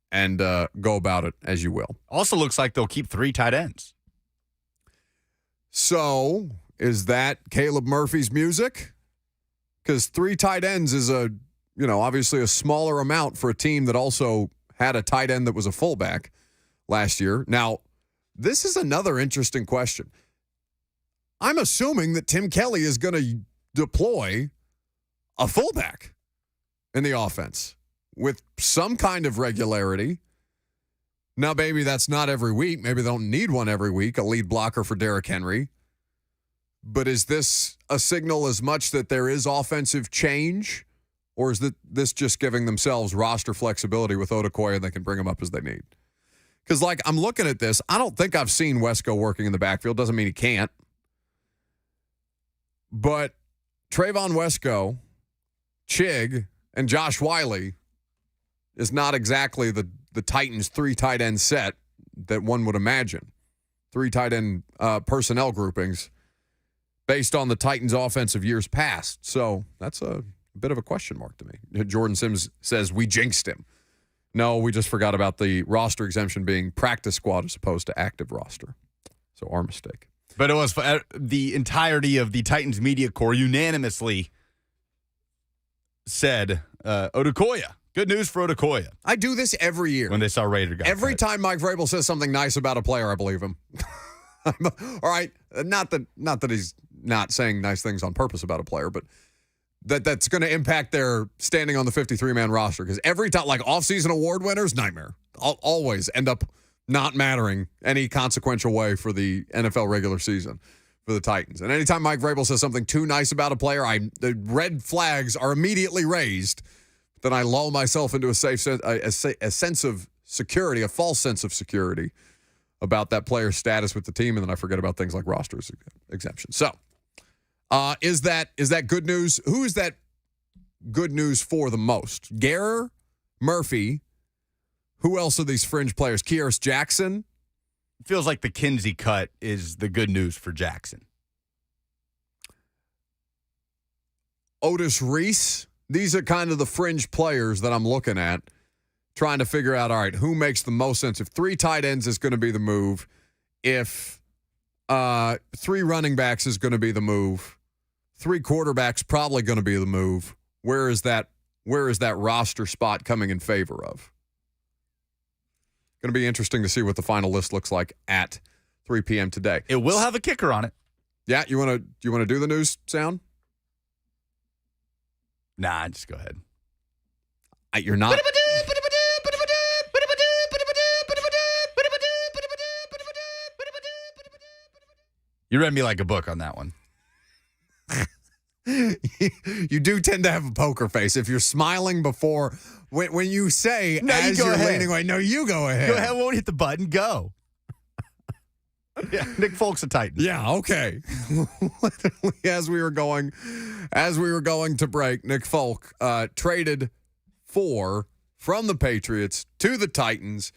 and go about it as you will. Also looks like they'll keep 3 tight ends. So is that Caleb Murphy's music? Because 3 tight ends is obviously a smaller amount for a team that also had a tight end that was a fullback last year. Now, this is another interesting question. I'm assuming that Tim Kelly is going to deploy a fullback in the offense with some kind of regularity. Now, maybe that's not every week. Maybe they don't need one every week, a lead blocker for Derrick Henry. But is this a signal as much that there is offensive change, or is this just giving themselves roster flexibility with Odukoya and they can bring him up as they need? Because, I'm looking at this. I don't think I've seen Wesco working in the backfield. Doesn't mean he can't. But Trayvon Wesco, Chig, and Josh Wiley is not exactly the Titans' 3 tight end set that one would imagine. 3 tight end personnel groupings based on the Titans' offensive years past. So that's a bit of a question mark to me. Jordan Sims says, we jinxed him. No, we just forgot about the roster exemption being practice squad as opposed to active roster. So our mistake. But it was the entirety of the Titans media corps unanimously said, Odukoya. Good news for Odukoya. I do this every year. When they saw Raider got every cut. time Mike Vrabel says something nice about a player, I believe him. All right. Not that he's not saying nice things on purpose about a player, but that's going to impact their standing on the 53-man roster. Because every time, off-season award winners, nightmare. Always end up not mattering any consequential way for the NFL regular season for the Titans. And anytime Mike Vrabel says something too nice about a player, the red flags are immediately raised. Then I lull myself into a sense of security, a false sense of security about that player's status with the team, and then I forget about things like rosters exemption. So, is that good news? Who is that good news for the most? Guerrer, Murphy. Who else are these fringe players? Kearis Jackson. Feels like the Kinsey cut is the good news for Jackson. Otis Reese. These are kind of the fringe players that I'm looking at, trying to figure out, all right, who makes the most sense? If 3 tight ends is going to be the move, if 3 running backs is going to be the move, 3 quarterbacks probably going to be the move, where is that roster spot coming in favor of? Going to be interesting to see what the final list looks like at 3 p.m. today. It will have a kicker on it. Yeah, you want to do the news sound? Nah, just go ahead. You're not. You read me like a book on that one. You do tend to have a poker face. If you're smiling before, when you say, no, as you you're ahead. leaning away, no, you go ahead. Go ahead, won't hit the button, go. Yeah, Nick Folk's a Titan. Yeah, okay. Literally, as we were going to break, Nick Folk traded from the Patriots to the Titans.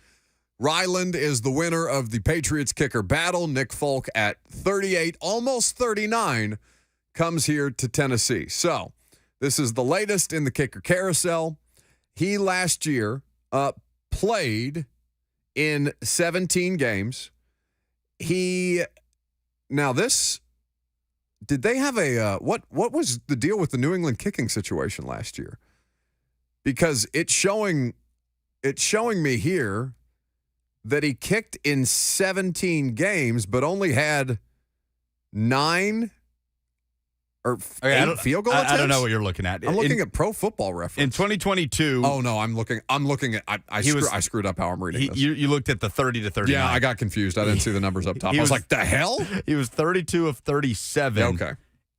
Ryland is the winner of the Patriots kicker battle. Nick Folk at 38, almost 39, comes here to Tennessee. So this is the latest in the kicker carousel. He last year played in 17 games. Did they have what was the deal with the New England kicking situation last year? Because it's showing it's showing me here that he kicked in 17 games, but only had 9 or 8 field goal attempts? I don't know what you're looking at. I'm looking at Pro Football Reference. In 2022. Oh, no, I'm looking at I screwed up how I'm reading this. You looked at the 30 to 39. Yeah, I got confused. I didn't see the numbers up top. I was like, the hell? He was 32 of 37. Yeah, okay.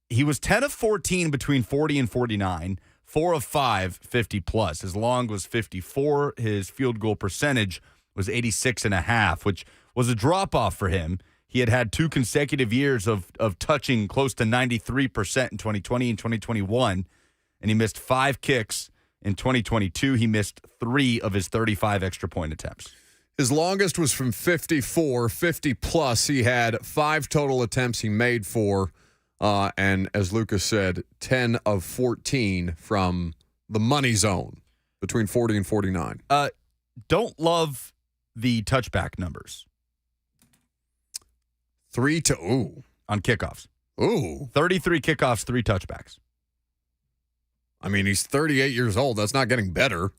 He was 10 of 14 between 40 and 49, 4 of 5, 50-plus. His long was 54. His field goal percentage was 86.5, which was a drop-off for him. He had 2 consecutive years of touching close to 93% in 2020 and 2021, and he missed 5 kicks in 2022. He missed 3 of his 35 extra-point attempts. His longest was from 54, 50-plus. He had 5 total attempts he made 4, and as Lucas said, 10 of 14 from the money zone between 40 and 49. Don't love the touchback numbers. 3 to, ooh. On kickoffs. Ooh. 33 kickoffs, 3 touchbacks. I mean, he's 38 years old. That's not getting better.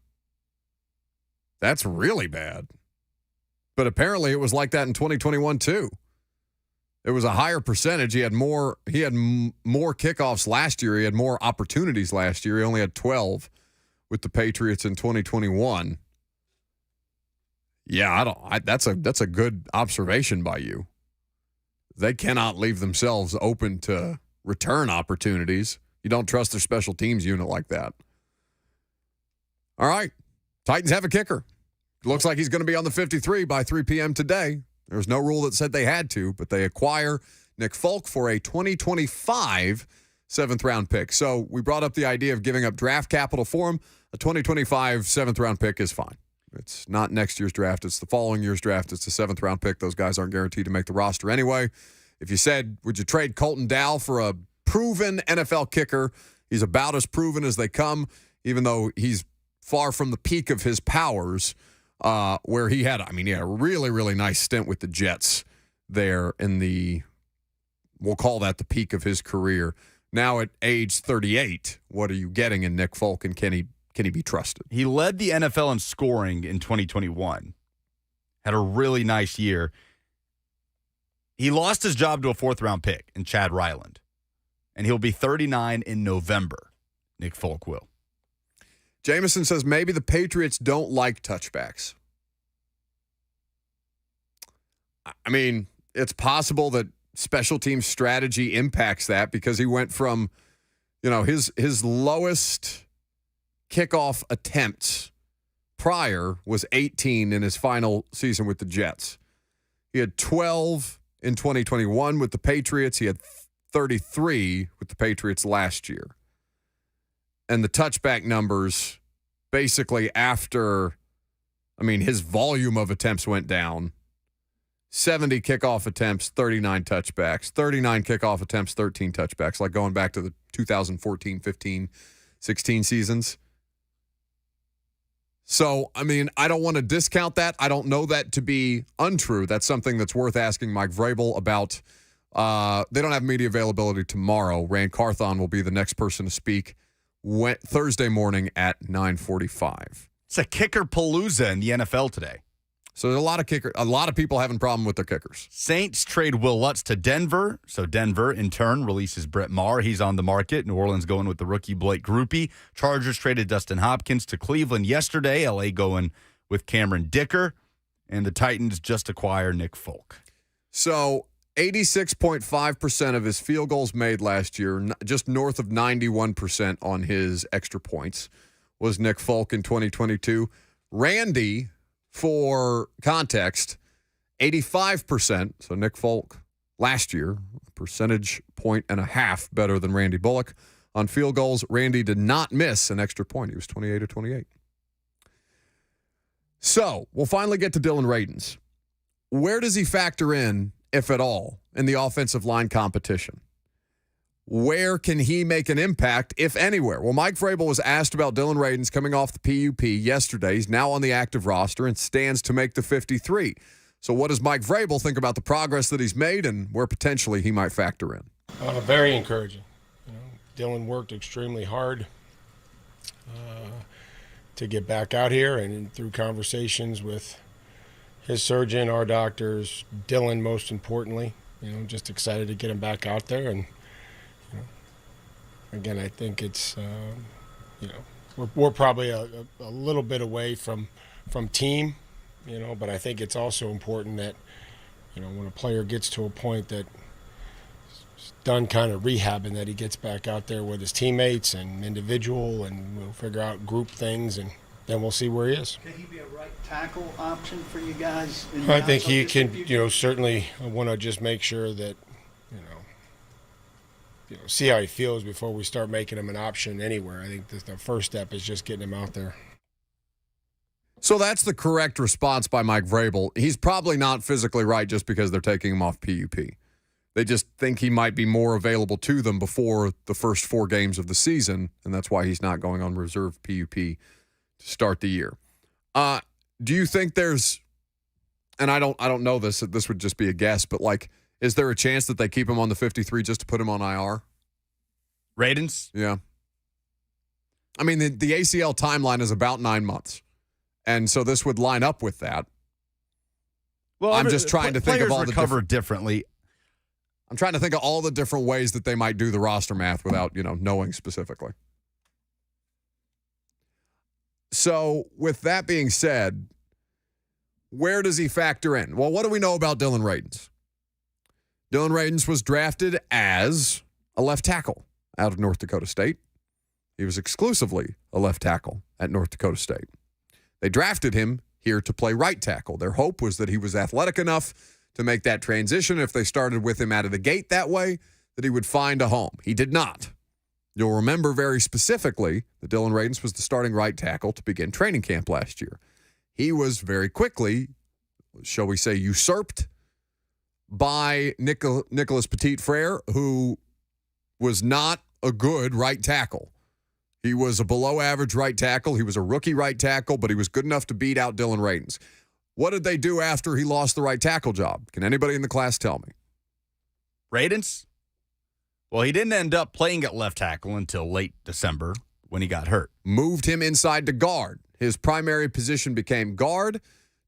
That's really bad. But apparently it was like that in 2021 too. It was a higher percentage. He had more kickoffs last year. He had more opportunities last year. He only had 12 with the Patriots in 2021. Yeah, that's a good observation by you. They cannot leave themselves open to return opportunities. You don't trust their special teams unit like that. All right. Titans have a kicker. Looks like he's going to be on the 53 by 3 p.m. today. There was no rule that said they had to, but they acquire Nick Folk for a 2025 7th-round pick. So we brought up the idea of giving up draft capital for him. A 2025 7th-round pick is fine. It's not next year's draft. It's the following year's draft. It's a 7th-round pick. Those guys aren't guaranteed to make the roster anyway. If you said, would you trade Colton Dow for a proven NFL kicker? He's about as proven as they come, even though he's far from the peak of his powers, where he had a really, really nice stint with the Jets there in the, we'll call that the peak of his career. Now at age 38, what are you getting in Nick Folk, and can he be trusted? He led the NFL in scoring in 2021. Had a really nice year. He lost his job to a 4th-round pick in Chad Ryland, and he'll be 39 in November. Nick Folk will. Jameson says maybe the Patriots don't like touchbacks. I mean, it's possible that special team strategy impacts that, because he went from, his lowest kickoff attempts prior was 18 in his final season with the Jets. He had 12 in 2021 with the Patriots. He had 33 with the Patriots last year. And the touchback numbers basically after, his volume of attempts went down. 70 kickoff attempts, 39 touchbacks. 39 kickoff attempts, 13 touchbacks, like going back to the 2014, 15, 16 seasons. So, I don't want to discount that. I don't know that to be untrue. That's something that's worth asking Mike Vrabel about. They don't have media availability tomorrow. Rand Carthon will be the next person to speak Thursday morning at 9:45. It's a kicker palooza in the NFL today. So there's a lot of people having a problem with their kickers. Saints trade Will Lutz to Denver. So Denver, in turn, releases Brett Maher. He's on the market. New Orleans going with the rookie Blake Grupe. Chargers traded Dustin Hopkins to Cleveland yesterday. L.A. going with Cameron Dicker. And the Titans just acquire Nick Folk. So 86.5% of his field goals made last year, just north of 91% on his extra points, was Nick Folk in 2022. Randy, for context, 85%. So Nick Folk last year, a percentage point and a half better than Randy Bullock. On field goals, Randy did not miss an extra point. He was 28 of 28. So we'll finally get to Dillon Radunz. Where does he factor in, if at all, in the offensive line competition? Where can he make an impact, if anywhere? Well, Mike Vrabel was asked about Dillon Radunz coming off the PUP yesterday. He's now on the active roster and stands to make the 53. So what does Mike Vrabel think about the progress that he's made and where potentially he might factor in? Very encouraging. Dillon worked extremely hard. to get back out here, and through conversations with his surgeon, our doctors, Dillon most importantly, just excited to get him back out there. And again, I think it's we're probably a little bit away from team, but I think it's also important that when a player gets to a point that done kind of rehabbing, that he gets back out there with his teammates and individual, and we'll figure out group things, and then we'll see where he is. Could he be a right tackle option for you guys? I think he can, certainly want to just make sure that, see how he feels before we start making him an option anywhere. I think the first step is just getting him out there. So that's the correct response by Mike Vrabel. He's probably not physically right just because they're taking him off PUP. They just think he might be more available to them before the first 4 games of the season, and that's why he's not going on reserve PUP to start the year. Do you think there's, and I don't know this would just be a guess, but is there a chance that they keep him on the 53 just to put him on IR? Radunz? Yeah. I mean, the ACL timeline is about 9 months, and so this would line up with that. Well, I'm just trying to think of all the recover differently. I'm trying to think of all the different ways that they might do the roster math without, knowing specifically. So with that being said, where does he factor in? Well, what do we know about Dillon Radunz? Dillon Radunz was drafted as a left tackle out of North Dakota State. He was exclusively a left tackle at North Dakota State. They drafted him here to play right tackle. Their hope was that he was athletic enough to make that transition, if they started with him out of the gate that way, that he would find a home. He did not. You'll remember very specifically that Dillon Radunz was the starting right tackle to begin training camp last year. He was very quickly, shall we say, usurped by Nicholas Petit-Frere, who was not a good right tackle. He was a below-average right tackle. He was a rookie right tackle, but he was good enough to beat out Dillon Radunz. What did they do after he lost the right tackle job? Can anybody in the class tell me? Radunz? Well, he didn't end up playing at left tackle until late December when he got hurt. Moved him inside to guard. His primary position became guard,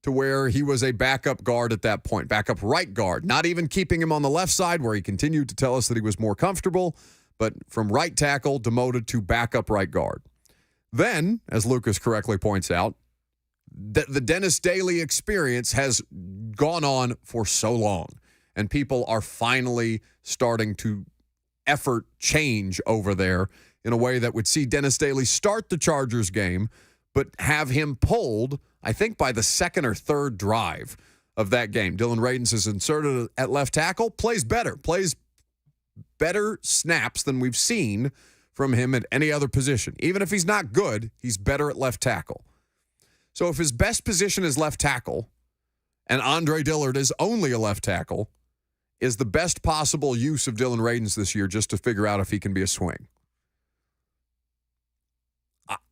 to where he was a backup guard at that point, backup right guard, not even keeping him on the left side where he continued to tell us that he was more comfortable, but from right tackle demoted to backup right guard. Then, as Lucas correctly points out, the Dennis Daly experience has gone on for so long, and people are finally starting to effort change over there in a way that would see Dennis Daly start the Chargers game, but have him pulled, I think, by the second or third drive of that game. Dillon Radunz is inserted at left tackle, plays better snaps than we've seen from him at any other position. Even if he's not good, he's better at left tackle. So if his best position is left tackle, and Andre Dillard is only a left tackle, is the best possible use of Dillon Radunz this year just to figure out if he can be a swing.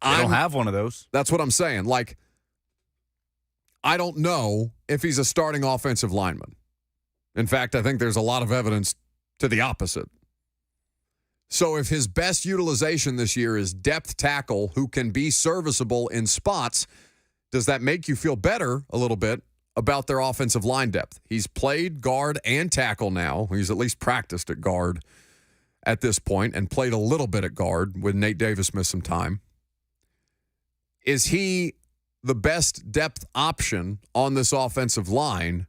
I don't have one of those. That's what I'm saying. I don't know if he's a starting offensive lineman. In fact, I think there's a lot of evidence to the opposite. So if his best utilization this year is depth tackle who can be serviceable in spots, does that make you feel better a little bit about their offensive line depth? He's played guard and tackle now. He's at least practiced at guard at this point and played a little bit at guard with Nate Davis missed some time. Is he the best depth option on this offensive line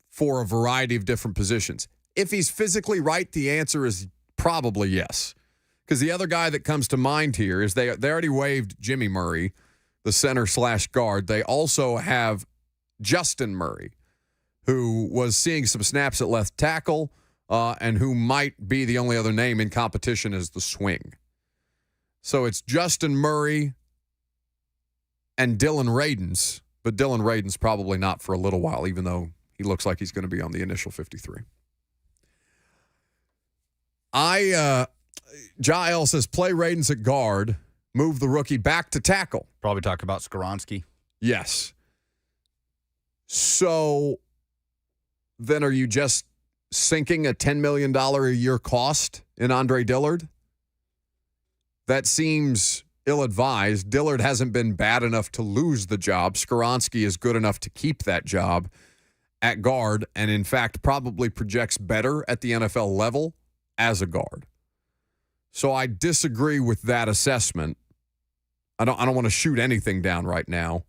for a variety of different positions? If he's physically right, the answer is probably yes. Because the other guy that comes to mind here is they already waived Jimmy Murray, the center/guard. They also have Justin Murray, who was seeing some snaps at left tackle and who might be the only other name in competition as the swing. So it's Justin Murray and Dillon Radunz, but Dillon Radunz probably not for a little while, even though he looks like he's going to be on the initial 53. Jael says play Radunz at guard, move the rookie back to tackle. Probably talk about Skoronski. Yes. So then are you just sinking a $10 million a year cost in Andre Dillard? That seems ill-advised. Dillard hasn't been bad enough to lose the job. Skoronski is good enough to keep that job at guard, and in fact probably projects better at the NFL level as a guard. So I disagree with that assessment. I don't want to shoot anything down right now.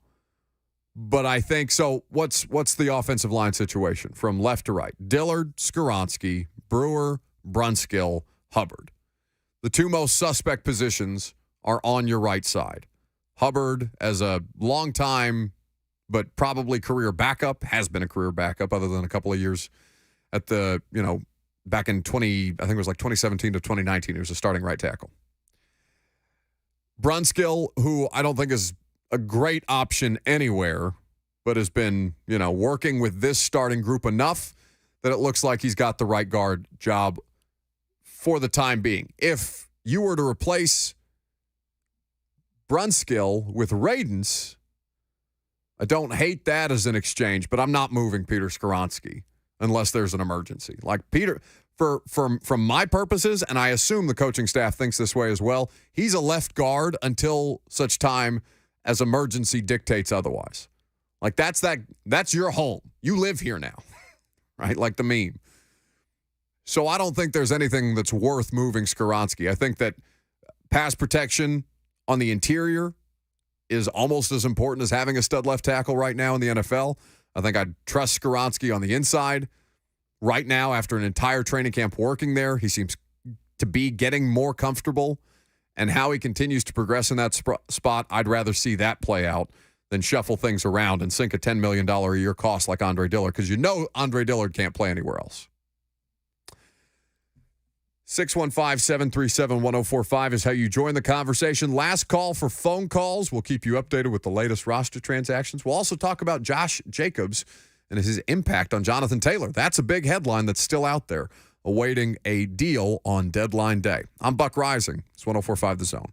But I think so. What's the offensive line situation from left to right? Dillard, Skoronski, Brewer, Brunskill, Hubbard. The two most suspect positions are on your right side. Hubbard, as a long time but probably career backup, has been a career backup other than a couple of years at the, back in 2017 to 2019, he was a starting right tackle. Brunskill, who I don't think is a great option anywhere, but has been, working with this starting group enough that it looks like he's got the right guard job for the time being. If you were to replace Brunskill with Radunz, I don't hate that as an exchange, but I'm not moving Peter Skoronski unless there's an emergency. Like Peter, from my purposes, and I assume the coaching staff thinks this way as well, he's a left guard until such time as emergency dictates otherwise. Like that's your home. You live here now, right? Like the meme. So I don't think there's anything that's worth moving Skoronski. I think that pass protection on the interior is almost as important as having a stud left tackle right now in the NFL. I think I'd trust Skoronski on the inside. Right now, after an entire training camp working there, he seems to be getting more comfortable. And how he continues to progress in that spot, I'd rather see that play out than shuffle things around and sink a $10 million a year cost like Andre Dillard, because Andre Dillard can't play anywhere else. 615-737-1045 is how you join the conversation. Last call for phone calls. We'll keep you updated with the latest roster transactions. We'll also talk about Josh Jacobs and his impact on Jonathan Taylor. That's a big headline that's still out there, awaiting a deal on deadline day. I'm Buck Rising. It's 104.5 The Zone.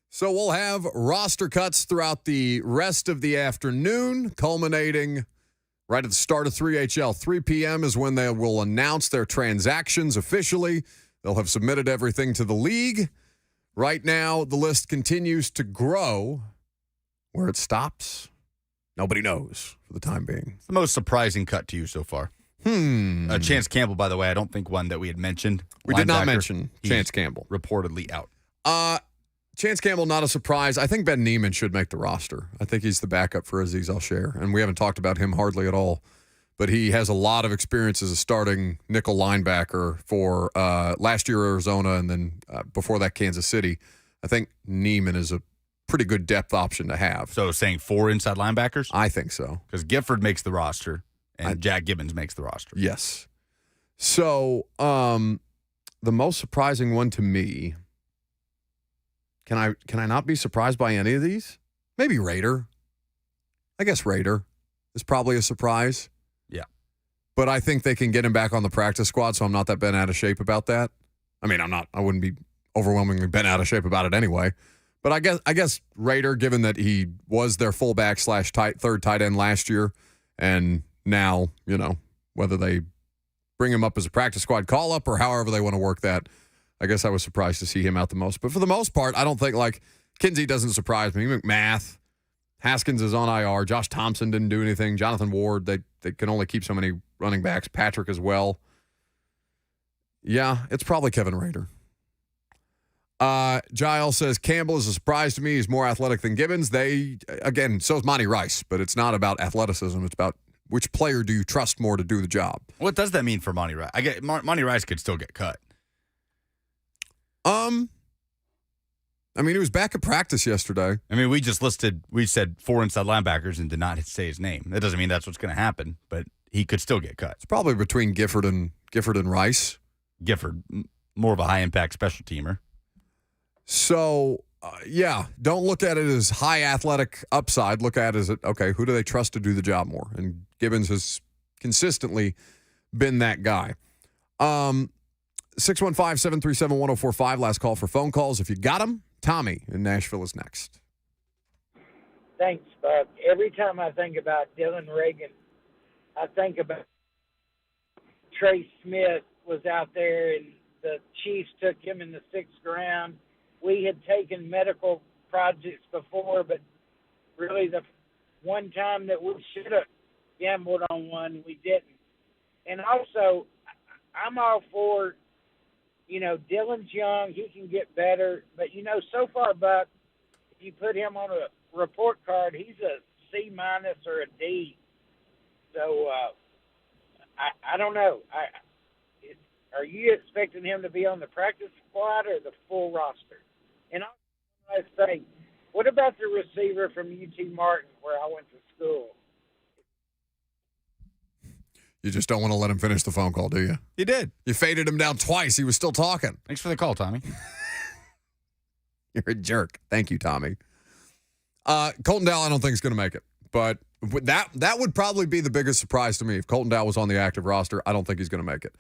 So we'll have roster cuts throughout the rest of the afternoon, culminating right at the start of 3HL. 3 p.m. is when they will announce their transactions officially. They'll have submitted everything to the league. Right now, the list continues to grow. Where it stops, nobody knows for the time being. It's the most surprising cut to you so far. Chance Campbell, by the way, I don't think one that we had mentioned. We did not mention Chance Campbell. Reportedly out. Chance Campbell, not a surprise. I think Ben Neiman should make the roster. I think he's the backup for Aziz Al-Share, and we haven't talked about him hardly at all. But he has a lot of experience as a starting nickel linebacker for last year Arizona and then before that Kansas City. I think Neiman is a pretty good depth option to have. So saying 4 inside linebackers? I think so. Because Gifford makes the roster and Jack Gibbons makes the roster. Yes. So the most surprising one to me, can I not be surprised by any of these? Maybe Raider. I guess Raider is probably a surprise. Yeah. But I think they can get him back on the practice squad, so I'm not that bent out of shape about that. I mean, I wouldn't be overwhelmingly bent out of shape about it anyway. But I guess Raider, given that he was their fullback / third tight end last year, and now, whether they bring him up as a practice squad call-up or however they want to work that, I guess I was surprised to see him out the most. But for the most part, I don't think, Kinsey doesn't surprise me. McMath, Haskins is on IR. Josh Thompson didn't do anything. Jonathan Ward, they can only keep so many running backs. Patrick as well. Yeah, it's probably Kevin Raider. Giles says, Campbell is a surprise to me. He's more athletic than Gibbons. So is Monty Rice, but it's not about athleticism. It's about which player do you trust more to do the job. What does that mean for Monty Rice? Monty Rice could still get cut. He was back at practice yesterday. We said 4 inside linebackers and did not say his name. That doesn't mean that's what's going to happen, but he could still get cut. It's probably between Gifford and Rice. Gifford, more of a high-impact special teamer. So, don't look at it as high athletic upside. Look at it as, okay, who do they trust to do the job more? And Gibbons has consistently been that guy. 615-737-1045, last call for phone calls. If you got them, Tommy in Nashville is next. Thanks, Buck. Every time I think about Dillon Reagan, I think about Trey Smith was out there and the Chiefs took him in the 6th round. We had taken medical projects before, but really the one time that we should have gambled on one, we didn't. And also, I'm all for, Dillon's young, he can get better. But, so far, Buck, if you put him on a report card, he's a C- or a D. So, I don't know. Are you expecting him to be on the practice squad or the full roster? And I say, what about the receiver from UT Martin where I went to school? You just don't want to let him finish the phone call, do you? You did. You faded him down twice. He was still talking. Thanks for the call, Tommy. You're a jerk. Thank you, Tommy. Colton Dowell, I don't think is going to make it. But that would probably be the biggest surprise to me. If Colton Dowell was on the active roster, I don't think he's going to make it.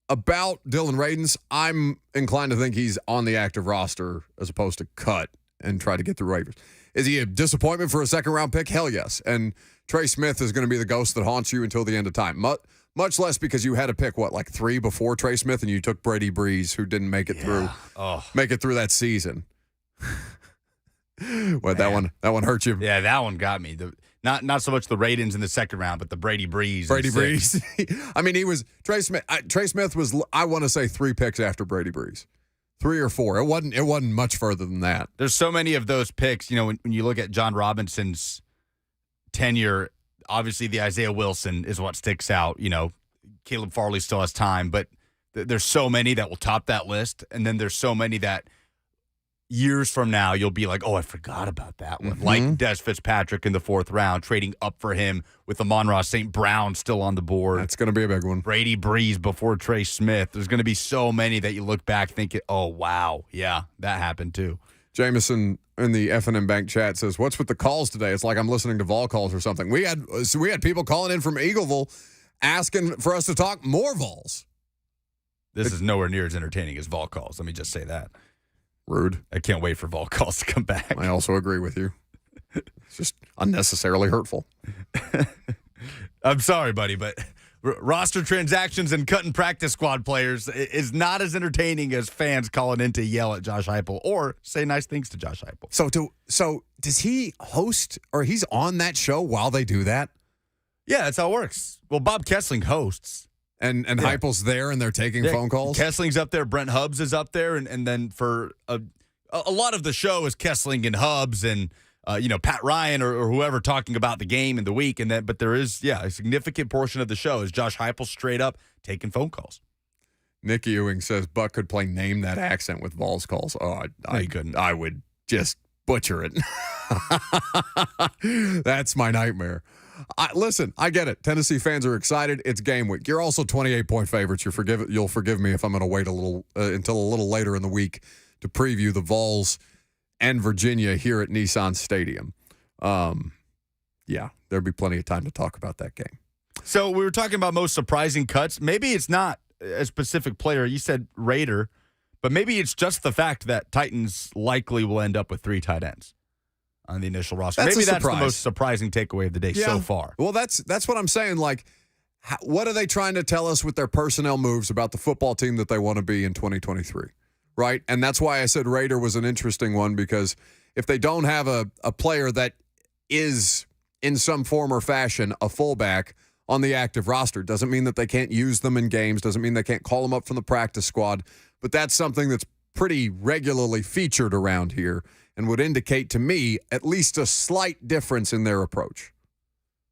About Dillon Radunz, I'm inclined to think he's on the active roster as opposed to cut and try to get through waivers. Is he a disappointment for a second-round pick? Hell yes. And Trey Smith is going to be the ghost that haunts you until the end of time. Much less because you had to pick, 3 before Trey Smith, and you took Brady Breeze, who didn't make it through that season. That one hurt you. Yeah, that one got me. Not so much the Radunz in the second round, but the Brady Breeze. Brady Breeze. He was Trey Smith. Trey Smith was, I want to say, 3 picks after Brady Breeze. 3 or 4. It wasn't much further than that. There's so many of those picks. When you look at John Robinson's tenure, obviously the Isaiah Wilson is what sticks out. Caleb Farley still has time, but there's so many that will top that list, and then there's so many that years from now you'll be like, oh, I forgot about that one. Like Dez Fitzpatrick in the 4th round, trading up for him with Amon-Ra St. Brown still on the board. That's going to be a big one. Brady Breeze before Trey Smith. There's going to be so many that you look back thinking, oh, wow, yeah, that happened too. Jameson in the F&M Bank chat says, what's with the calls today? It's like I'm listening to Vol calls or something. We had people calling in from Eagleville asking for us to talk more Vols. This is nowhere near as entertaining as Vol calls. Let me just say that. Rude. I can't wait for Vol calls to come back. I also agree with you. It's just unnecessarily hurtful. I'm sorry, buddy, but roster transactions and cutting practice squad players is not as entertaining as fans calling in to yell at Josh Heupel or say nice things to Josh Heupel. So does he host or he's on that show while they do that? Yeah, that's how it works. Well, Bob Kessling hosts. And Heupel's there and they're taking phone calls? Kessling's up there. Brent Hubbs is up there. And then for a lot of the show is Kessling and Hubbs and, Pat Ryan or whoever talking about the game and the week. But there is, a significant portion of the show is Josh Heupel straight up taking phone calls. Nick Ewing says Buck could play Name That Accent with Vols calls. Oh, No, you couldn't. I would just butcher it. That's my nightmare. Listen, I get it. Tennessee fans are excited. It's game week. You're also 28-point favorites. You'll forgive me if I'm going to wait a little until a little later in the week to preview the Vols and Virginia here at Nissan Stadium. There'll be plenty of time to talk about that game. So we were talking about most surprising cuts. Maybe it's not a specific player. You said Raider, but maybe it's just the fact that Titans likely will end up with 3 tight ends on the initial roster. Maybe that's the most surprising takeaway of the day so far. Well, that's what I'm saying. Like, what are they trying to tell us with their personnel moves about the football team that they want to be in 2023, right? And that's why I said Raider was an interesting one, because if they don't have a player that is in some form or fashion a fullback on the active roster, doesn't mean that they can't use them in games, doesn't mean they can't call them up from the practice squad, but that's something that's pretty regularly featured around here and would indicate to me at least a slight difference in their approach.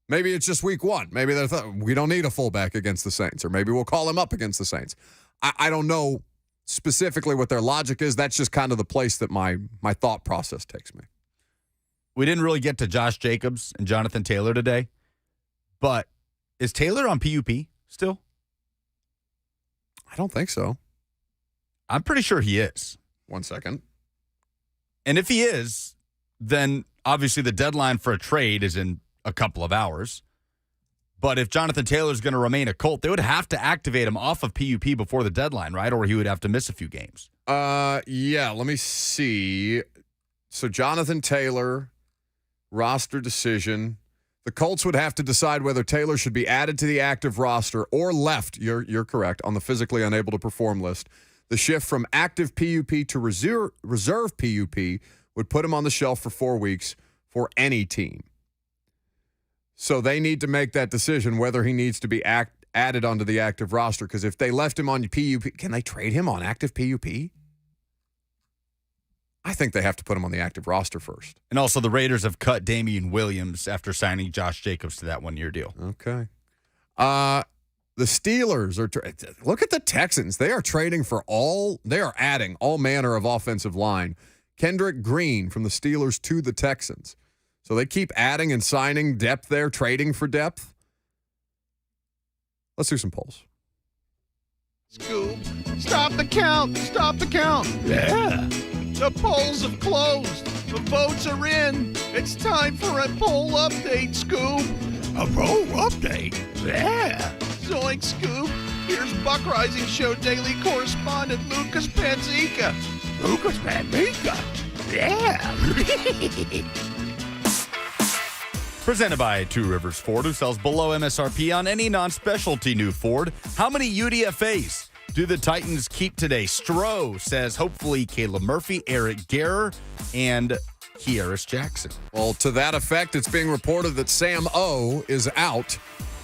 Maybe it's just week 1. Maybe they thought, we don't need a fullback against the Saints, or maybe we'll call him up against the Saints. I don't know specifically what their logic is. That's just kind of the place that my thought process takes me. We didn't really get to Josh Jacobs and Jonathan Taylor today, but is Taylor on PUP still? I don't think so. I'm pretty sure he is. 1 second. And if he is, then obviously the deadline for a trade is in a couple of hours. But if Jonathan Taylor is going to remain a Colt, they would have to activate him off of PUP before the deadline, right? Or he would have to miss a few games. Let me see. So Jonathan Taylor, roster decision. The Colts would have to decide whether Taylor should be added to the active roster or left, you're correct, on the physically unable to perform list. The shift from active PUP to reserve PUP would put him on the shelf for 4 weeks for any team. So they need to make that decision whether he needs to be added onto the active roster, because if they left him on PUP, can they trade him on active PUP? I think they have to put him on the active roster first. And also the Raiders have cut Damian Williams after signing Josh Jacobs to that 1-year deal. Okay. The Steelers look at the Texans. They are adding all manner of offensive line. Kendrick Green from the Steelers to the Texans. So they keep adding and signing depth there, trading for depth. Let's do some polls. Scoop, stop the count. Stop the count. Yeah. The polls have closed. The votes are in. It's time for a poll update, Scoop. A poll update? Yeah. Zoink, Scoop. Here's Buck Rising Show daily correspondent Lucas Panzica. Lucas Panzica? Yeah. Presented by Two Rivers Ford, who sells below MSRP on any non-specialty new Ford. How many UDFAs do the Titans keep today? Stroh says hopefully Caleb Murphy, Eric Garrer, and Kearis Jackson. Well, to that effect, it's being reported that Sam O is out,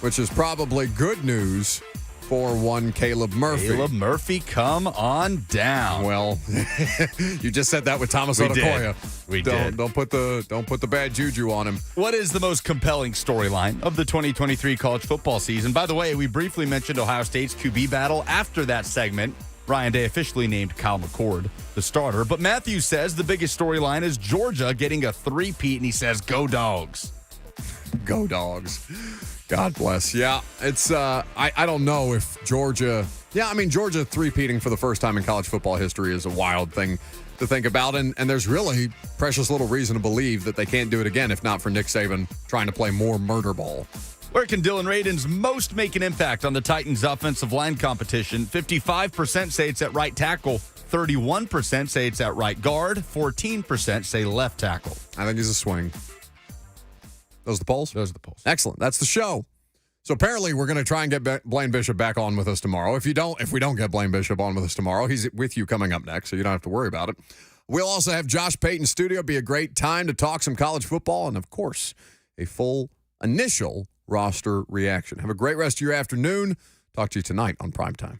which is probably good news for one Caleb Murphy. Caleb Murphy, come on down. Well, you just said that with Thomas Odukoya. We did. Don't put the bad juju on him. What is the most compelling storyline of the 2023 college football season? By the way, we briefly mentioned Ohio State's QB battle. After that segment, Ryan Day officially named Kyle McCord the starter. But Matthew says the biggest storyline is Georgia getting a three-peat, and he says, go Dogs. Go Dogs. God bless. Yeah, it's I don't know if Georgia. Yeah, I mean, Georgia three-peating for the first time in college football history is a wild thing to think about, and there's really precious little reason to believe that they can't do it again if not for Nick Saban trying to play more murder ball. Where can Dillon Radunz most make an impact on the Titans' offensive line competition? 55% say it's at right tackle. 31% say it's at right guard. 14% say left tackle. I think he's a swing. Those are the polls? Those are the polls. Excellent. That's the show. So apparently we're going to try and get Blaine Bishop back on with us tomorrow. If we don't get Blaine Bishop on with us tomorrow, he's with you coming up next, so you don't have to worry about it. We'll also have Josh Payton studio. Be a great time to talk some college football and, of course, a full initial roster reaction. Have a great rest of your afternoon. Talk to you tonight on Primetime.